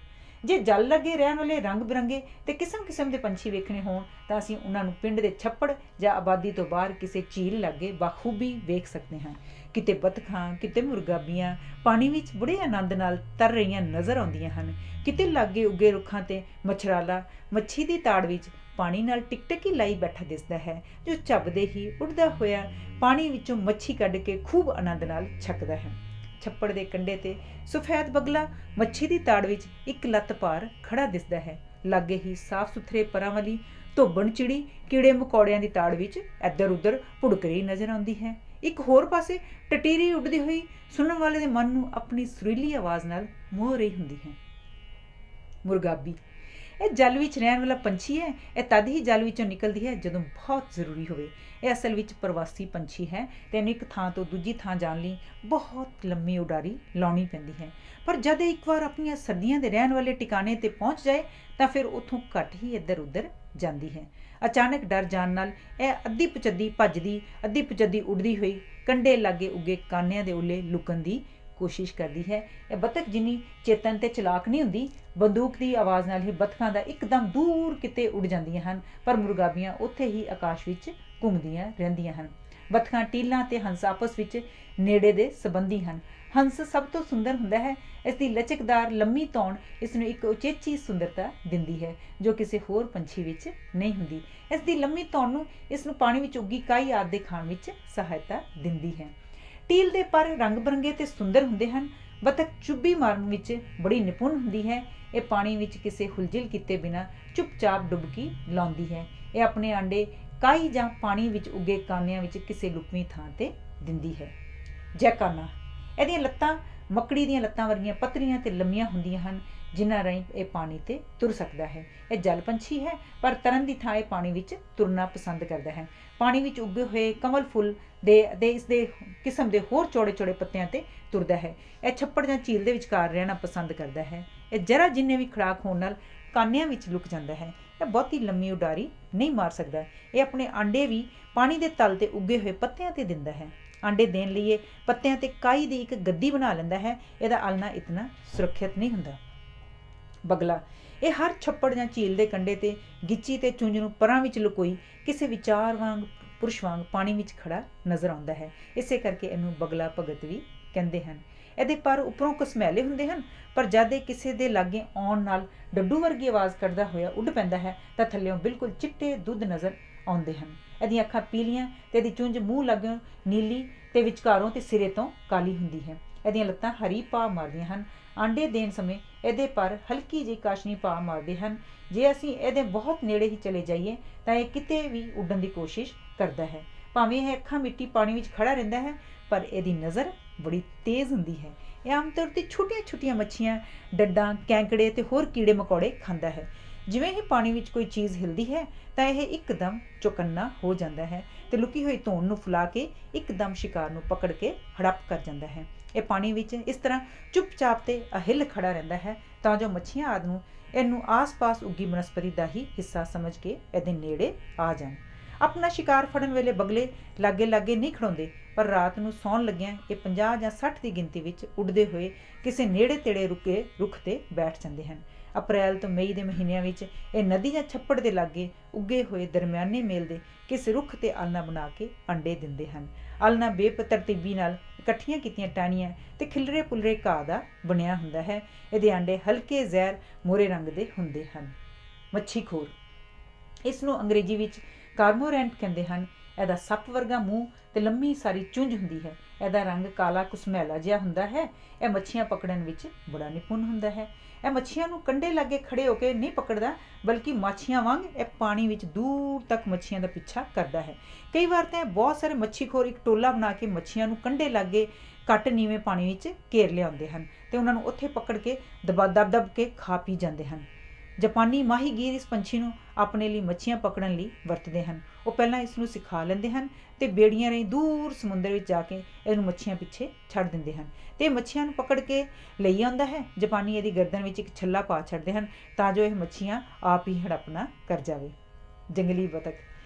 ਜੇ ਜਲ ਲੱਗੇ ਰਹਿਣ ਵਾਲੇ ਰੰਗ ਬਿਰੰਗੇ ਤੇ ਕਿਸਮ ਕਿਸਮ ਦੇ ਪੰਛੀ ਵੇਖਣੇ ਹੋਣ ਤਾਂ ਅਸੀਂ ਉਹਨਾਂ ਨੂੰ ਪਿੰਡ ਦੇ ਛੱਪੜ ਜਾਂ ਆਬਾਦੀ ਤੋਂ ਬਾਹਰ ਕਿਸੇ ਝੀਲ ਲਾਗੇ ਬਾਖੂਬੀ ਵੇਖ ਸਕਦੇ ਹਾਂ। ਕਿਤੇ ਬਤਖਾਂ, ਕਿਤੇ ਮੁਰਗਾਬੀਆਂ ਪਾਣੀ ਵਿੱਚ ਬੜੇ ਆਨੰਦ ਨਾਲ ਤਰ ਰਹੀਆਂ ਨਜ਼ਰ ਆਉਂਦੀਆਂ ਹਨ। ਕਿਤੇ ਲਾਗੇ ਉੱਗੇ ਰੁੱਖਾਂ ਤੇ ਮਛਰਾਲਾ ਮੱਛੀ ਦੀ ਤਾੜ ਵਿੱਚ ਪਾਣੀ ਨਾਲ ਟਿਕਟਕੀ ਲਾਈ ਬੈਠਾ ਦਿਸਦਾ ਹੈ, ਜੋ ਝੱਬਦੇ ਹੀ ਉੱਡਦਾ ਹੋਇਆ ਪਾਣੀ ਵਿੱਚੋਂ ਮੱਛੀ ਕੱਢ ਕੇ ਖੂਬ ਆਨੰਦ ਨਾਲ ਛਕਦਾ ਹੈ। ਛੱਪੜ ਦੇ ਕੰਢੇ ਤੇ ਸਫੈਦ ਬਗਲਾ ਮੱਛੀ ਦੀ ਤਾੜ ਵਿੱਚ ਇੱਕ ਲੱਤ ਭਾਰ ਖੜਾ ਦਿਸਦਾ ਹੈ। ਲਾਗੇ ਹੀ ਸਾਫ਼ ਸੁਥਰੇ ਪਰਾਂ ਵਾਲੀ ਧੋਬਣ ਚਿੜੀ ਕੀੜੇ ਮਕੌੜਿਆਂ ਦੀ ਤਾੜ ਵਿੱਚ ਇੱਧਰ ਉੱਧਰ ਭੁੜਕ ਰਹੀ ਨਜ਼ਰ ਆਉਂਦੀ ਹੈ। ਇੱਕ ਹੋਰ ਪਾਸੇ ਟਟੀਰੀ ਉੱਡਦੀ ਹੋਈ ਸੁਣਨ ਵਾਲੇ ਦੇ ਮਨ ਨੂੰ ਆਪਣੀ ਸੁਰੀਲੀ ਆਵਾਜ਼ ਨਾਲ ਮੋਹ ਰਹੀ ਹੁੰਦੀ ਹੈ। ਮੁਰਗਾਬੀ। ਇਹ ਜਲ ਵਿੱਚ ਰਹਿਣ ਵਾਲਾ ਪੰਛੀ ਹੈ। ਇਹ ਤਦ ਹੀ ਜਲ ਵਿੱਚੋਂ ਨਿਕਲਦੀ ਹੈ ਜਦੋਂ ਬਹੁਤ ਜ਼ਰੂਰੀ ਹੋਵੇ। ਇਹ ਅਸਲ ਵਿੱਚ ਪ੍ਰਵਾਸੀ ਪੰਛੀ ਹੈ ਤੇ ਇਹਨੂੰ ਇੱਕ ਥਾਂ ਤੋਂ ਦੂਜੀ ਥਾਂ ਜਾਣ ਲਈ ਬਹੁਤ ਲੰਮੀ ਉਡਾਰੀ ਲਾਉਣੀ ਪੈਂਦੀ ਹੈ। ਪਰ ਜਦ ਇਹ ਇੱਕ ਵਾਰ ਆਪਣੀਆਂ ਸਰਦੀਆਂ ਦੇ ਰਹਿਣ ਵਾਲੇ ਟਿਕਾਣੇ ਤੇ ਪਹੁੰਚ ਜਾਏ ਤਾਂ ਫਿਰ ਉੱਥੋਂ ਘੱਟ ਹੀ ਇੱਧਰ ਉੱਧਰ ਜਾਂਦੀ ਹੈ। ਅਚਾਨਕ ਡਰ ਜਾਣ ਨਾਲ ਇਹ ਅੱਧੀ ਪਚੱਦੀ ਭੱਜਦੀ, ਅੱਧੀ ਪਚੱਦੀ ਉੱਡਦੀ ਹੋਈ ਕੰਢੇ ਲਾਗੇ ਉੱਗੇ ਕਾਨਿਆਂ ਦੇ ਉੱਲੇ ਲੁਕਣ ਦੀ ਕੋਸ਼ਿਸ਼ ਕਰਦੀ ਹੈ। ਇਹ ਬਤਖ ਜਿੰਨੀ ਚੇਤਨ ਤੇ ਚਲਾਕ ਨਹੀਂ ਹੁੰਦੀ। ਬੰਦੂਕ ਦੀ ਆਵਾਜ਼ ਨਾਲ ਹੀ ਬਤਖਾਂ ਦਾ ਇੱਕਦਮ ਦੂਰ ਕਿਤੇ ਉੱਡ ਜਾਂਦੀਆਂ ਹਨ, ਪਰ ਮੁਰਗਾਬੀਆਂ ਉੱਥੇ ਹੀ ਆਕਾਸ਼ ਵਿੱਚ ਘੁੰਮਦੀਆਂ ਰਹਿੰਦੀਆਂ ਹਨ। ਬਤਖਾਂ, ਟੀਲਾਂ ਤੇ ਹੰਸ ਆਪਸ ਵਿੱਚ ਨੇੜੇ ਦੇ ਸੰਬੰਧੀ ਹਨ। ਹੰਸ ਸਭ ਤੋਂ ਸੁੰਦਰ ਹੁੰਦਾ ਹੈ। ਇਸ ਦੀ ਲਚਕਦਾਰ ਲੰਮੀ ਧੌਣ ਇਸ ਨੂੰ ਇੱਕ ਉਚੇਚੀ ਸੁੰਦਰਤਾ ਦਿੰਦੀ ਹੈ ਜੋ ਕਿਸੇ ਹੋਰ ਪੰਛੀ ਵਿੱਚ ਨਹੀਂ ਹੁੰਦੀ। ਇਸ ਦੀ ਲੰਮੀ ਧੌਣ ਨੂੰ ਇਸ ਨੂੰ ਪਾਣੀ ਵਿੱਚ ਉੱਗੀ ਕਾਈ ਆਦਿ ਦੇ ਖਾਣ ਵਿੱਚ ਸਹਾਇਤਾ ਦਿੰਦੀ ਹੈ। ਟੀਲ ਦੇ ਪਰ ਰੰਗ ਬਰੰਗੇ ਤੇ ਸੁੰਦਰ ਹੁੰਦੇ ਹਨ। ਬਤਖ ਚੁੱਭੀ ਮਾਰਨ ਵਿੱਚ ਬੜੀ ਨਿਪੁੰਨ ਹੁੰਦੀ ਹੈ। ਇਹ ਪਾਣੀ ਵਿੱਚ ਕਿਸੇ ਹੁਲਝਿਲ ਕੀਤੇ ਬਿਨਾਂ ਚੁੱਪਚਾਪ ਡੁਬਕੀ ਲਾਉਂਦੀ ਹੈ। ਇਹ ਆਪਣੇ ਆਂਡੇ ਕਾਈ ਜਾਂ ਪਾਣੀ ਵਿੱਚ ਉੱਗੇ ਕਾਨਿਆਂ ਵਿੱਚ ਕਿਸੇ ਲੁਕਵੀਂ ਥਾਂ ਤੇ ਦਿੰਦੀ ਹੈ। ਜੈਕਾਨਾ। ਇਹਦੀਆਂ ਲੱਤਾਂ ਮੱਕੜੀ ਦੀਆਂ ਲੱਤਾਂ ਵਰਗੀਆਂ ਪਤਲੀਆਂ ਤੇ ਲੰਮੀਆਂ ਹੁੰਦੀਆਂ ਹਨ, ਜਿਨ੍ਹਾਂ ਰਾਹੀਂ ਇਹ ਪਾਣੀ ਤੇ ਤੁਰ ਸਕਦਾ ਹੈ। ਇਹ ਜਲ ਪੰਛੀ ਹੈ, ਪਰ ਤਰਨ ਦੀ ਥਾਂ ਇਹ ਪਾਣੀ ਵਿੱਚ ਤੁਰਨਾ ਪਸੰਦ ਕਰਦਾ ਹੈ। ਪਾਣੀ ਵਿੱਚ ਉੱਗੇ ਹੋਏ ਕਮਲ ਫੁੱਲ ਦੇ ਇਸ ਦੇ ਕਿਸਮ ਦੇ ਹੋਰ ਚੌੜੇ ਚੌੜੇ ਪੱਤਿਆਂ ਤੇ ਤੁਰਦਾ ਹੈ। ਇਹ ਛੱਪੜ ਜਾਂ ਝੀਲ ਦੇ ਵਿਚਕਾਰ ਰਹਿਣਾ ਪਸੰਦ ਕਰਦਾ ਹੈ। ਇਹ ਜਰਾ ਜਿੰਨੇ ਵੀ ਖੁਰਾਕ ਹੋਣ ਨਾਲ ਕਾਨਿਆਂ ਵਿੱਚ ਲੁਕ ਜਾਂਦਾ ਹੈ। ਇਹ ਬਹੁਤੀ ਲੰਮੀ ਉਡਾਰੀ ਨਹੀਂ ਮਾਰ ਸਕਦਾ। ਇਹ ਆਪਣੇ ਆਂਡੇ ਵੀ ਪਾਣੀ ਦੇ ਤਲ ਤੇ ਉੱਗੇ ਹੋਏ ਪੱਤਿਆਂ ਤੇ ਦਿੰਦਾ ਹੈ। ਆਂਡੇ ਦੇਣ ਲਈ ਇਹ ਪੱਤਿਆਂ ਤੇ ਕਾਈ ਦੀ ਇੱਕ ਗੱਦੀ ਬਣਾ ਲੈਂਦਾ ਹੈ। ਇਹਦਾ ਆਲ੍ਹਣਾ ਇਤਨਾ ਸੁਰੱਖਿਅਤ ਨਹੀਂ ਹੁੰਦਾ। ਬਗਲਾ। ਇਹ ਹਰ ਛੱਪੜ ਜਾਂ ਝੀਲ ਦੇ ਕੰਢੇ ਤੇ ਗਿੱਚੀ ਤੇ ਚੁੰਝ ਨੂੰ ਪਰਾਂ ਵਿੱਚ ਲੁਕੋਈ ਕਿਸੇ ਵਿਚਾਰ ਵਾਂਗ ਪੁਰਸ਼ ਵਾਂਗ ਪਾਣੀ ਵਿੱਚ ਖੜਾ ਨਜ਼ਰ ਆਉਂਦਾ ਹੈ। ਇਸੇ ਕਰਕੇ ਇਹਨੂੰ ਬਗਲਾ ਭਗਤ ਵੀ ਕਹਿੰਦੇ ਹਨ। ਇਹਦੇ ਪਰ ਉੱਪਰੋਂ ਘਸਮੈਲੇ ਹੁੰਦੇ ਹਨ, ਪਰ ਜਦ ਇਹ ਕਿਸੇ ਦੇ ਲਾਗੇ ਆਉਣ ਨਾਲ ਡੱਡੂ ਵਰਗੀ ਆਵਾਜ਼ ਕੱਢਦਾ ਹੋਇਆ ਉੱਡ ਪੈਂਦਾ ਹੈ ਤਾਂ ਥੱਲਿਓਂ ਬਿਲਕੁਲ ਚਿੱਟੇ ਦੁੱਧ ਨਜ਼ਰ ਆਉਂਦੇ ਹਨ। ਇਹਦੀਆਂ ਅੱਖਾਂ ਪੀਲੀਆਂ ਤੇ ਇਹਦੀ ਚੁੰਝ ਮੂੰਹ ਲਾਗਿਓਂ ਨੀਲੀ ਤੇ ਵਿਚਕਾਰੋਂ ਤੇ ਸਿਰੇ ਤੋਂ ਕਾਲੀ ਹੁੰਦੀ ਹੈ। ਇਹਦੀਆਂ ਲੱਤਾਂ ਹਰੀ ਪਾ ਮਾਰਦੀਆਂ ਹਨ। ਆਂਡੇ ਦੇਣ ਸਮੇਂ ਇਹਦੇ ਪਰ ਹਲਕੀ ਜਿਹੀ ਕਾਸ਼ਨੀ ਪਾ ਮਾਰਦੇ ਹਨ। ਜੇ ਅਸੀਂ ਇਹਦੇ ਬਹੁਤ ਨੇੜੇ ਹੀ ਚਲੇ ਜਾਈਏ ਤਾਂ ਇਹ ਕਿਤੇ ਵੀ ਉੱਡਣ ਦੀ ਕੋਸ਼ਿਸ਼ ਕਰਦਾ ਹੈ। ਭਾਵੇਂ ਇਹ ਅੱਖਾਂ ਮਿੱਟੀ ਪਾਣੀ ਵਿੱਚ ਖੜਾ ਰਹਿੰਦਾ ਹੈ, ਪਰ ਇਹਦੀ ਨਜ਼ਰ ਬੜੀ ਤੇਜ਼ ਹੁੰਦੀ ਹੈ। ਇਹ ਆਮ ਤੌਰ 'ਤੇ ਛੋਟੀਆਂ ਛੋਟੀਆਂ ਮੱਛੀਆਂ, ਡੱਡਾਂ, ਕੈਂਕੜੇ ਤੇ ਹੋਰ ਕੀੜੇ ਮਕੌੜੇ ਖਾਂਦਾ ਹੈ। ਜਿਵੇਂ ਹੀ ਪਾਣੀ ਵਿੱਚ ਕੋਈ ਚੀਜ਼ ਹਿਲਦੀ ਹੈ ਤਾਂ ਇਹ ਇੱਕਦਮ ਚੌਕੰਨਾ ਹੋ ਜਾਂਦਾ ਹੈ ਤੇ ਲੁਕੀ ਹੋਈ ਧੌਣ ਨੂੰ ਫੁਲਾ ਕੇ ਇੱਕਦਮ ਸ਼ਿਕਾਰ ਨੂੰ ਪਕੜ ਕੇ ਹੜੱਪ ਕਰ ਜਾਂਦਾ ਹੈ। ਇਹ ਪਾਣੀ ਵਿੱਚ ਇਸ ਤਰ੍ਹਾਂ ਚੁੱਪਚਾਪ ਤੇ ਅਹਿੱਲ ਖੜਾ ਰਹਿੰਦਾ ਹੈ ਤਾਂ ਜੋ ਮੱਛੀਆਂ ਆਦਿ ਨੂੰ ਇਹਨੂੰ ਆਸ-ਪਾਸ ਉੱਗੀ ਬਨਸਪਤੀ ਦਾ ਹੀ ਹਿੱਸਾ ਸਮਝ ਕੇ ਇਹਦੇ ਨੇੜੇ ਆ ਜਾਣ। ਆਪਣਾ ਸ਼ਿਕਾਰ ਫੜਨ ਵੇਲੇ ਬਗਲੇ ਲਾਗੇ ਲਾਗੇ ਨਹੀਂ ਖੜਾਉਂਦੇ, ਪਰ ਰਾਤ ਨੂੰ ਸੌਣ ਲੱਗਿਆਂ ਇਹ 50 ਜਾਂ 60 ਦੀ ਗਿਣਤੀ ਵਿੱਚ ਉੱਡਦੇ ਹੋਏ ਕਿਸੇ ਨੇੜੇ ਤੇੜੇ ਰੁਕੇ ਰੁੱਖ ਤੇ ਬੈਠ ਜਾਂਦੇ ਹਨ। ਅਪ੍ਰੈਲ ਤੋਂ ਮਈ ਦੇ ਮਹੀਨਿਆਂ ਵਿੱਚ ਇਹ ਨਦੀ ਜਾਂ ਛੱਪੜ ਦੇ ਲਾਗੇ ਉੱਗੇ ਹੋਏ ਦਰਮਿਆਨੇ ਮੇਲ ਦੇ ਕਿਸੇ ਰੁੱਖ ਤੇ ਆਲ੍ਹਣਾ ਬਣਾ ਕੇ ਅੰਡੇ ਦਿੰਦੇ ਹਨ। ਆਲ੍ਹਣਾ ਬੇਤਰਤੀਬੀ ਨਾਲ ਇਕੱਠੀਆਂ ਕੀਤੀਆਂ ਟਾਹਣੀਆਂ ਤੇ ਖਿਲਰੇ ਪੁਲਰੇ ਘਾਹ ਦਾ ਬਣਿਆ ਹੁੰਦਾ ਹੈ। ਇਹਦੇ ਆਂਡੇ ਹਲਕੇ ਜ਼ਹਿਰ ਮੋਰੇ ਰੰਗ ਦੇ ਹੁੰਦੇ ਹਨ। ਮੱਛੀ ਖੋਰ। ਇਸ ਨੂੰ ਅੰਗਰੇਜ਼ੀ ਵਿੱਚ ਕਾਰਮੋਰੈਂਟ ਕਹਿੰਦੇ ਹਨ। ਇਹਦਾ ਸੱਪ ਵਰਗਾ ਮੂੰਹ ਤੇ ਲੰਮੀ ਸਾਰੀ ਚੁੰਝ ਹੁੰਦੀ ਹੈ। ਇਹਦਾ ਰੰਗ ਕਾਲਾ ਕੁਸਮੈਲਾ ਜਿਹਾ ਹੁੰਦਾ ਹੈ। ਇਹ ਮੱਛੀਆਂ ਪਕੜਨ ਵਿੱਚ ਬੜਾ ਨਿਪੁੰਨ ਹੁੰਦਾ ਹੈ। ਇਹ ਮੱਛੀਆਂ ਨੂੰ ਕੰਢੇ ਲਾਗੇ ਖੜੇ ਹੋ ਕੇ ਨਹੀਂ ਪਕੜਦਾ, ਬਲਕਿ ਮਾਛੀਆਂ ਵਾਂਗ ਇਹ ਪਾਣੀ ਵਿੱਚ ਦੂਰ ਤੱਕ ਮੱਛੀਆਂ ਦਾ ਪਿੱਛਾ ਕਰਦਾ ਹੈ। ਕਈ ਵਾਰ ਤਾਂ ਬਹੁਤ ਸਾਰੇ ਮੱਛੀਖੋਰ ਇੱਕ ਟੋਲਾ ਬਣਾ ਕੇ ਮੱਛੀਆਂ ਨੂੰ ਕੰਢੇ ਲਾਗੇ ਘੱਟ ਨੀਵੇਂ ਪਾਣੀ ਵਿੱਚ ਘੇਰ ਲਿਆਉਂਦੇ ਹਨ ਅਤੇ ਉਹਨਾਂ ਨੂੰ ਉੱਥੇ ਪਕੜ ਕੇ ਦਬ ਕੇ ਖਾ ਪੀ ਜਾਂਦੇ ਹਨ। ਜਾਪਾਨੀ ਮਾਹੀਗੀਰ ਇਸ ਪੰਛੀ ਨੂੰ ਆਪਣੇ ਲਈ ਮੱਛੀਆਂ ਪਕੜਨ ਲਈ ਵਰਤਦੇ ਹਨ। ਉਹ ਪਹਿਲਾਂ ਇਸ ਨੂੰ ਸਿਖਾ ਲੈਂਦੇ ਹਨ ਅਤੇ ਬੇੜੀਆਂ ਰਾਹੀਂ ਦੂਰ ਸਮੁੰਦਰ ਵਿੱਚ ਜਾ ਕੇ ਇਹਨੂੰ ਮੱਛੀਆਂ ਪਿੱਛੇ ਛੱਡ ਦਿੰਦੇ ਹਨ ਅਤੇ ਇਹ ਮੱਛੀਆਂ ਨੂੰ ਪਕੜ ਕੇ ਲਈ ਆਉਂਦਾ ਹੈ। ਜਾਪਾਨੀ ਇਹਦੀ ਗਰਦਨ ਵਿੱਚ ਇੱਕ ਛੱਲਾ ਪਾ ਛੱਡਦੇ ਹਨ ਤਾਂ ਜੋ ਇਹ ਮੱਛੀਆਂ ਆਪ ਹੀ ਹੜੱਪਣਾ ਕਰ ਜਾਵੇ। ਜੰਗਲੀ ਬਤਖ,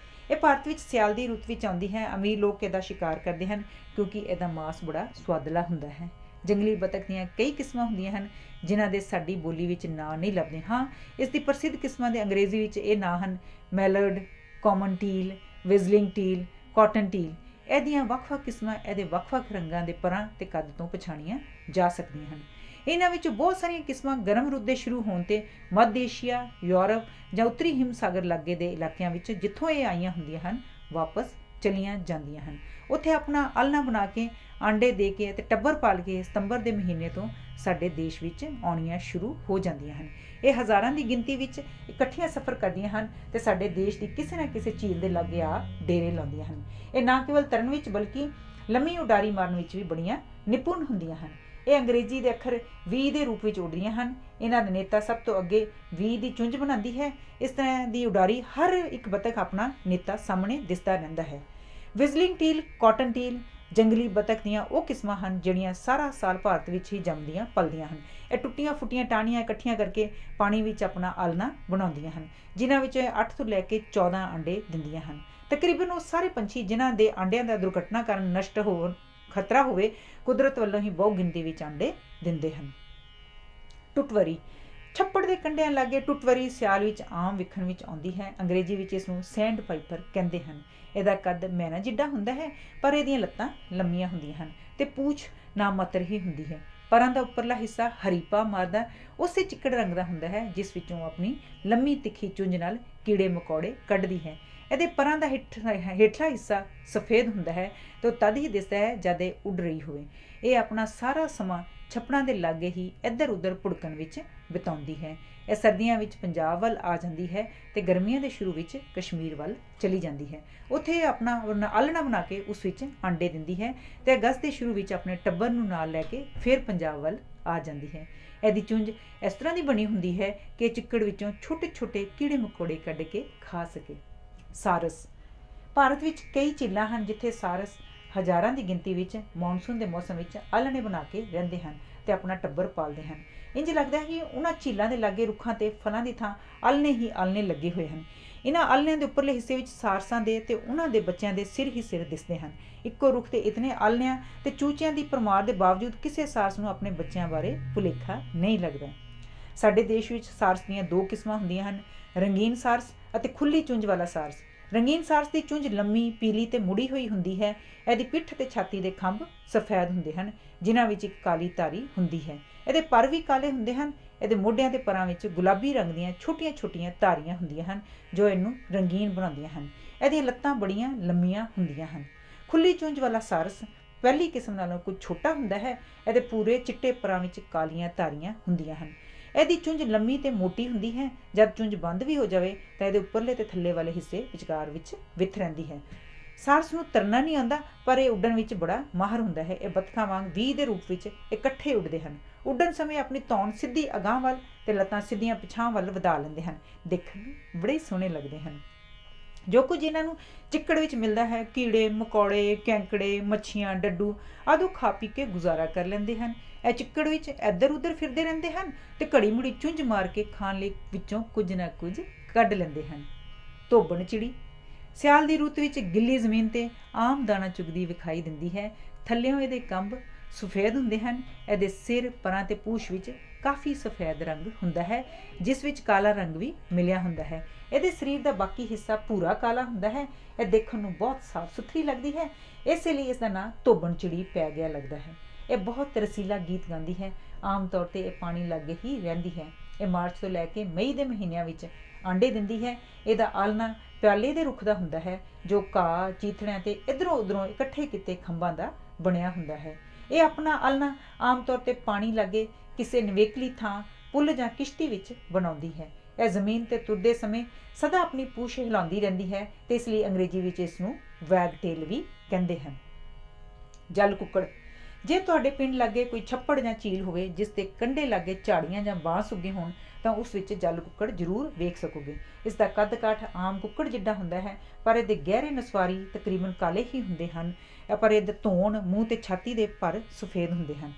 ਇਹ ਭਾਰਤ ਵਿੱਚ ਸਿਆਲ ਦੀ ਰੁੱਤ ਵਿੱਚ ਆਉਂਦੀ ਹੈ। ਅਮੀਰ ਲੋਕ ਇਹਦਾ ਸ਼ਿਕਾਰ ਕਰਦੇ ਹਨ ਕਿਉਂਕਿ ਇਹਦਾ ਮਾਸ ਬੜਾ ਸੁਆਦਲਾ ਹੁੰਦਾ ਹੈ। ਜੰਗਲੀ ਬਤਖ ਦੀਆਂ ਕਈ ਕਿਸਮਾਂ ਹੁੰਦੀਆਂ ਹਨ ਜਿਨ੍ਹਾਂ ਦੇ ਸਾਡੀ ਬੋਲੀ ਵਿੱਚ ਨਾਂ ਨਹੀਂ ਲੱਭਦੇ। ਹਾਂ, ਇਸ ਦੀ ਪ੍ਰਸਿੱਧ ਕਿਸਮਾਂ ਦੇ ਅੰਗਰੇਜ਼ੀ ਵਿੱਚ ਇਹ ਨਾਂ ਹਨ mallard, common teal, whistling teal, cotton teal. ਇਹਦੀਆਂ ਵੱਖ-ਵੱਖ ਕਿਸਮਾਂ ਇਹਦੇ ਵੱਖ-ਵੱਖ ਰੰਗਾਂ ਦੇ ਪਰਾਂ ਤੇ ਕੱਦ ਤੋਂ ਪਛਾਣੀਆਂ ਜਾ ਸਕਦੀਆਂ ਹਨ। ਇਹਨਾਂ ਵਿੱਚ ਬਹੁਤ ਸਾਰੀਆਂ ਕਿਸਮਾਂ ਗਰਮ ਰੁੱਤ ਦੇ ਸ਼ੁਰੂ ਹੋਣ 'ਤੇ ਮੱਧ ਏਸ਼ੀਆ, ਯੂਰਪ ਜਾਂ ਉੱਤਰੀ ਹਿਮ ਸਾਗਰ ਲਾਗੇ ਦੇ ਇਲਾਕਿਆਂ ਵਿੱਚ ਜਿੱਥੋਂ ਇਹ ਆਈਆਂ ਹੁੰਦੀਆਂ ਹਨ ਵਾਪਸ ਚਲੀਆਂ ਜਾਂਦੀਆਂ ਹਨ। ਉੱਥੇ ਆਪਣਾ ਆਲ੍ਹਣਾ ਬਣਾ ਕੇ ਆਂਡੇ ਦੇ ਕੇ ਅਤੇ ਟੱਬਰ ਪਾਲ ਕੇ ਸਤੰਬਰ ਦੇ ਮਹੀਨੇ ਤੋਂ ਸਾਡੇ ਦੇਸ਼ ਵਿੱਚ ਆਉਣੀਆਂ ਸ਼ੁਰੂ ਹੋ ਜਾਂਦੀਆਂ ਹਨ। ਇਹ ਹਜ਼ਾਰਾਂ ਦੀ ਗਿਣਤੀ ਵਿੱਚ ਇਕੱਠੀਆਂ ਸਫ਼ਰ ਕਰਦੀਆਂ ਹਨ ਅਤੇ ਸਾਡੇ ਦੇਸ਼ ਦੀ ਕਿਸੇ ਨਾ ਕਿਸੇ ਝੀਲ ਦੇ ਲਾਗੇ ਆ ਡੇਰੇ ਲਾਉਂਦੀਆਂ ਹਨ। ਇਹ ਨਾ ਕੇਵਲ ਤਰਨ ਵਿੱਚ ਬਲਕਿ ਲੰਮੀ ਉਡਾਰੀ ਮਾਰਨ ਵਿੱਚ ਵੀ ਬੜੀਆਂ ਨਿਪੁੰਨ ਹੁੰਦੀਆਂ ਹਨ। ਇਹ ਅੰਗਰੇਜ਼ੀ ਦੇ ਅੱਖਰ ਵੀ ਦੇ ਰੂਪ ਵਿੱਚ ਉੱਡਦੀਆਂ ਹਨ। ਇਹਨਾਂ ਦਾ ਨੇਤਾ ਸਭ ਤੋਂ ਅੱਗੇ ਵੀ ਦੀ ਚੁੰਝ ਬਣਾਉਂਦੀ ਹੈ। ਇਸ ਤਰ੍ਹਾਂ ਦੀ ਉਡਾਰੀ ਹਰ ਇੱਕ ਬਤਖ ਆਪਣਾ ਨੇਤਾ ਸਾਹਮਣੇ ਦਿਸਦਾ ਰਹਿੰਦਾ ਹੈ। ਵਿਜ਼ਲਿੰਗ ਟੀਲ, ਕਾਟਨ ਟੀਲ ਜੰਗਲੀ ਬਤਖ ਦੀਆਂ ਉਹ ਕਿਸਮਾਂ ਹਨ ਜਿਹੜੀਆਂ ਸਾਰਾ ਸਾਲ ਭਾਰਤ ਵਿੱਚ ਹੀ ਜੰਮਦੀਆਂ ਪਲਦੀਆਂ ਹਨ। ਇਹ ਟੁੱਟੀਆਂ ਫੁੱਟੀਆਂ ਟਾਹਣੀਆਂ ਇਕੱਠੀਆਂ ਕਰਕੇ ਪਾਣੀ ਵਿੱਚ ਆਪਣਾ ਆਲ੍ਹਣਾ ਬਣਾਉਂਦੀਆਂ ਹਨ, ਜਿਨ੍ਹਾਂ ਵਿੱਚ 8 ਤੋਂ ਲੈ ਕੇ 14 ਅੰਡੇ ਦਿੰਦੀਆਂ ਹਨ। ਤਕਰੀਬਨ ਉਹ ਸਾਰੇ ਪੰਛੀ ਜਿਨ੍ਹਾਂ ਦੇ ਆਂਡਿਆਂ ਦਾ ਦੁਰਘਟਨਾ ਕਾਰਨ ਨਸ਼ਟ ਹੋਣ ਖਤਰਾ ਹੋਵੇ, ਕੁਦਰਤ ਵੱਲੋਂ ਹੀ ਬਹੁ ਗਿਣਤੀ ਵਿੱਚ ਆਂਡੇ ਦਿੰਦੇ ਹਨ। ਟੁੱਟਵਰੀ, ਛੱਪੜ ਦੇ ਕੰਢਿਆਂ ਲਾਗੇ ਟੁੱਟਵਰੀ ਸਿਆਲ ਵਿੱਚ ਆਮ ਵੇਖਣ ਵਿੱਚ ਆਉਂਦੀ ਹੈ। ਅੰਗਰੇਜ਼ੀ ਵਿੱਚ ਇਸ ਨੂੰ ਸੈਂਡ ਪਾਈਪਰ ਕਹਿੰਦੇ ਹਨ। ਇਹਦਾ ਕੱਦ ਮੈਨਾ ਜਿੱਡਾ ਹੁੰਦਾ ਹੈ, ਪਰ ਇਹਦੀਆਂ ਲੱਤਾਂ ਲੰਮੀਆਂ ਹੁੰਦੀਆਂ ਹਨ ਅਤੇ ਪੂਛ ਨਾ ਮਾਤਰ ਹੀ ਹੁੰਦੀ ਹੈ। ਪਰਾਂ ਦਾ ਉੱਪਰਲਾ ਹਿੱਸਾ ਹਰੀਪਾ ਮਾਰਦਾ ਉਸੇ ਚਿੱਕੜ ਰੰਗ ਦਾ ਹੁੰਦਾ ਹੈ ਜਿਸ ਵਿੱਚੋਂ ਆਪਣੀ ਲੰਮੀ ਤਿੱਖੀ ਚੁੰਝ ਨਾਲ ਕੀੜੇ ਮਕੌੜੇ ਕੱਢਦੀ ਹੈ। ਇਹਦੇ ਪਰਾਂ ਦਾ ਹੇਠਲਾ ਹਿੱਸਾ ਸਫੇਦ ਹੁੰਦਾ ਹੈ ਅਤੇ ਉਹ ਤਦ ਹੀ ਦਿਸਦਾ ਹੈ ਜਦ ਇਹ ਉੱਡ ਰਹੀ ਹੋਵੇ। ਇਹ ਆਪਣਾ ਸਾਰਾ ਸਮਾਂ ਛੱਪੜਾਂ ਦੇ ਲਾਗੇ ਹੀ ਇੱਧਰ ਉੱਧਰ ਭੁੜਕਣ ਵਿੱਚ ਬਿਤਾਉਂਦੀ ਹੈ। ਇਹ ਸਰਦੀਆਂ ਵਿੱਚ ਪੰਜਾਬ ਵੱਲ ਆ ਜਾਂਦੀ ਹੈ ਅਤੇ ਗਰਮੀਆਂ ਦੇ ਸ਼ੁਰੂ ਵਿੱਚ ਕਸ਼ਮੀਰ ਵੱਲ ਚਲੀ ਜਾਂਦੀ ਹੈ। ਉੱਥੇ ਇਹ ਆਪਣਾ ਆਲ੍ਹਣਾ ਬਣਾ ਕੇ ਉਸ ਵਿੱਚ ਆਂਡੇ ਦਿੰਦੀ ਹੈ ਅਤੇ ਅਗਸਤ ਦੇ ਸ਼ੁਰੂ ਵਿੱਚ ਆਪਣੇ ਟੱਬਰ ਨੂੰ ਨਾਲ ਲੈ ਕੇ ਫਿਰ ਪੰਜਾਬ ਵੱਲ ਆ ਜਾਂਦੀ ਹੈ। ਇਹਦੀ ਚੁੰਝ ਇਸ ਤਰ੍ਹਾਂ ਦੀ ਬਣੀ ਹੁੰਦੀ ਹੈ ਕਿ ਚਿੱਕੜ ਵਿੱਚੋਂ ਛੋਟੇ ਛੋਟੇ ਕੀੜੇ ਮਕੌੜੇ ਕੱਢ ਕੇ ਖਾ ਸਕੇ। ਸਾਰਸ, ਭਾਰਤ ਵਿੱਚ ਕਈ ਝੀਲਾਂ ਹਨ ਜਿੱਥੇ ਸਾਰਸ ਹਜ਼ਾਰਾਂ ਦੀ ਗਿਣਤੀ ਵਿੱਚ ਮੌਨਸੂਨ ਦੇ ਮੌਸਮ ਵਿੱਚ ਆਲ੍ਹਣੇ ਬਣਾ ਕੇ ਰਹਿੰਦੇ ਹਨ ਅਤੇ ਆਪਣਾ ਟੱਬਰ ਪਾਲਦੇ ਹਨ। ਇੰਝ ਲੱਗਦਾ ਹੈ ਕਿ ਉਹਨਾਂ ਝੀਲਾਂ ਦੇ ਲਾਗੇ ਰੁੱਖਾਂ 'ਤੇ ਫਲਾਂ ਦੀ ਥਾਂ ਆਲ੍ਹਣੇ ਹੀ ਆਲ੍ਹਣੇ ਲੱਗੇ ਹੋਏ ਹਨ। ਇਹਨਾਂ ਆਲ੍ਹਣਿਆਂ ਦੇ ਉੱਪਰਲੇ ਹਿੱਸੇ ਵਿੱਚ ਸਾਰਸਾਂ ਦੇ ਅਤੇ ਉਹਨਾਂ ਦੇ ਬੱਚਿਆਂ ਦੇ ਸਿਰ ਹੀ ਸਿਰ ਦਿਸਦੇ ਹਨ। ਇੱਕੋ ਰੁੱਖ 'ਤੇ ਇਤਨੇ ਆਲ੍ਹਣਿਆਂ ਅਤੇ ਚੂਚਿਆਂ ਦੀ ਭਰਮਾਰ ਦੇ ਬਾਵਜੂਦ ਕਿਸੇ ਸਾਰਸ ਨੂੰ ਆਪਣੇ ਬੱਚਿਆਂ ਬਾਰੇ ਭੁਲੇਖਾ ਨਹੀਂ ਲੱਗਦਾ। ਸਾਡੇ ਦੇਸ਼ ਵਿੱਚ ਸਾਰਸ ਦੀਆਂ 2 ਕਿਸਮਾਂ ਹੁੰਦੀਆਂ ਹਨ, ਰੰਗੀਨ ਸਾਰਸ ਅਤੇ ਖੁੱਲ੍ਹੀ ਚੁੰਝ ਵਾਲਾ ਸਾਰਸ। ਰੰਗੀਨ ਸਾਰਸ ਦੀ ਚੁੰਝ ਲੰਮੀ, ਪੀਲੀ ਅਤੇ ਮੁੜੀ ਹੋਈ ਹੁੰਦੀ ਹੈ। ਇਹਦੀ ਪਿੱਠ ਅਤੇ ਛਾਤੀ ਦੇ ਖੰਭ ਸਫੈਦ ਹੁੰਦੇ ਹਨ ਜਿਨ੍ਹਾਂ ਵਿੱਚ ਇੱਕ ਕਾਲੀ ਧਾਰੀ ਹੁੰਦੀ ਹੈ। ਇਹਦੇ ਪਰ ਵੀ ਕਾਲੇ ਹੁੰਦੇ ਹਨ। ਇਹਦੇ ਮੋਢਿਆਂ ਦੇ ਪਰਾਂ ਵਿੱਚ ਗੁਲਾਬੀ ਰੰਗ ਦੀਆਂ ਛੋਟੀਆਂ ਛੋਟੀਆਂ ਧਾਰੀਆਂ ਹੁੰਦੀਆਂ ਹਨ ਜੋ ਇਹਨੂੰ ਰੰਗੀਨ ਬਣਾਉਂਦੀਆਂ ਹਨ। ਇਹਦੀਆਂ ਲੱਤਾਂ ਬੜੀਆਂ ਲੰਮੀਆਂ ਹੁੰਦੀਆਂ ਹਨ। ਖੁੱਲ੍ਹੀ ਚੁੰਝ ਵਾਲਾ ਸਾਰਸ ਪਹਿਲੀ ਕਿਸਮ ਨਾਲੋਂ ਕੁਝ ਛੋਟਾ ਹੁੰਦਾ ਹੈ। ਇਹਦੇ ਪੂਰੇ ਚਿੱਟੇ ਪਰਾਂ ਵਿੱਚ ਕਾਲੀਆਂ ਧਾਰੀਆਂ ਹੁੰਦੀਆਂ ਹਨ। ਇਹਦੀ ਚੁੰਝ ਲੰਮੀ ਅਤੇ ਮੋਟੀ ਹੁੰਦੀ ਹੈ। ਜਦ ਚੁੰਝ ਬੰਦ ਵੀ ਹੋ ਜਾਵੇ ਤਾਂ ਇਹਦੇ ਉੱਪਰਲੇ ਅਤੇ ਥੱਲੇ ਵਾਲੇ ਹਿੱਸੇ ਵਿਚਕਾਰ ਵਿੱਚ ਵਿੱਥ ਰਹਿੰਦੀ ਹੈ। ਸਾਰਸ ਨੂੰ ਤਰਨਾ ਨਹੀਂ ਆਉਂਦਾ, ਪਰ ਇਹ ਉੱਡਣ ਵਿੱਚ ਬੜਾ ਮਾਹਰ ਹੁੰਦਾ ਹੈ। ਇਹ ਬਤਖਾਂ ਵਾਂਗ ਵੀ ਦੇ ਰੂਪ ਵਿੱਚ ਇਕੱਠੇ ਉੱਡਦੇ ਹਨ। ਉੱਡਣ ਸਮੇਂ ਆਪਣੀ ਧੌਣ ਸਿੱਧੀ ਅਗਾਂਹ ਵੱਲ ਅਤੇ ਲੱਤਾਂ ਸਿੱਧੀਆਂ ਪਿਛਾਂਹ ਵੱਲ ਵਧਾ ਲੈਂਦੇ ਹਨ। ਦੇਖਣ ਨੂੰ ਬੜੇ ਸੋਹਣੇ ਲੱਗਦੇ ਹਨ। ਜੋ ਕੁਝ ਇਹਨਾਂ ਨੂੰ ਚਿੱਕੜ ਵਿੱਚ ਮਿਲਦਾ ਹੈ, ਕੀੜੇ ਮਕੌੜੇ, ਕੈਂਕੜੇ, ਮੱਛੀਆਂ, ਡੱਡੂ ਆਦਿ ਖਾ ਪੀ ਕੇ ਗੁਜ਼ਾਰਾ ਕਰ ਲੈਂਦੇ ਹਨ। ਇਹ ਚਿੱਕੜ ਵਿੱਚ ਇੱਧਰ ਉੱਧਰ ਫਿਰਦੇ ਰਹਿੰਦੇ ਹਨ ਅਤੇ ਘੜੀ ਮੁੜੀ ਚੁੰਝ ਮਾਰ ਕੇ ਖਾਣ ਲਈ ਵਿੱਚੋਂ ਕੁਝ ਨਾ ਕੁਝ ਕੱਢ ਲੈਂਦੇ ਹਨ। ਧੋਬਣ ਚਿੜੀ, ਸਿਆਲ ਦੀ ਰੁੱਤ ਵਿੱਚ ਗਿੱਲੀ ਜ਼ਮੀਨ 'ਤੇ ਆਮ ਦਾਣਾ ਚੁਗਦੀ ਵਿਖਾਈ ਦਿੰਦੀ ਹੈ। ਥੱਲਿਓਂ ਇਹਦੇ ਕੰਬ ਸਫੇਦ ਹੁੰਦੇ ਹਨ। ਇਹਦੇ ਸਿਰ, ਪਰਾਂ ਅਤੇ ਪੂਛ ਵਿੱਚ ਕਾਫੀ ਸਫੈਦ ਰੰਗ ਹੁੰਦਾ ਹੈ ਜਿਸ ਵਿੱਚ ਕਾਲਾ ਰੰਗ ਵੀ ਮਿਲਿਆ ਹੁੰਦਾ ਹੈ। ਇਹਦੇ ਸਰੀਰ ਦਾ ਬਾਕੀ ਹਿੱਸਾ ਭੂਰਾ ਕਾਲਾ ਹੁੰਦਾ ਹੈ। ਇਹ ਦੇਖਣ ਨੂੰ ਬਹੁਤ ਸਾਫ਼ ਸੁਥਰੀ ਲੱਗਦੀ ਹੈ, ਇਸੇ ਲਈ ਇਸ ਦਾ ਨਾਂ ਧੋਬਣ ਚਿੜੀ ਪੈ ਗਿਆ ਲੱਗਦਾ ਹੈ। ਇਹ ਬਹੁਤ ਰਸੀਲਾ ਗੀਤ ਗਾਉਂਦੀ ਹੈ। ਆਮ ਤੌਰ 'ਤੇ ਇਹ ਪਾਣੀ ਲਾਗੇ ਹੀ ਰਹਿੰਦੀ ਹੈ। ਇਹ ਮਾਰਚ ਤੋਂ ਲੈ ਕੇ ਮਈ ਦੇ ਮਹੀਨਿਆਂ ਵਿੱਚ ਆਂਡੇ ਦਿੰਦੀ ਹੈ। ਇਹਦਾ ਆਲ੍ਹਣਾ ਪਿਆਲੇ ਦੇ ਰੁੱਖ ਦਾ ਹੁੰਦਾ ਹੈ ਜੋ ਘਾਹ, ਚੀਥੜਿਆਂ 'ਤੇ ਇੱਧਰੋਂ ਉੱਧਰੋਂ ਇਕੱਠੇ ਕੀਤੇ ਖੰਭਾਂ ਦਾ ਬਣਿਆ ਹੁੰਦਾ ਹੈ। ਇਹ ਆਪਣਾ ਆਲ੍ਹਣਾ ਆਮ ਤੌਰ 'ਤੇ ਪਾਣੀ ਲਾਗੇ ਕਿਸੇ ਨਿਵੇਕਲੀ ਥਾਂ, ਪੁੱਲ ਜਾਂ ਕਿਸ਼ਤੀ ਵਿੱਚ ਬਣਾਉਂਦੀ ਹੈ। ਇਹ ਜ਼ਮੀਨ 'ਤੇ ਤੁਰਦੇ ਸਮੇਂ ਸਦਾ ਆਪਣੀ ਪੂਛ ਹਿਲਾਉਂਦੀ ਰਹਿੰਦੀ ਹੈ ਅਤੇ ਇਸ ਲਈ ਅੰਗਰੇਜ਼ੀ ਵਿੱਚ ਇਸ ਨੂੰ ਵੈਗਟੇਲ ਵੀ ਕਹਿੰਦੇ ਹਨ। ਜਲ ਕੁੱਕੜ। ਜੇ ਤੁਹਾਡੇ ਪਿੰਡ ਲਾਗੇ ਕੋਈ ਛੱਪੜ ਜਾਂ ਝੀਲ ਹੋਵੇ ਜਿਸ ਦੇ ਕੰਢੇ ਲਾਗੇ ਝਾੜੀਆਂ ਜਾਂ ਬਾਂਸ ਉੱਗੇ ਹੋਣ ਤਾਂ ਉਸ ਵਿੱਚ ਜਲ ਕੁੱਕੜ ਜ਼ਰੂਰ ਵੇਖ ਸਕੋਗੇ। ਇਸ ਦਾ ਕੱਦ ਕਾਠ ਆਮ ਕੁੱਕੜ ਜਿੱਡਾ ਹੁੰਦਾ ਹੈ, ਪਰ ਇਹਦੇ ਗਹਿਰੇ ਨਸਵਾਰੀ ਤਕਰੀਬਨ ਕਾਲੇ ਹੀ ਹੁੰਦੇ ਹਨ, ਪਰ ਇਹਦੇ ਧੌਣ, ਮੂੰਹ ਤੇ ਛਾਤੀ ਦੇ ਪਰ ਸਫੇਦ ਹੁੰਦੇ ਹਨ।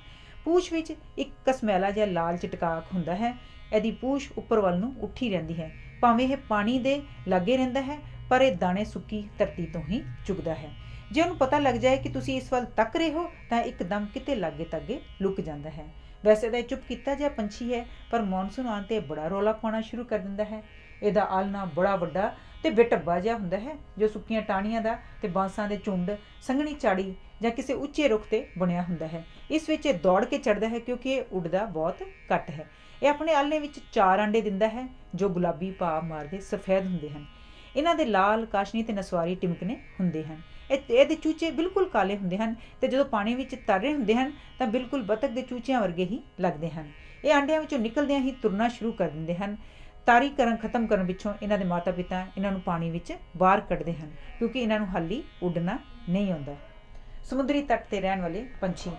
ਪੂਛ ਵਿੱਚ ਇੱਕ ਕਸਮੈਲਾ ਜਿਹਾ ਲਾਲ ਚਟਕਾਕ ਹੁੰਦਾ ਹੈ। ਇਹਦੀ ਪੂਛ ਉੱਪਰ ਵੱਲ ਨੂੰ ਉੱਠੀ ਰਹਿੰਦੀ ਹੈ। ਭਾਵੇਂ ਇਹ ਪਾਣੀ ਦੇ ਲਾਗੇ ਰਹਿੰਦਾ ਹੈ, ਪਰ ਇਹ ਦਾਣੇ ਸੁੱਕੀ ਧਰਤੀ ਤੋਂ ਹੀ ਚੁਗਦਾ ਹੈ। ਜੇ ਉਹਨੂੰ ਪਤਾ ਲੱਗ ਜਾਏ ਕਿ ਤੁਸੀਂ ਇਸ ਵੱਲ ਤੱਕ ਰਹੇ ਹੋ ਤਾਂ ਇੱਕਦਮ ਕਿਤੇ ਲਾਗੇ ਤਾਗੇ ਲੁਕ ਜਾਂਦਾ ਹੈ। ਵੈਸੇ ਤਾਂ ਇਹ ਚੁੱਪ ਕੀਤਾ ਜਿਹਾ ਪੰਛੀ ਹੈ, ਪਰ ਮੌਨਸੂਨ ਆਉਣ 'ਤੇ ਬੜਾ ਰੌਲਾ ਪਾਉਣਾ ਸ਼ੁਰੂ ਕਰ ਦਿੰਦਾ ਹੈ। ਇਹਦਾ ਆਲ੍ਹਣਾ ਬੜਾ ਵੱਡਾ ਅਤੇ ਬੇਢੱਬਾ ਜਿਹਾ ਹੁੰਦਾ ਹੈ, ਜੋ ਸੁੱਕੀਆਂ ਟਾਹਣੀਆਂ ਦਾ ਅਤੇ ਬਾਂਸਾਂ ਦੇ ਝੁੰਡ, ਸੰਘਣੀ ਝਾੜੀ ਜਾਂ ਕਿਸੇ ਉੱਚੇ ਰੁੱਖ 'ਤੇ ਬਣਿਆ ਹੁੰਦਾ ਹੈ। ਇਸ ਵਿੱਚ ਇਹ ਦੌੜ ਕੇ ਚੜ੍ਹਦਾ ਹੈ ਕਿਉਂਕਿ ਇਹ ਉੱਡਦਾ ਬਹੁਤ ਘੱਟ ਹੈ। ਇਹ ਆਪਣੇ ਆਲ੍ਹਣੇ ਵਿੱਚ 4 ਆਂਡੇ ਦਿੰਦਾ ਹੈ, ਜੋ ਗੁਲਾਬੀ ਭਾਵ ਮਾਰਦੇ ਸਫੈਦ ਹੁੰਦੇ ਹਨ। ਇਹਨਾਂ ਦੇ ਲਾਲ, ਕਾਸ਼ਨੀ ਅਤੇ ਨਸਵਾਰੀ ਟਿਮਕਣੇ ਹੁੰਦੇ ਹਨ। ਇਹਦੇ ਚੂਚੇ ਬਿਲਕੁਲ ਕਾਲੇ ਹੁੰਦੇ ਹਨ ਅਤੇ ਜਦੋਂ ਪਾਣੀ ਵਿੱਚ ਤਰ ਰਹੇ ਹੁੰਦੇ ਹਨ ਤਾਂ ਬਿਲਕੁਲ ਬਤਖ ਦੇ ਚੂਚਿਆਂ ਵਰਗੇ ਹੀ ਲੱਗਦੇ ਹਨ। ਇਹ ਆਂਡਿਆਂ ਵਿੱਚੋਂ ਨਿਕਲਦਿਆਂ ਹੀ ਤੁਰਨਾ ਸ਼ੁਰੂ ਕਰ ਦਿੰਦੇ ਹਨ। ਤਾਰੀ ਖਤਮ ਕਰਨ ਪਿੱਛੋਂ ਇਹਨਾਂ ਦੇ ਮਾਤਾ ਪਿਤਾ ਇਹਨਾਂ ਨੂੰ ਪਾਣੀ ਵਿੱਚ ਬਾਹਰ ਕੱਢਦੇ ਹਨ ਕਿਉਂਕਿ ਇਹਨਾਂ ਨੂੰ ਹਾਲੀ ਉੱਡਣਾ ਨਹੀਂ ਆਉਂਦਾ। ਸਮੁੰਦਰੀ ਤੱਟ 'ਤੇ ਰਹਿਣ ਵਾਲੇ ਪੰਛੀ।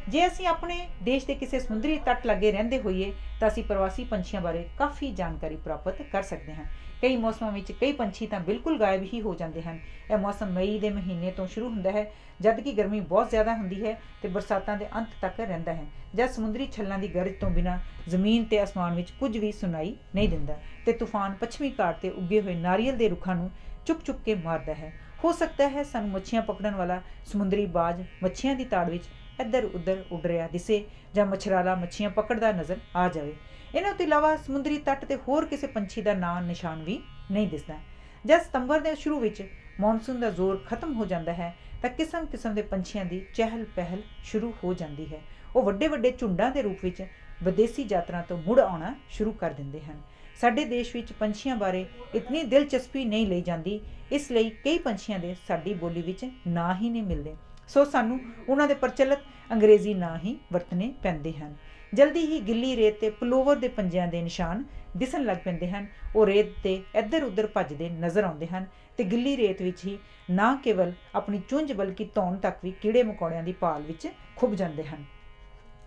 ਜੇ ਅਸੀਂ ਆਪਣੇ ਦੇਸ਼ ਦੇ ਕਿਸੇ ਸਮੁੰਦਰੀ ਤੱਟ ਲਾਗੇ ਰਹਿੰਦੇ ਹੋਈਏ ਤਾਂ ਅਸੀਂ ਪ੍ਰਵਾਸੀ ਪੰਛੀਆਂ ਬਾਰੇ ਕਾਫੀ ਜਾਣਕਾਰੀ ਪ੍ਰਾਪਤ ਕਰ ਸਕਦੇ ਹਾਂ। ਕਈ ਮੌਸਮਾਂ ਵਿੱਚ ਕਈ ਪੰਛੀ ਤਾਂ ਬਿਲਕੁਲ ਗਾਇਬ ਹੀ ਹੋ ਜਾਂਦੇ ਹਨ। ਇਹ ਮੌਸਮ ਮਈ ਦੇ ਮਹੀਨੇ ਤੋਂ ਸ਼ੁਰੂ ਹੁੰਦਾ ਹੈ, ਜਦ ਕਿ ਗਰਮੀ ਬਹੁਤ ਜ਼ਿਆਦਾ ਹੁੰਦੀ ਹੈ ਅਤੇ ਬਰਸਾਤਾਂ ਦੇ ਅੰਤ ਤੱਕ ਰਹਿੰਦਾ ਹੈ, ਜਦ ਸਮੁੰਦਰੀ ਛੱਲਾਂ ਦੀ ਗਰਜ ਤੋਂ ਬਿਨਾਂ ਜ਼ਮੀਨ ਤੇ ਅਸਮਾਨ ਵਿੱਚ ਕੁਝ ਵੀ ਸੁਣਾਈ ਨਹੀਂ ਦਿੰਦਾ ਅਤੇ ਤੂਫਾਨ ਪੱਛਮੀ ਘਾਟ 'ਤੇ ਉੱਗੇ ਹੋਏ ਨਾਰੀਅਲ ਦੇ ਰੁੱਖਾਂ ਨੂੰ ਚੁੱਕ ਕੇ ਮਾਰਦਾ ਹੈ। ਹੋ ਸਕਦਾ ਹੈ ਸਾਨੂੰ ਮੱਛੀਆਂ ਪਕੜਨ ਵਾਲਾ ਸਮੁੰਦਰੀ ਬਾਜ ਮੱਛੀਆਂ ਦੀ ਤਾੜ ਵਿੱਚ ਇੱਧਰ ਉੱਧਰ ਉੱਡ ਰਿਹਾ ਦਿਸੇ ਜਾਂ ਮਛਰਾਲਾ ਮੱਛੀਆਂ ਪਕੜਦਾ ਨਜ਼ਰ ਆ ਜਾਵੇ। ਇਹਨਾਂ ਤੋਂ ਇਲਾਵਾ ਸਮੁੰਦਰੀ ਤੱਟ 'ਤੇ ਹੋਰ ਕਿਸੇ ਪੰਛੀ ਦਾ ਨਾਂ ਨਿਸ਼ਾਨ ਵੀ ਨਹੀਂ ਦਿਸਦਾ। ਜਦ ਸਤੰਬਰ ਦੇ ਸ਼ੁਰੂ ਵਿੱਚ ਮੌਨਸੂਨ ਦਾ ਜ਼ੋਰ ਖਤਮ ਹੋ ਜਾਂਦਾ ਹੈ ਤਾਂ ਕਿਸਮ ਕਿਸਮ ਦੇ ਪੰਛੀਆਂ ਦੀ ਚਹਿਲ ਪਹਿਲ ਸ਼ੁਰੂ ਹੋ ਜਾਂਦੀ ਹੈ। ਉਹ ਵੱਡੇ ਵੱਡੇ ਝੁੰਡਾਂ ਦੇ ਰੂਪ ਵਿੱਚ ਵਿਦੇਸੀ ਯਾਤਰਾ ਤੋਂ ਮੁੜ ਆਉਣਾ ਸ਼ੁਰੂ ਕਰ ਦਿੰਦੇ ਹਨ। ਸਾਡੇ ਦੇਸ਼ ਵਿੱਚ ਪੰਛੀਆਂ ਬਾਰੇ ਇਤਨੀ ਦਿਲਚਸਪੀ ਨਹੀਂ ਲਈ ਜਾਂਦੀ, ਇਸ ਲਈ ਕਈ ਪੰਛੀਆਂ ਦੇ ਸਾਡੀ ਬੋਲੀ ਵਿੱਚ ਨਾਂ ਹੀ ਨਹੀਂ ਮਿਲਦੇ, ਸੋ ਸਾਨੂੰ ਉਹਨਾਂ ਦੇ ਪ੍ਰਚਲਿਤ ਅੰਗਰੇਜ਼ੀ ਨਾਂ ਹੀ ਵਰਤਣੇ ਪੈਂਦੇ ਹਨ। ਜਲਦੀ ਹੀ ਗਿੱਲੀ ਰੇਤ 'ਤੇ ਪਲੋਵਰ ਦੇ ਪੰਜਿਆਂ ਦੇ ਨਿਸ਼ਾਨ ਦਿਸਣ ਲੱਗ ਪੈਂਦੇ ਹਨ। ਉਹ ਰੇਤ 'ਤੇ ਇੱਧਰ ਉੱਧਰ ਭੱਜਦੇ ਨਜ਼ਰ ਆਉਂਦੇ ਹਨ ਅਤੇ ਗਿੱਲੀ ਰੇਤ ਵਿੱਚ ਹੀ ਨਾ ਕੇਵਲ ਆਪਣੀ ਚੁੰਝ ਬਲਕਿ ਧੌਣ ਤੱਕ ਵੀ ਕੀੜੇ ਮਕੌੜਿਆਂ ਦੀ ਭਾਲ ਵਿੱਚ ਖੁੱਭ ਜਾਂਦੇ ਹਨ।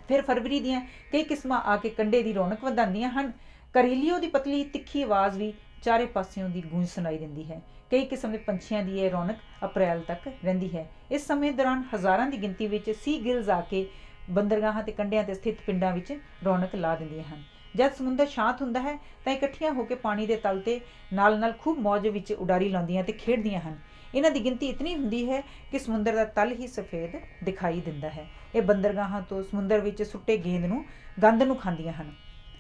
ਫਿਰ ਫਰਵਰੀ ਦੀਆਂ ਕਈ ਕਿਸਮਾਂ ਆ ਕੇ ਕੰਢੇ ਦੀ ਰੌਣਕ ਵਧਾਉਂਦੀਆਂ ਹਨ। ਕਰੀਲੀਓ ਦੀ ਪਤਲੀ ਤਿੱਖੀ ਆਵਾਜ਼ ਵੀ ਚਾਰੇ ਪਾਸਿਓਂ ਦੀ ਗੂੰਜ ਸੁਣਾਈ ਦਿੰਦੀ ਹੈ। ਕਈ ਕਿਸਮ ਦੇ ਪੰਛੀਆਂ ਦੀ ਇਹ ਰੌਣਕ ਅਪ੍ਰੈਲ ਤੱਕ ਰਹਿੰਦੀ ਹੈ। ਇਸ ਸਮੇਂ ਦੌਰਾਨ ਹਜ਼ਾਰਾਂ ਦੀ ਗਿਣਤੀ ਵਿੱਚ ਸੀ ਗਿਲਜ਼ ਆ ਕੇ ਬੰਦਰਗਾਹਾਂ ਅਤੇ ਕੰਢਿਆਂ 'ਤੇ ਸਥਿਤ ਪਿੰਡਾਂ ਵਿੱਚ ਰੌਣਕ ਲਾ ਦਿੰਦੀਆਂ ਹਨ। ਜਦ ਸਮੁੰਦਰ ਸ਼ਾਂਤ ਹੁੰਦਾ ਹੈ ਤਾਂ ਇਕੱਠੀਆਂ ਹੋ ਕੇ ਪਾਣੀ ਦੇ ਤਲ 'ਤੇ ਨਾਲ ਖੂਬ ਮੌਜ ਵਿੱਚ ਉਡਾਰੀ ਲਾਉਂਦੀਆਂ ਅਤੇ ਖੇਡਦੀਆਂ ਹਨ। ਇਹਨਾਂ ਦੀ ਗਿਣਤੀ ਇਤਨੀ ਹੁੰਦੀ ਹੈ ਕਿ ਸਮੁੰਦਰ ਦਾ ਤਲ ਹੀ ਸਫੇਦ ਦਿਖਾਈ ਦਿੰਦਾ ਹੈ। ਇਹ ਬੰਦਰਗਾਹਾਂ ਤੋਂ ਸਮੁੰਦਰ ਵਿੱਚ ਸੁੱਟੇ ਗੰਦ ਨੂੰ ਖਾਂਦੀਆਂ ਹਨ।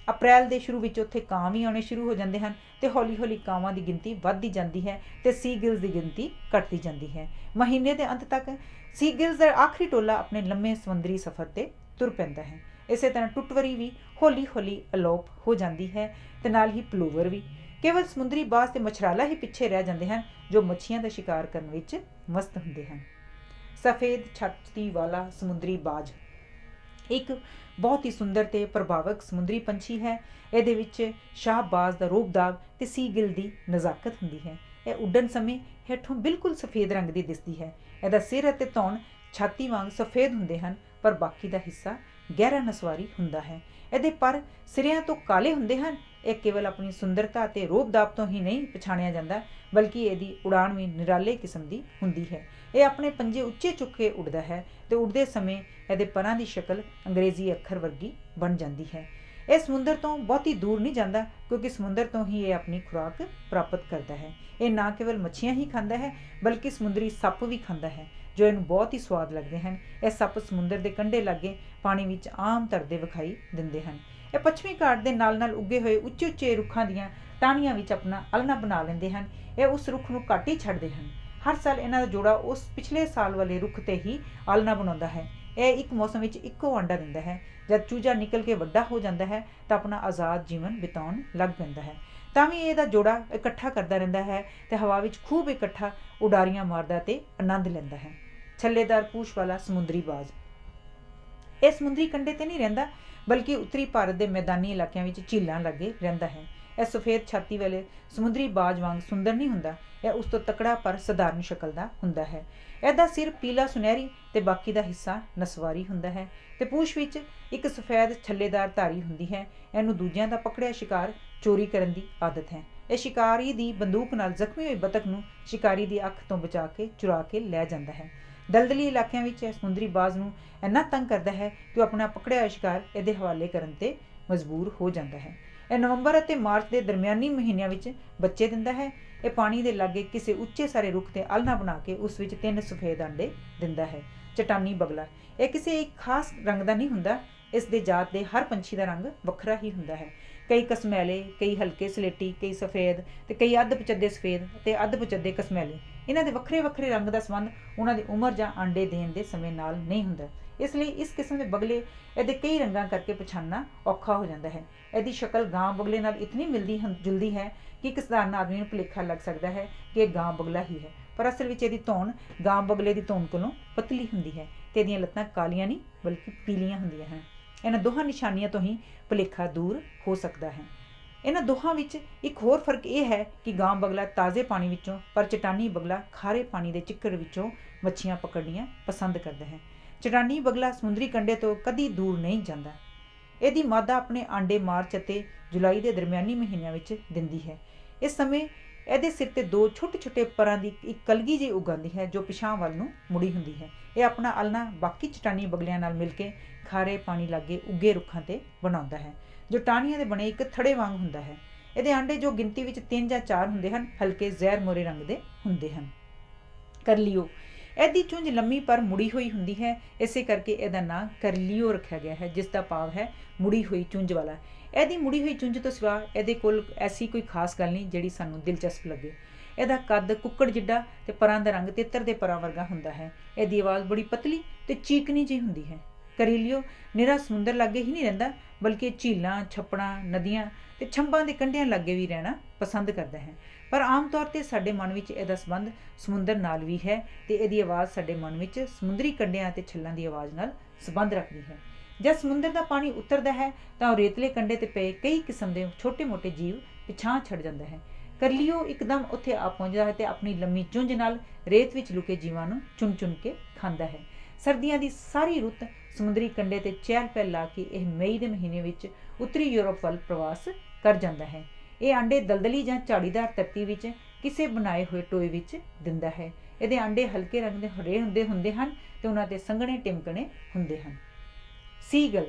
ਅਪ੍ਰੈਲ ਦੇ ਸ਼ੁਰੂ ਵਿੱਚ ਉੱਥੇ ਕਾਂ ਵੀ ਆਉਣੇ ਸ਼ੁਰੂ ਹੋ ਜਾਂਦੇ ਹਨ ਅਤੇ ਹੌਲੀ ਹੌਲੀ ਕਾਵਾਂ ਦੀ ਗਿਣਤੀ ਵੱਧਦੀ ਜਾਂਦੀ ਹੈ ਅਤੇ ਸੀਗਿਲਜ਼ ਦੀ ਗਿਣਤੀ ਘਟਦੀ ਜਾਂਦੀ ਹੈ। ਮਹੀਨੇ ਦੇ ਅੰਤ ਤੱਕ ਸੀਗਿਲਜ਼ ਦਾ ਆਖਰੀ ਟੋਲਾ ਆਪਣੇ ਲੰਮੇ ਸਮੁੰਦਰੀ ਸਫ਼ਰ 'ਤੇ ਤੁਰ ਪੈਂਦਾ ਹੈ। ਇਸੇ ਤਰ੍ਹਾਂ ਟੁੱਟਵਰੀ ਵੀ ਹੌਲੀ ਹੌਲੀ ਅਲੋਪ ਹੋ ਜਾਂਦੀ ਹੈ ਅਤੇ ਨਾਲ ਹੀ ਪਲੋਵਰ ਵੀ। ਕੇਵਲ ਸਮੁੰਦਰੀ ਬਾਜ਼ ਅਤੇ ਮਛਰਾਲਾ ਹੀ ਪਿੱਛੇ ਰਹਿ ਜਾਂਦੇ ਹਨ, ਜੋ ਮੱਛੀਆਂ ਦਾ ਸ਼ਿਕਾਰ ਕਰਨ ਵਿੱਚ ਮਸਤ ਹੁੰਦੇ ਹਨ। ਸਫੇਦ ਛਾਤੀ ਵਾਲਾ ਸਮੁੰਦਰੀ ਬਾਜ਼ ਇੱਕ ਬਹੁਤ ਹੀ ਸੁੰਦਰ ਅਤੇ ਪ੍ਰਭਾਵਕ ਸਮੁੰਦਰੀ ਪੰਛੀ ਹੈ। ਇਹਦੇ ਵਿੱਚ ਸ਼ਾਹਬਾਜ਼ ਦਾ ਰੋਹਬਦਾਬ ਅਤੇ ਸੀਗਿਲ ਦੀ ਨਜ਼ਾਕਤ ਹੁੰਦੀ ਹੈ। ਇਹ ਉੱਡਣ ਸਮੇਂ ਹੇਠੋਂ ਬਿਲਕੁਲ ਸਫੇਦ ਰੰਗ ਦੀ ਦਿਸਦੀ ਹੈ। ਇਹਦਾ ਸਿਰ ਅਤੇ ਧੌਣ ਛਾਤੀ ਵਾਂਗ ਸਫੇਦ ਹੁੰਦੇ ਹਨ, ਪਰ ਬਾਕੀ ਦਾ ਹਿੱਸਾ ਗਹਿਰਾ ਨਸਵਾਰੀ ਹੁੰਦਾ ਹੈ। ਇਹਦੇ ਪਰ ਸਿਰਿਆਂ ਤੋਂ ਕਾਲੇ ਹੁੰਦੇ ਹਨ। ਇਹ ਕੇਵਲ ਆਪਣੀ ਸੁੰਦਰਤਾ ਅਤੇ ਰੋਹਬਦਾਬ ਤੋਂ ਹੀ ਨਹੀਂ ਪਛਾਣਿਆ ਜਾਂਦਾ, ਬਲਕਿ ਇਹਦੀ ਉਡਾਣ ਵੀ ਨਿਰਾਲੇ ਕਿਸਮ ਦੀ ਹੁੰਦੀ ਹੈ। ਇਹ ਆਪਣੇ ਪੰਜੇ ਉੱਚੇ ਚੁੱਕ ਕੇ ਉੱਡਦਾ ਹੈ ਅਤੇ ਉੱਡਦੇ ਸਮੇਂ ਇਹਦੇ ਪਰਾਂ ਦੀ ਸ਼ਕਲ ਅੰਗਰੇਜ਼ੀ ਅੱਖਰ ਵਰਗੀ ਬਣ ਜਾਂਦੀ ਹੈ। ਇਹ ਸਮੁੰਦਰ ਤੋਂ ਬਹੁਤੀ ਦੂਰ ਨਹੀਂ ਜਾਂਦਾ ਕਿਉਂਕਿ ਸਮੁੰਦਰ ਤੋਂ ਹੀ ਇਹ ਆਪਣੀ ਖੁਰਾਕ ਪ੍ਰਾਪਤ ਕਰਦਾ ਹੈ। ਇਹ ਨਾ ਕੇਵਲ ਮੱਛੀਆਂ ਹੀ ਖਾਂਦਾ ਹੈ, ਬਲਕਿ ਸਮੁੰਦਰੀ ਸੱਪ ਵੀ ਖਾਂਦਾ ਹੈ, ਜੋ ਇਹਨੂੰ ਬਹੁਤ ਹੀ ਸਵਾਦ ਲੱਗਦੇ ਹਨ। ਇਹ ਸੱਪ ਸਮੁੰਦਰ ਦੇ ਕੰਢੇ ਲਾਗੇ ਪਾਣੀ ਵਿੱਚ ਆਮ ਤਰਦੇ ਵਿਖਾਈ ਦਿੰਦੇ ਹਨ। ਇਹ ਪੱਛਮੀ ਘਾਟ ਦੇ ਨਾਲ ਉੱਗੇ ਹੋਏ ਉੱਚੇ ਉੱਚੇ ਰੁੱਖਾਂ ਦੀਆਂ ਟਾਹਣੀਆਂ ਵਿੱਚ ਆਪਣਾ ਆਲ੍ਹਣਾ ਬਣਾ ਲੈਂਦੇ ਹਨ। ਇਹ ਉਸ ਰੁੱਖ ਨੂੰ ਘੱਟ ਹੀ ਛੱਡਦੇ ਹਨ। ਹਰ ਸਾਲ ਇਹਨਾਂ ਦਾ ਜੋੜਾ ਉਸ ਪਿਛਲੇ ਸਾਲ ਵਾਲੇ ਰੁੱਖ 'ਤੇ ਹੀ ਆਲ੍ਹਣਾ ਬਣਾਉਂਦਾ ਹੈ। ਇਹ ਇੱਕ ਮੌਸਮ ਵਿੱਚ ਇੱਕੋ ਆਂਡਾ ਦਿੰਦਾ ਹੈ। ਜਦ ਚੂਜਾ ਨਿਕਲ ਕੇ ਵੱਡਾ ਹੋ ਜਾਂਦਾ ਹੈ ਤਾਂ ਆਪਣਾ ਆਜ਼ਾਦ ਜੀਵਨ ਬਿਤਾਉਣ ਲੱਗ ਪੈਂਦਾ ਹੈ। ਤਾਂ ਵੀ ਇਹਦਾ ਜੋੜਾ ਇਕੱਠਾ ਕਰਦਾ ਰਹਿੰਦਾ ਹੈ ਅਤੇ ਹਵਾ ਵਿੱਚ ਖੂਬ ਇਕੱਠਾ ਉਡਾਰੀਆਂ ਮਾਰਦਾ ਅਤੇ ਆਨੰਦ ਲੈਂਦਾ ਹੈ। ਛੱਲੇਦਾਰ ਪੂਛ ਵਾਲਾ ਸਮੁੰਦਰੀ ਬਾਜ਼। ਇਹ ਸਮੁੰਦਰੀ ਕੰਢੇ ਤੇ ਨਹੀਂ ਰਹਿੰਦਾ, ਬਲਕਿ ਉੱਤਰੀ ਭਾਰਤ ਦੇ ਮੈਦਾਨੀ ਇਲਾਕਿਆਂ ਵਿੱਚ ਝੀਲਾਂ ਲਾਗੇ ਰਹਿੰਦਾ ਹੈ। ਇਹ ਸਫੇਦ ਛਾਤੀ ਵਾਲੇ ਸਮੁੰਦਰੀ ਬਾਜ਼ ਵਾਂਗ ਸੁੰਦਰ ਨਹੀਂ ਹੁੰਦਾ, ਇਹ ਉਸ ਤੋਂ ਤਕੜਾ ਪਰ ਸਧਾਰਨ ਸ਼ਕਲ ਦਾ ਹੁੰਦਾ ਹੈ। ਇਹਦਾ ਸਿਰ ਪੀਲਾ ਸੁਨਹਿਰੀ ਤੇ ਬਾਕੀ ਦਾ ਹਿੱਸਾ ਨਸਵਾਰੀ ਹੁੰਦਾ ਹੈ ਤੇ ਪੂਛ ਵਿੱਚ ਇੱਕ ਸਫੈਦ ਛੱਲੇਦਾਰ ਧਾਰੀ ਹੁੰਦੀ ਹੈ। ਇਹਨੂੰ ਦੂਜਿਆਂ ਦਾ ਪਕੜਿਆ ਸ਼ਿਕਾਰ ਚੋਰੀ ਕਰਨ ਦੀ ਆਦਤ ਹੈ। ਇਹ ਸ਼ਿਕਾਰੀ ਦੀ ਬੰਦੂਕ ਨਾਲ ਜ਼ਖਮੀ ਹੋਈ ਬਤਖ ਨੂੰ ਸ਼ਿਕਾਰੀ ਦੀ ਅੱਖ ਤੋਂ ਬਚਾ ਕੇ ਚੁਰਾ ਕੇ ਲੈ ਜਾਂਦਾ ਹੈ। ਦਲਦਲੀ ਇਲਾਕਿਆਂ ਵਿੱਚ ਇਹ ਸਮੁੰਦਰੀ ਬਾਜ਼ ਨੂੰ ਇੰਨਾ ਤੰਗ ਕਰਦਾ ਹੈ ਕਿ ਉਹ ਆਪਣਾ ਪਕੜਿਆ ਹੋਇਆ ਸ਼ਿਕਾਰ ਇਹਦੇ ਹਵਾਲੇ ਕਰਨ ਤੇ ਮਜਬੂਰ ਹੋ ਜਾਂਦਾ ਹੈ। ਇਹ ਨਵੰਬਰ ਅਤੇ ਮਾਰਚ ਦੇ ਦਰਮਿਆਨੀ ਮਹੀਨਿਆਂ ਵਿੱਚ ਬੱਚੇ ਦਿੰਦਾ ਹੈ। ਇਹ ਪਾਣੀ ਦੇ ਲਾਗੇ ਕਿਸੇ ਉੱਚੇ ਸਾਰੇ ਰੁੱਖ ਤੇ ਆਲ੍ਹਣਾ ਬਣਾ ਕੇ ਉਸ ਵਿੱਚ 3 ਸਫੇਦ ਅੰਡੇ ਦਿੰਦਾ ਹੈ। ਚਟਾਨੀ ਬਗਲਾ ਇਹ ਕਿਸੇ ਇੱਕ ਖਾਸ ਰੰਗ ਦਾ ਨਹੀਂ ਹੁੰਦਾ, ਇਸ ਦੇ ਜਾਤ ਦੇ ਹਰ ਪੰਛੀ ਦਾ ਰੰਗ ਵੱਖਰਾ ਹੀ ਹੁੰਦਾ ਹੈ। ਕਈ ਕਸਮੈਲੇ, ਕਈ ਹਲਕੇ ਸਲੇਟੀ, ਕਈ ਸਫੇਦ ਤੇ ਕਈ ਅੱਧ ਪਚੱਦੇ ਸਫੇਦ ਅਤੇ ਅੱਧ ਪਚੱਦੇ ਕਸਮੈਲੇ। ਇਹਨਾਂ ਦੇ ਵੱਖਰੇ ਵੱਖਰੇ ਰੰਗ ਦਾ ਸੰਬੰਧ ਉਹਨਾਂ ਦੀ ਉਮਰ ਜਾਂ ਆਂਡੇ ਦੇਣ ਦੇ ਸਮੇਂ ਨਾਲ ਨਹੀਂ ਹੁੰਦਾ। ਇਸ ਲਈ ਇਸ ਕਿਸਮ ਦੇ ਬਗਲੇ ਇਹਦੇ ਕਈ ਰੰਗਾਂ ਕਰਕੇ ਪਛਾਣਨਾ ਔਖਾ ਹੋ ਜਾਂਦਾ ਹੈ। ਇਹਦੀ ਸ਼ਕਲ ਗਾਂ ਬਗਲੇ ਨਾਲ ਇਤਨੀ ਮਿਲਦੀ ਜੁਲਦੀ ਹੈ ਕਿ ਇੱਕ ਸਧਾਰਨ ਆਦਮੀ ਨੂੰ ਭੁਲੇਖਾ ਲੱਗ ਸਕਦਾ ਹੈ ਕਿ ਇਹ ਗਾਂ ਬਗਲਾ ਹੀ ਹੈ, ਪਰ ਅਸਲ ਵਿੱਚ ਇਹਦੀ ਧੌਣ ਗਾਂ ਬਗਲੇ ਦੀ ਧੌਣ ਕੋਲੋਂ ਪਤਲੀ ਹੁੰਦੀ ਹੈ ਤੇ ਇਹਦੀਆਂ ਲੱਤਾਂ ਕਾਲੀਆਂ ਨਹੀਂ ਬਲਕਿ ਪੀਲੀਆਂ ਹੁੰਦੀਆਂ ਹਨ। ਇਹਨਾਂ ਦੋਹਾਂ ਨਿਸ਼ਾਨੀਆਂ ਤੋਂ ਹੀ ਭੁਲੇਖਾ ਦੂਰ ਹੋ ਸਕਦਾ ਹੈ। ਇਹਨਾਂ ਦੋਹਾਂ ਵਿੱਚ ਇੱਕ ਹੋਰ ਫਰਕ ਇਹ ਹੈ ਕਿ ਗਾਂ ਬਗਲਾ ਤਾਜ਼ੇ ਪਾਣੀ ਵਿੱਚੋਂ, ਪਰ ਚਟਾਨੀ ਬਗਲਾ ਖਾਰੇ ਪਾਣੀ ਦੇ ਚਿੱਕੜ ਵਿੱਚੋਂ ਮੱਛੀਆਂ ਪਕੜਨੀਆਂ ਪਸੰਦ ਕਰਦਾ ਹੈ। ਚਟਾਨੀ ਬਗਲਾ ਸਮੁੰਦਰੀ ਕੰਢੇ ਤੋਂ ਕਦੀ ਦੂਰ ਨਹੀਂ ਜਾਂਦਾ। ਇਹਦੀ ਮਾਦਾ ਆਪਣੇ ਆਂਡੇ ਮਾਰਚ ਅਤੇ ਜੁਲਾਈ ਦੇ ਦਰਮਿਆਨੀ ਮਹੀਨਿਆਂ ਵਿੱਚ ਦਿੰਦੀ ਹੈ। ਇਸ ਸਮੇਂ ਇਹਦੇ ਸਿਰ ਤੇ 2 ਛੋਟੇ ਛੋਟੇ ਪਰਾਂ ਦੀ ਇੱਕ ਕਲਗੀ ਜਿਹੀ ਉਗਾਉਂਦੀ ਹੈ ਜੋ ਪਿਛਾਂਹ ਵੱਲ ਨੂੰ ਮੁੜੀ ਹੁੰਦੀ ਹੈ। ਇਹ ਆਪਣਾ ਆਲ੍ਹਣਾ ਬਾਕੀ ਚਟਾਨੀ ਬਗਲਿਆਂ ਨਾਲ ਮਿਲ ਕੇ ਖਾਰੇ ਪਾਣੀ ਲਾਗੇ ਉੱਗੇ ਰੁੱਖਾਂ ਤੇ ਬਣਾਉਂਦਾ ਹੈ, ਜੋ ਟਾਹਣੀਆਂ ਦੇ ਬਣੇ ਇੱਕ ਥੜੇ ਵਾਂਗ ਹੁੰਦਾ ਹੈ। ਇਹਦੇ ਆਂਡੇ, ਜੋ ਗਿਣਤੀ ਵਿੱਚ 3 ਜਾਂ 4 ਹੁੰਦੇ ਹਨ, ਹਲਕੇ ਜ਼ਹਿਰ ਮੋਰੇ ਰੰਗ ਦੇ ਹੁੰਦੇ ਹਨ। ਕਰਲੀਓ ਇਹਦੀ ਚੁੰਝ ਲੰਮੀ ਪਰ ਮੁੜੀ ਹੋਈ ਹੁੰਦੀ ਹੈ, ਇਸੇ ਕਰਕੇ ਇਹਦਾ ਨਾਂ ਕਰਲੀਓ ਰੱਖਿਆ ਗਿਆ ਹੈ, ਜਿਸ ਦਾ ਭਾਵ ਹੈ ਮੁੜੀ ਹੋਈ ਚੁੰਝ ਵਾਲਾ। ਇਹਦੀ ਮੁੜੀ ਹੋਈ ਚੁੰਝ ਤੋਂ ਸਿਵਾ ਇਹਦੇ ਕੋਲ ਐਸੀ ਕੋਈ ਖਾਸ ਗੱਲ ਨਹੀਂ ਜਿਹੜੀ ਸਾਨੂੰ ਦਿਲਚਸਪ ਲੱਗੇ। ਇਹਦਾ ਕੱਦ ਕੁੱਕੜ ਜਿੱਡਾ ਤੇ ਪਰਾਂ ਦਾ ਰੰਗ ਤਿੱਤਰ ਦੇ ਪਰਾਂ ਵਰਗਾ ਹੁੰਦਾ ਹੈ। ਇਹਦੀ ਆਵਾਜ਼ ਬੜੀ ਪਤਲੀ ਤੇ ਚੀਕਣੀ ਜਿਹੀ ਹੁੰਦੀ ਹੈ। ਕਰਲੀਓ ਨਿਰਾ ਸਮੁੰਦਰ ਲਾਗੇ ਹੀ ਨਹੀਂ ਰਹਿੰਦਾ, ਬਲਕਿ ਝੀਲਾਂ, ਛੱਪੜਾਂ, ਨਦੀਆਂ ਤੇ ਛੰਬਾਂ ਦੇ ਕੰਢਿਆਂ ਲਾਗੇ ਵੀ ਰਹਿਣਾ ਪਸੰਦ ਕਰਦਾ ਹੈ। ਪਰ ਆਮ ਤੌਰ 'ਤੇ ਸਾਡੇ ਮਨ ਵਿੱਚ ਇਹਦਾ ਸੰਬੰਧ ਸਮੁੰਦਰ ਨਾਲ ਵੀ ਹੈ ਤੇ ਇਹਦੀ ਆਵਾਜ਼ ਸਾਡੇ ਮਨ ਵਿੱਚ ਸਮੁੰਦਰੀ ਕੰਢਿਆਂ ਅਤੇ ਛੱਲਾਂ ਦੀ ਆਵਾਜ਼ ਨਾਲ ਸੰਬੰਧ ਰੱਖਦੀ ਹੈ। ਜਦ ਸਮੁੰਦਰ ਦਾ ਪਾਣੀ ਉਤਰਦਾ ਹੈ ਤਾਂ ਉਹ ਰੇਤਲੇ ਕੰਢੇ 'ਤੇ ਪਏ ਕਈ ਕਿਸਮ ਦੇ ਛੋਟੇ-ਮੋਟੇ ਜੀਵ ਪਿਛਾਂਹ ਛੱਡ ਜਾਂਦਾ ਹੈ। ਕਰਲੀਓ ਇੱਕਦਮ ਉੱਥੇ ਆ ਪਹੁੰਚਦਾ ਹੈ ਤੇ ਆਪਣੀ ਲੰਮੀ ਚੁੰਝ ਨਾਲ ਰੇਤ ਵਿੱਚ ਲੁਕੇ ਜੀਵਾਂ ਨੂੰ ਚੁਣ-ਚੁਣ ਕੇ ਖਾਂਦਾ ਹੈ। ਸਰਦੀਆਂ ਦੀ ਸਾਰੀ ਰੁੱਤ ਸਮੁੰਦਰੀ ਕੰਢੇ 'ਤੇ ਚਹਿਲ-ਪਹਿਲ ਲਾ ਕੇ ਇਹ ਮਈ ਦੇ ਮਹੀਨੇ ਵਿੱਚ ਉੱਤਰੀ ਯੂਰਪ ਵੱਲ ਪ੍ਰਵਾਸ ਕਰ ਜਾਂਦਾ ਹੈ। ਇਹ ਆਂਡੇ ਦਲਦਲੀ ਜਾਂ ਝਾੜੀਦਾਰ ਧਰਤੀ ਵਿੱਚ ਕਿਸੇ ਬਣਾਏ ਹੋਏ ਟੋਏ ਵਿੱਚ ਦਿੰਦਾ ਹੈ। ਇਹਦੇ ਆਂਡੇ ਹਲਕੇ ਰੰਗ ਦੇ ਹਰੇ ਹੁੰਦੇ ਹਨ ਤੇ ਉਹਨਾਂ 'ਤੇ ਸੰਘਣੇ ਟਿਮਕਣੇ ਹੁੰਦੇ ਹਨ। ਸੀਗਲ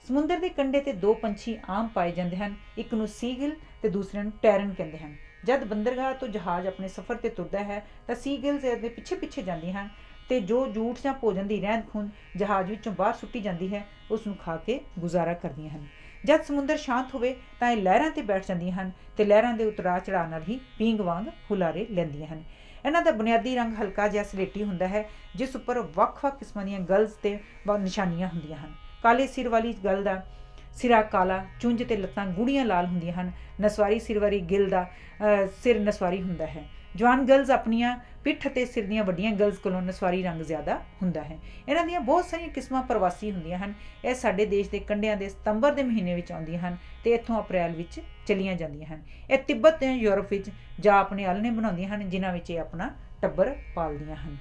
ਸਮੁੰਦਰ ਦੇ ਕੰਢੇ 'ਤੇ 2 ਪੰਛੀ ਆਮ ਪਾਏ ਜਾਂਦੇ ਹਨ, ਇੱਕ ਨੂੰ ਸੀਗਲ ਤੇ ਦੂਸਰੇ ਨੂੰ ਟੈਰਨ ਕਹਿੰਦੇ ਹਨ। ਜਦ ਬੰਦਰਗਾਹ ਤੋਂ ਜਹਾਜ਼ ਆਪਣੇ ਸਫ਼ਰ 'ਤੇ ਤੁਰਦਾ ਹੈ ਤਾਂ ਸੀਗਲਸ ਇਹਦੇ ਪਿੱਛੇ ਜਾਂਦੀਆਂ ਹਨ ਤੇ ਜੋ ਜੂਠ ਜਾਂ ਭੋਜਨ ਦੀ ਰਹਿੰਦ ਖੂੰਹਦ ਜਹਾਜ਼ ਵਿੱਚੋਂ ਬਾਹਰ ਸੁੱਟੀ ਜਾਂਦੀ ਹੈ ਉਸ ਨੂੰ ਖਾ ਕੇ ਗੁਜ਼ਾਰਾ ਕਰਦੀਆਂ ਹਨ। ਜਦ ਸਮੁੰਦਰ ਸ਼ਾਂਤ ਹੋਵੇ ਤਾਂ ਇਹ ਲਹਿਰਾਂ 'ਤੇ ਬੈਠ ਜਾਂਦੀਆਂ ਹਨ ਤੇ ਲਹਿਰਾਂ ਦੇ ਉਤਰਾਅ ਚੜ੍ਹਾਅ ਨਾਲ ਹੀ ਪੀਂਗ ਵਾਂਗ ਹੁਲਾਰੇ ਲੈਂਦੀਆਂ ਹਨ। ਇਹਨਾਂ ਦਾ ਬੁਨਿਆਦੀ ਰੰਗ ਹਲਕਾ ਜਿਹਾ ਸਲੇਟੀ ਹੁੰਦਾ ਹੈ, ਜਿਸ ਉੱਪਰ ਵੱਖ-ਵੱਖ ਕਿਸਮਾਂ ਦੀਆਂ ਗਲਜ਼ ਤੇ ਨਿਸ਼ਾਨੀਆਂ ਹੁੰਦੀਆਂ ਹਨ। ਕਾਲੇ ਸਿਰ ਵਾਲੀ ਗਲ ਦਾ ਸਿਰਾ ਕਾਲਾ, ਚੁੰਝ ਤੇ ਲੱਤਾਂ ਗੂੜ੍ਹੀਆਂ ਲਾਲ ਹੁੰਦੀਆਂ ਹਨ। ਨਸਵਾਰੀ ਸਿਰ ਵਾਲੀ ਗਿੱਲ ਦਾ ਸਿਰ ਨਸਵਾਰੀ ਹੁੰਦਾ ਹੈ। ਜਵਾਨ ਗਲਜ਼ ਆਪਣੀਆਂ ਪਿੱਠ ਅਤੇ ਸਿਰ ਦੀਆਂ ਵੱਡੀਆਂ ਗਲਜ਼ ਕੋਲੋਂ ਨਸਵਾਰੀ ਰੰਗ ਜ਼ਿਆਦਾ ਹੁੰਦਾ ਹੈ। ਇਹਨਾਂ ਦੀਆਂ ਬਹੁਤ ਸਾਰੀਆਂ ਕਿਸਮਾਂ ਪ੍ਰਵਾਸੀ ਹੁੰਦੀਆਂ ਹਨ। ਇਹ ਸਾਡੇ ਦੇਸ਼ ਦੇ ਕੰਢਿਆਂ ਦੇ ਸਤੰਬਰ ਦੇ ਮਹੀਨੇ ਵਿੱਚ ਆਉਂਦੀਆਂ ਹਨ ਤੇ ਇੱਥੋਂ ਅਪ੍ਰੈਲ ਵਿੱਚ ਚਲੀਆਂ ਜਾਂਦੀਆਂ ਹਨ। ਇਹ ਤਿੱਬਤ ਤੇ ਯੂਰਪ ਵਿੱਚ ਜਾ ਆਪਣੇ ਆਲ੍ਹਣੇ ਬਣਾਉਂਦੀਆਂ ਹਨ, ਜਿਨ੍ਹਾਂ ਵਿੱਚ ਇਹ ਆਪਣਾ ਟੱਬਰ ਪਾਲਦੀਆਂ ਹਨ।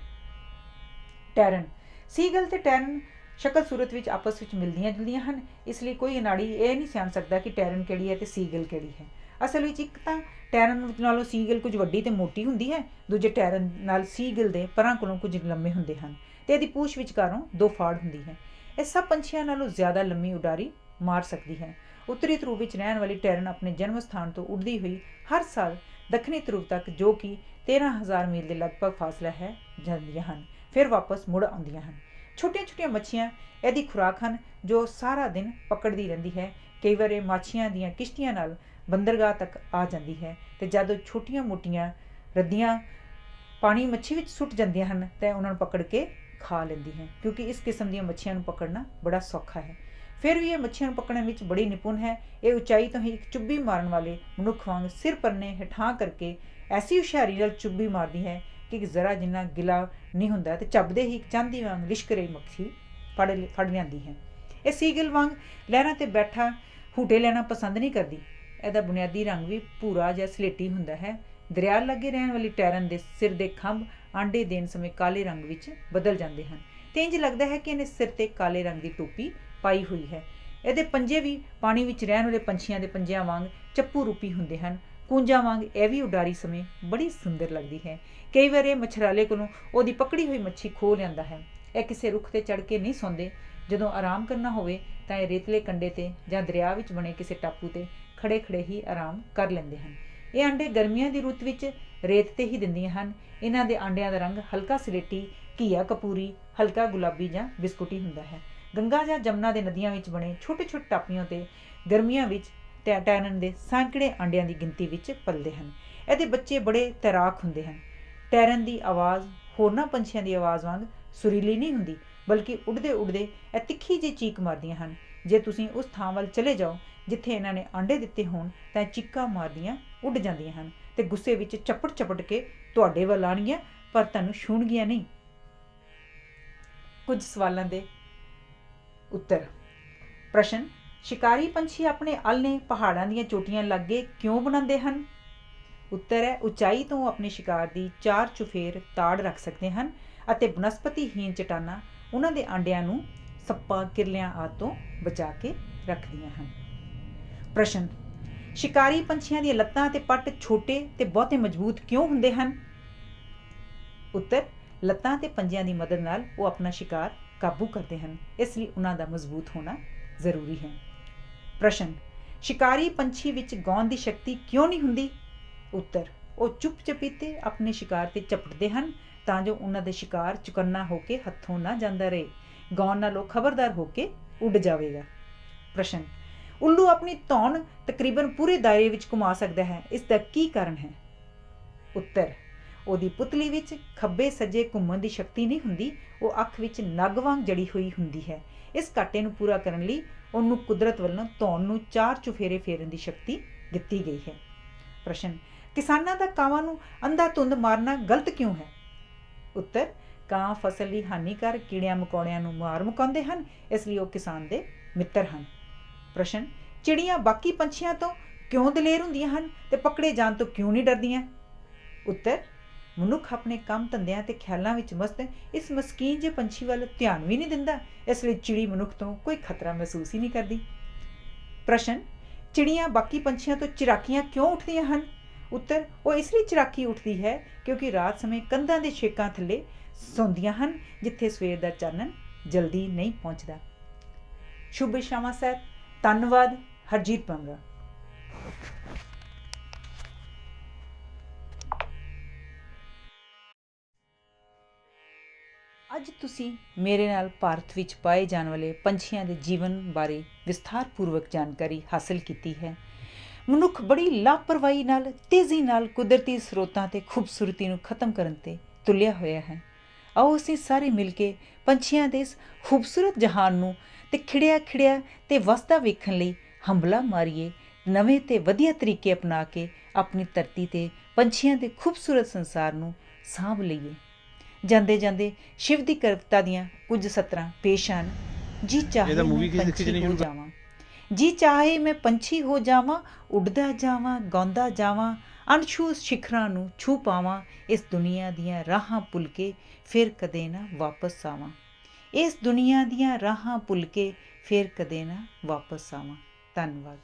ਟੈਰਨ ਸੀਗਲ ਤੇ ਟੈਰਨ ਸ਼ਕਲ ਸੂਰਤ ਵਿੱਚ ਆਪਸ ਵਿੱਚ ਮਿਲਦੀਆਂ ਜੁਲਦੀਆਂ ਹਨ, ਇਸ ਲਈ ਕੋਈ ਅਨਾੜੀ ਇਹ ਨਹੀਂ ਸਿਆਣ ਸਕਦਾ ਕਿ ਟੈਰਨ ਕਿਹੜੀ ਹੈ ਤੇ ਸੀਗਲ ਕਿਹੜੀ ਹੈ। ਅਸਲ ਵਿੱਚ ਇੱਕ ਤਾਂ ਟੈਰਨ ਨਾਲੋਂ ਸੀਗਲ ਕੁਝ ਵੱਡੀ ਤੇ ਮੋਟੀ ਹੁੰਦੀ ਹੈ, ਦੂਜੇ ਟੈਰਨ ਨਾਲ ਸੀਗਲ ਦੇ ਪਰਾਂ ਕੋਲੋਂ ਕੁਝ ਲੰਮੇ ਹੁੰਦੇ ਹਨ ਤੇ ਇਹਦੀ ਪੂਛ ਵਿਚਕਾਰੋਂ 2 ਫਾੜ ਹੁੰਦੀ ਹੈ। ਇਹ ਸਭ ਪੰਛੀਆਂ ਨਾਲੋਂ ਜ਼ਿਆਦਾ ਲੰਮੀ ਉਡਾਰੀ ਮਾਰ ਸਕਦੀ ਹੈ। ਉੱਤਰੀ ਧਰੁਵ ਵਿੱਚ ਰਹਿਣ ਵਾਲੀ ਟੈਰਨ ਆਪਣੇ ਜਨਮ ਸਥਾਨ ਤੋਂ ਉੱਡਦੀ ਹੋਈ ਹਰ ਸਾਲ ਦੱਖਣੀ ਧਰੁਵ ਤੱਕ, ਜੋ ਕਿ 13,000 ਮੀਲ ਦੇ ਲਗਭਗ ਫਾਸਲਾ ਹੈ, ਜਾਂਦੀਆਂ ਹਨ, ਫਿਰ ਵਾਪਸ ਮੁੜ ਆਉਂਦੀਆਂ ਹਨ। ਛੋਟੀਆਂ-ਛੋਟੀਆਂ ਮੱਛੀਆਂ ਇਹਦੀ ਖੁਰਾਕ ਹਨ, ਜੋ ਸਾਰਾ ਦਿਨ ਪਕੜਦੀ ਰਹਿੰਦੀ ਹੈ। ਕਈ ਵਾਰ ਇਹ ਮਾਛੀਆਂ ਦੀਆਂ ਕਿਸ਼ਤੀਆਂ ਨਾਲ ਬੰਦਰਗਾਹ ਤੱਕ ਆ ਜਾਂਦੀ ਹੈ ਤੇ ਜਦੋਂ ਛੋਟੀਆਂ-ਮੋਟੀਆਂ ਰੱਦੀਆਂ ਪਾਣੀ ਮੱਛੀ ਵਿੱਚ ਸੁੱਟ ਜਾਂਦੀਆਂ ਹਨ ਤਾਂ ਉਹਨਾਂ ਨੂੰ ਪਕੜ ਕੇ ਖਾ ਲੈਂਦੀ ਹੈ, ਕਿਉਂਕਿ ਇਸ ਕਿਸਮ ਦੀਆਂ ਮੱਛੀਆਂ ਨੂੰ ਪਕੜਨਾ ਬੜਾ ਸੌਖਾ ਹੈ। ਫਿਰ ਵੀ ਇਹ ਮੱਛੀਆਂ ਨੂੰ ਪਕੜਨ ਵਿੱਚ ਬੜੀ ਨਿਪੁੰਨ ਹੈ। ਇਹ ਉਚਾਈ ਤੋਂ ਹੀ ਇੱਕ ਚੁੱਭੀ ਮਾਰਨ ਵਾਲੇ ਮਨੁੱਖ ਵਾਂਗ ਸਿਰ ਪੰਨੇ ਹੇਠਾਂ ਕਰਕੇ ਐਸੀ ਹੁਸ਼ਿਆਰੀ ਨਾਲ ਚੁੱਭੀ ਮਾਰਦੀ ਹੈ कि जरा जिन्ना गिला नहीं हुंदा ते झपदे ही चांदी वांग लिश्क रही मक्खी फड़ लिआंदी है। ਇਹ ਸੀਗਲ ਵਾਂਗ ਲਹਿਰਾਂ 'ਤੇ ਬੈਠਾ ਹੂਟੇ ਲੈਣਾ ਪਸੰਦ ਨਹੀਂ ਕਰਦੀ। ਇਹਦਾ ਬੁਨਿਆਦੀ ਰੰਗ ਵੀ ਭੂਰਾ ਜਾਂ ਸਲੇਟੀ ਹੁੰਦਾ ਹੈ। ਦਰਿਆ ਲਾਗੇ ਰਹਿਣ ਵਾਲੀ ਟੈਰਨ ਦੇ ਸਿਰ ਦੇ ਖੰਭ ਆਂਡੇ ਦੇਣ ਸਮੇਂ ਕਾਲੇ ਰੰਗ ਵਿੱਚ ਬਦਲ ਜਾਂਦੇ ਹਨ ਅਤੇ ਇੰਝ ਲੱਗਦਾ ਹੈ ਕਿ ਇਹਨੇ ਸਿਰ 'ਤੇ ਕਾਲੇ ਰੰਗ ਦੀ ਟੋਪੀ ਪਾਈ ਹੋਈ ਹੈ। ਇਹਦੇ ਪੰਜੇ ਵੀ ਪਾਣੀ ਵਿੱਚ ਰਹਿਣ ਵਾਲੇ ਪੰਛੀਆਂ ਦੇ ਪੰਜਿਆਂ ਵਾਂਗ ਚੱਪੂ ਰੂਪੀ ਹੁੰਦੇ ਹਨ। ਕੂੰਜਾਂ ਵਾਂਗ ਇਹ ਵੀ ਉਡਾਰੀ ਸਮੇਂ ਬੜੀ ਸੁੰਦਰ ਲੱਗਦੀ ਹੈ। ਕਈ ਵਾਰ ਇਹ ਮਛਰਾਲੇ ਕੋਲੋਂ ਉਹਦੀ ਪਕੜੀ ਹੋਈ ਮੱਛੀ ਖੋਹ ਲਿਆਂਦਾ ਹੈ। ਇਹ ਕਿਸੇ ਰੁੱਖ 'ਤੇ ਚੜ੍ਹ ਕੇ ਨਹੀਂ ਸੌਂਦੇ। ਜਦੋਂ ਆਰਾਮ ਕਰਨਾ ਹੋਵੇ ਤਾਂ ਇਹ ਰੇਤਲੇ ਕੰਢੇ 'ਤੇ ਜਾਂ ਦਰਿਆ ਵਿੱਚ ਬਣੇ ਕਿਸੇ ਟਾਪੂ 'ਤੇ ਖੜੇ ਖੜੇ ਹੀ ਆਰਾਮ ਕਰ ਲੈਂਦੇ ਹਨ। ਇਹ ਆਂਡੇ ਗਰਮੀਆਂ ਦੀ ਰੁੱਤ ਵਿੱਚ ਰੇਤ 'ਤੇ ਹੀ ਦਿੰਦੀਆਂ ਹਨ। ਇਹਨਾਂ ਦੇ ਆਂਡਿਆਂ ਦਾ ਰੰਗ ਹਲਕਾ ਸਲੇਟੀ, ਘੀਆ ਕਪੂਰੀ, ਹਲਕਾ ਗੁਲਾਬੀ ਜਾਂ ਬਿਸਕੁਟੀ ਹੁੰਦਾ ਹੈ। ਗੰਗਾ ਜਾਂ ਜਮਨਾ ਦੇ ਨਦੀਆਂ ਵਿੱਚ ਬਣੇ ਛੋਟੇ ਛੋਟੇ ਟਾਪੂਆਂ 'ਤੇ ਗਰਮੀਆਂ ਵਿੱਚ ਟੈਰਨ ਦੇ ਸੈਂਕੜੇ ਆਂਡਿਆਂ ਦੀ ਗਿਣਤੀ ਵਿੱਚ ਪਲਦੇ ਹਨ। ਇਹਦੇ ਬੱਚੇ ਬੜੇ ਤੈਰਾਕ ਹੁੰਦੇ ਹਨ। ਟੈਰਨ ਦੀ ਆਵਾਜ਼ ਹੋਰਨਾਂ ਪੰਛੀਆਂ ਦੀ ਆਵਾਜ਼ ਵਾਂਗ ਸੁਰੀਲੀ ਨਹੀਂ ਹੁੰਦੀ, ਬਲਕਿ ਉੱਡਦੇ ਉੱਡਦੇ ਇਹ ਤਿੱਖੀ ਜਿਹੀ ਚੀਕ ਮਾਰਦੀਆਂ ਹਨ। ਜੇ ਤੁਸੀਂ ਉਸ ਥਾਂ ਵੱਲ ਚਲੇ ਜਾਓ ਜਿੱਥੇ ਇਹਨਾਂ ਨੇ ਆਂਡੇ ਦਿੱਤੇ ਹੋਣ ਤਾਂ ਇਹ ਚੀਕਾਂ ਮਾਰਦੀਆਂ ਉੱਡ ਜਾਂਦੀਆਂ ਹਨ ਅਤੇ ਗੁੱਸੇ ਵਿੱਚ ਚਪਟ ਕੇ ਤੁਹਾਡੇ ਵੱਲ ਆਉਣਗੀਆਂ, ਪਰ ਤੁਹਾਨੂੰ ਛੂਹਣਗੀਆਂ ਨਹੀਂ। ਕੁਝ ਸਵਾਲਾਂ ਦੇ ਉੱਤਰ। ਪ੍ਰਸ਼ਨ: ਸ਼ਿਕਾਰੀ ਪੰਛੀ ਆਪਣੇ ਆਲ੍ਹਣੇ ਪਹਾੜਾਂ ਦੀਆਂ ਚੋਟੀਆਂ ਲਾਗੇ ਕਿਉਂ ਬਣਾਉਂਦੇ ਹਨ? ਉੱਤਰ ਹੈ ਉਚਾਈ ਤੋਂ ਆਪਣੇ ਸ਼ਿਕਾਰ ਦੀ ਚਾਰ ਚੁਫੇਰ ਤਾੜ ਰੱਖ ਸਕਦੇ ਹਨ ਅਤੇ ਬਨਸਪਤੀਹੀਨ ਚਟਾਨਾਂ ਉਹਨਾਂ ਦੇ ਆਂਡਿਆਂ ਨੂੰ ਸੱਪਾਂ, ਕਿਰਲਿਆਂ ਆਦਿ ਤੋਂ ਬਚਾ ਕੇ ਰੱਖਦੀਆਂ ਹਨ। ਪ੍ਰਸ਼ਨ: ਸ਼ਿਕਾਰੀ ਪੰਛੀਆਂ ਦੀਆਂ ਲੱਤਾਂ ਅਤੇ ਪੱਟ ਛੋਟੇ ਅਤੇ ਬਹੁਤੇ ਮਜ਼ਬੂਤ ਕਿਉਂ ਹੁੰਦੇ ਹਨ? ਉੱਤਰ: ਲੱਤਾਂ ਅਤੇ ਪੰਜਿਆਂ ਦੀ ਮਦਦ ਨਾਲ ਉਹ ਆਪਣਾ ਸ਼ਿਕਾਰ ਕਾਬੂ ਕਰਦੇ ਹਨ, ਇਸ ਲਈ ਉਹਨਾਂ ਦਾ ਮਜ਼ਬੂਤ ਹੋਣਾ ਜ਼ਰੂਰੀ ਹੈ। ਪ੍ਰਸ਼ਨ: ਸ਼ਿਕਾਰੀ ਪੰਛੀ ਵਿੱਚ ਗਾਉਣ ਦੀ ਸ਼ਕਤੀ ਕਿਉਂ ਨਹੀਂ ਹੁੰਦੀ? ਉੱਤਰ: ਉਹ ਚੁੱਪ ਚਪੀਤੇ ਆਪਣੇ ਸ਼ਿਕਾਰ 'ਤੇ ਝਪਟਦੇ ਹਨ ਤਾਂ ਜੋ ਉਹਨਾਂ ਦੇ ਸ਼ਿਕਾਰ ਚੁਕੰਨਾ ਹੋ ਕੇ ਹੱਥੋਂ ਨਾ ਜਾਂਦਾ ਰਹੇ। ਗਾਉਣ ਨਾਲ ਉਹ ਖਬਰਦਾਰ ਹੋ ਕੇ ਉੱਡ ਜਾਵੇਗਾ। ਪ੍ਰਸ਼ਨ: ਉੱਲੂ ਆਪਣੀ ਧੌਣ ਤਕਰੀਬਨ ਪੂਰੇ ਦਾਇਰੇ ਵਿੱਚ ਘੁਮਾ ਸਕਦਾ ਹੈ, ਇਸ ਦਾ ਕੀ ਕਾਰਨ ਹੈ? ਉੱਤਰ: ਉਹਦੀ ਪੁਤਲੀ ਵਿੱਚ ਖੱਬੇ ਸੱਜੇ ਘੁੰਮਣ ਦੀ ਸ਼ਕਤੀ ਨਹੀਂ ਹੁੰਦੀ, ਉਹ ਅੱਖ ਵਿੱਚ ਨਗ ਵਾਂਗ ਜੜੀ ਹੋਈ ਹੁੰਦੀ ਹੈ। ਇਸ ਘਾਟੇ ਨੂੰ ਪੂਰਾ ਕਰਨ ਲਈ ਉਹਨੂੰ ਕੁਦਰਤ ਵੱਲੋਂ ਧੌਣ ਨੂੰ ਚਾਰ ਚੁਫੇਰੇ ਫੇਰਨ ਦੀ ਸ਼ਕਤੀ ਦਿੱਤੀ ਗਈ ਹੈ। ਪ੍ਰਸ਼ਨ: ਕਿਸਾਨਾਂ ਦਾ ਕਾਵਾਂ ਨੂੰ ਅੰਧਾਧੁੰਦ ਮਾਰਨਾ ਗਲਤ ਕਿਉਂ ਹੈ? ਉੱਤਰ: ਕਾਂ ਫਸਲ ਲਈ ਹਾਨੀਕਾਰਕ ਕੀੜਿਆਂ ਮਕੌੜਿਆਂ ਨੂੰ ਮਾਰ ਮੁਕਾਉਂਦੇ ਹਨ, ਇਸ ਲਈ ਉਹ ਕਿਸਾਨ ਦੇ ਮਿੱਤਰ ਹਨ। ਪ੍ਰਸ਼ਨ: ਚਿੜੀਆਂ ਬਾਕੀ ਪੰਛੀਆਂ ਤੋਂ ਕਿਉਂ ਦਲੇਰ ਹੁੰਦੀਆਂ ਹਨ ਤੇ ਪਕੜੇ ਜਾਣ ਤੋਂ ਕਿਉਂ ਨਹੀਂ ਡਰਦੀਆਂ? ਉੱਤਰ: ਮਨੁੱਖ ਆਪਣੇ ਕੰਮ ਧੰਦਿਆਂ ਤੇ ਖਿਆਲਾਂ ਵਿੱਚ ਮਸਤ ਇਸ ਮਸਕੀਨ ਜਿਹੇ ਪੰਛੀ ਵੱਲ ਧਿਆਨ ਵੀ ਨਹੀਂ ਦਿੰਦਾ, ਇਸ ਲਈ ਚਿੜੀ ਮਨੁੱਖ ਤੋਂ ਕੋਈ ਖਤਰਾ ਮਹਿਸੂਸ ਹੀ ਨਹੀਂ ਕਰਦੀ। ਪ੍ਰਸ਼ਨ: ਚਿੜੀਆਂ ਬਾਕੀ ਪੰਛੀਆਂ ਤੋਂ ਚਿਰਾਕੀਆਂ ਕਿਉਂ ਉੱਠਦੀਆਂ ਹਨ? ਉੱਤਰ: ਉਹ ਇਸ ਲਈ ਚਿਰਾਕੀ ਉੱਠਦੀ ਹੈ ਕਿਉਂਕਿ ਰਾਤ ਸਮੇਂ ਕੰਧਾਂ ਦੇ ਛੇਕਾਂ ਥੱਲੇ ਸੌਂਦੀਆਂ ਹਨ ਜਿੱਥੇ ਸਵੇਰ ਦਾ ਚਾਨਣ ਜਲਦੀ ਨਹੀਂ ਪਹੁੰਚਦਾ। ਸ਼ੁਭ ਸ਼ਾਮਾਂ ਸਹਿਤ। ਧੰਨਵਾਦ। ਹਰਜੀਤ ਪੰਗਾ। ਅੱਜ ਤੁਸੀਂ ਮੇਰੇ ਨਾਲ ਭਾਰਤ ਵਿੱਚ ਪਾਏ ਜਾਣ ਵਾਲੇ ਪੰਛੀਆਂ ਦੇ ਜੀਵਨ ਬਾਰੇ ਵਿਸਥਾਰਪੂਰਵਕ ਜਾਣਕਾਰੀ ਹਾਸਲ ਕੀਤੀ ਹੈ। ਮਨੁੱਖ ਬੜੀ ਲਾਪਰਵਾਹੀ ਨਾਲ, ਤੇਜ਼ੀ ਨਾਲ ਕੁਦਰਤੀ ਸਰੋਤਾਂ ਅਤੇ ਖੂਬਸੂਰਤੀ ਨੂੰ ਖਤਮ ਕਰਨ 'ਤੇ ਤੁਲਿਆ ਹੋਇਆ ਹੈ। ਆਓ ਅਸੀਂ ਸਾਰੇ ਮਿਲ ਕੇ ਪੰਛੀਆਂ ਦੇ ਇਸ ਖੂਬਸੂਰਤ ਜਹਾਨ ਨੂੰ ਅਤੇ ਖਿੜਿਆ ਅਤੇ ਵਸਦਾ ਵੇਖਣ ਲਈ ਹੰਭਲਾ ਮਾਰੀਏ। ਨਵੇਂ ਅਤੇ ਵਧੀਆ ਤਰੀਕੇ ਅਪਣਾ ਕੇ ਆਪਣੀ ਧਰਤੀ 'ਤੇ ਪੰਛੀਆਂ ਦੇ ਖੂਬਸੂਰਤ ਸੰਸਾਰ ਨੂੰ ਸਾਂਭ ਲਈਏ। ਜਾਂਦੇ ਜਾਂਦੇ ਸ਼ਿਵ ਦੀ ਕਵਿਤਾ ਦੀਆਂ ਕੁਝ ਸਤਰਾਂ ਪੇਸ਼ ਹਨ। ਜੀ ਚਾਹੇ ਮੈਂ ਪੰਛੀ ਹੋ ਜਾਵਾਂ, ਜੀ ਚਾਹੇ ਮੈਂ ਪੰਛੀ ਹੋ ਜਾਵਾਂ, ਉੱਡਦਾ ਜਾਵਾਂ, ਗਾਉਂਦਾ ਜਾਵਾਂ, ਅਣਛੂ ਸਿਖਰਾਂ ਨੂੰ ਛੂ ਪਾਵਾਂ, ਇਸ ਦੁਨੀਆ ਦੀਆਂ ਰਾਹਾਂ ਭੁੱਲ ਕੇ ਫਿਰ ਕਦੇ ਨਾ ਵਾਪਸ ਆਵਾਂ, ਇਸ ਦੁਨੀਆ ਦੀਆਂ ਰਾਹਾਂ ਭੁੱਲ ਕੇ ਫਿਰ ਕਦੇ ਨਾ ਵਾਪਸ ਆਵਾਂ। ਧੰਨਵਾਦ।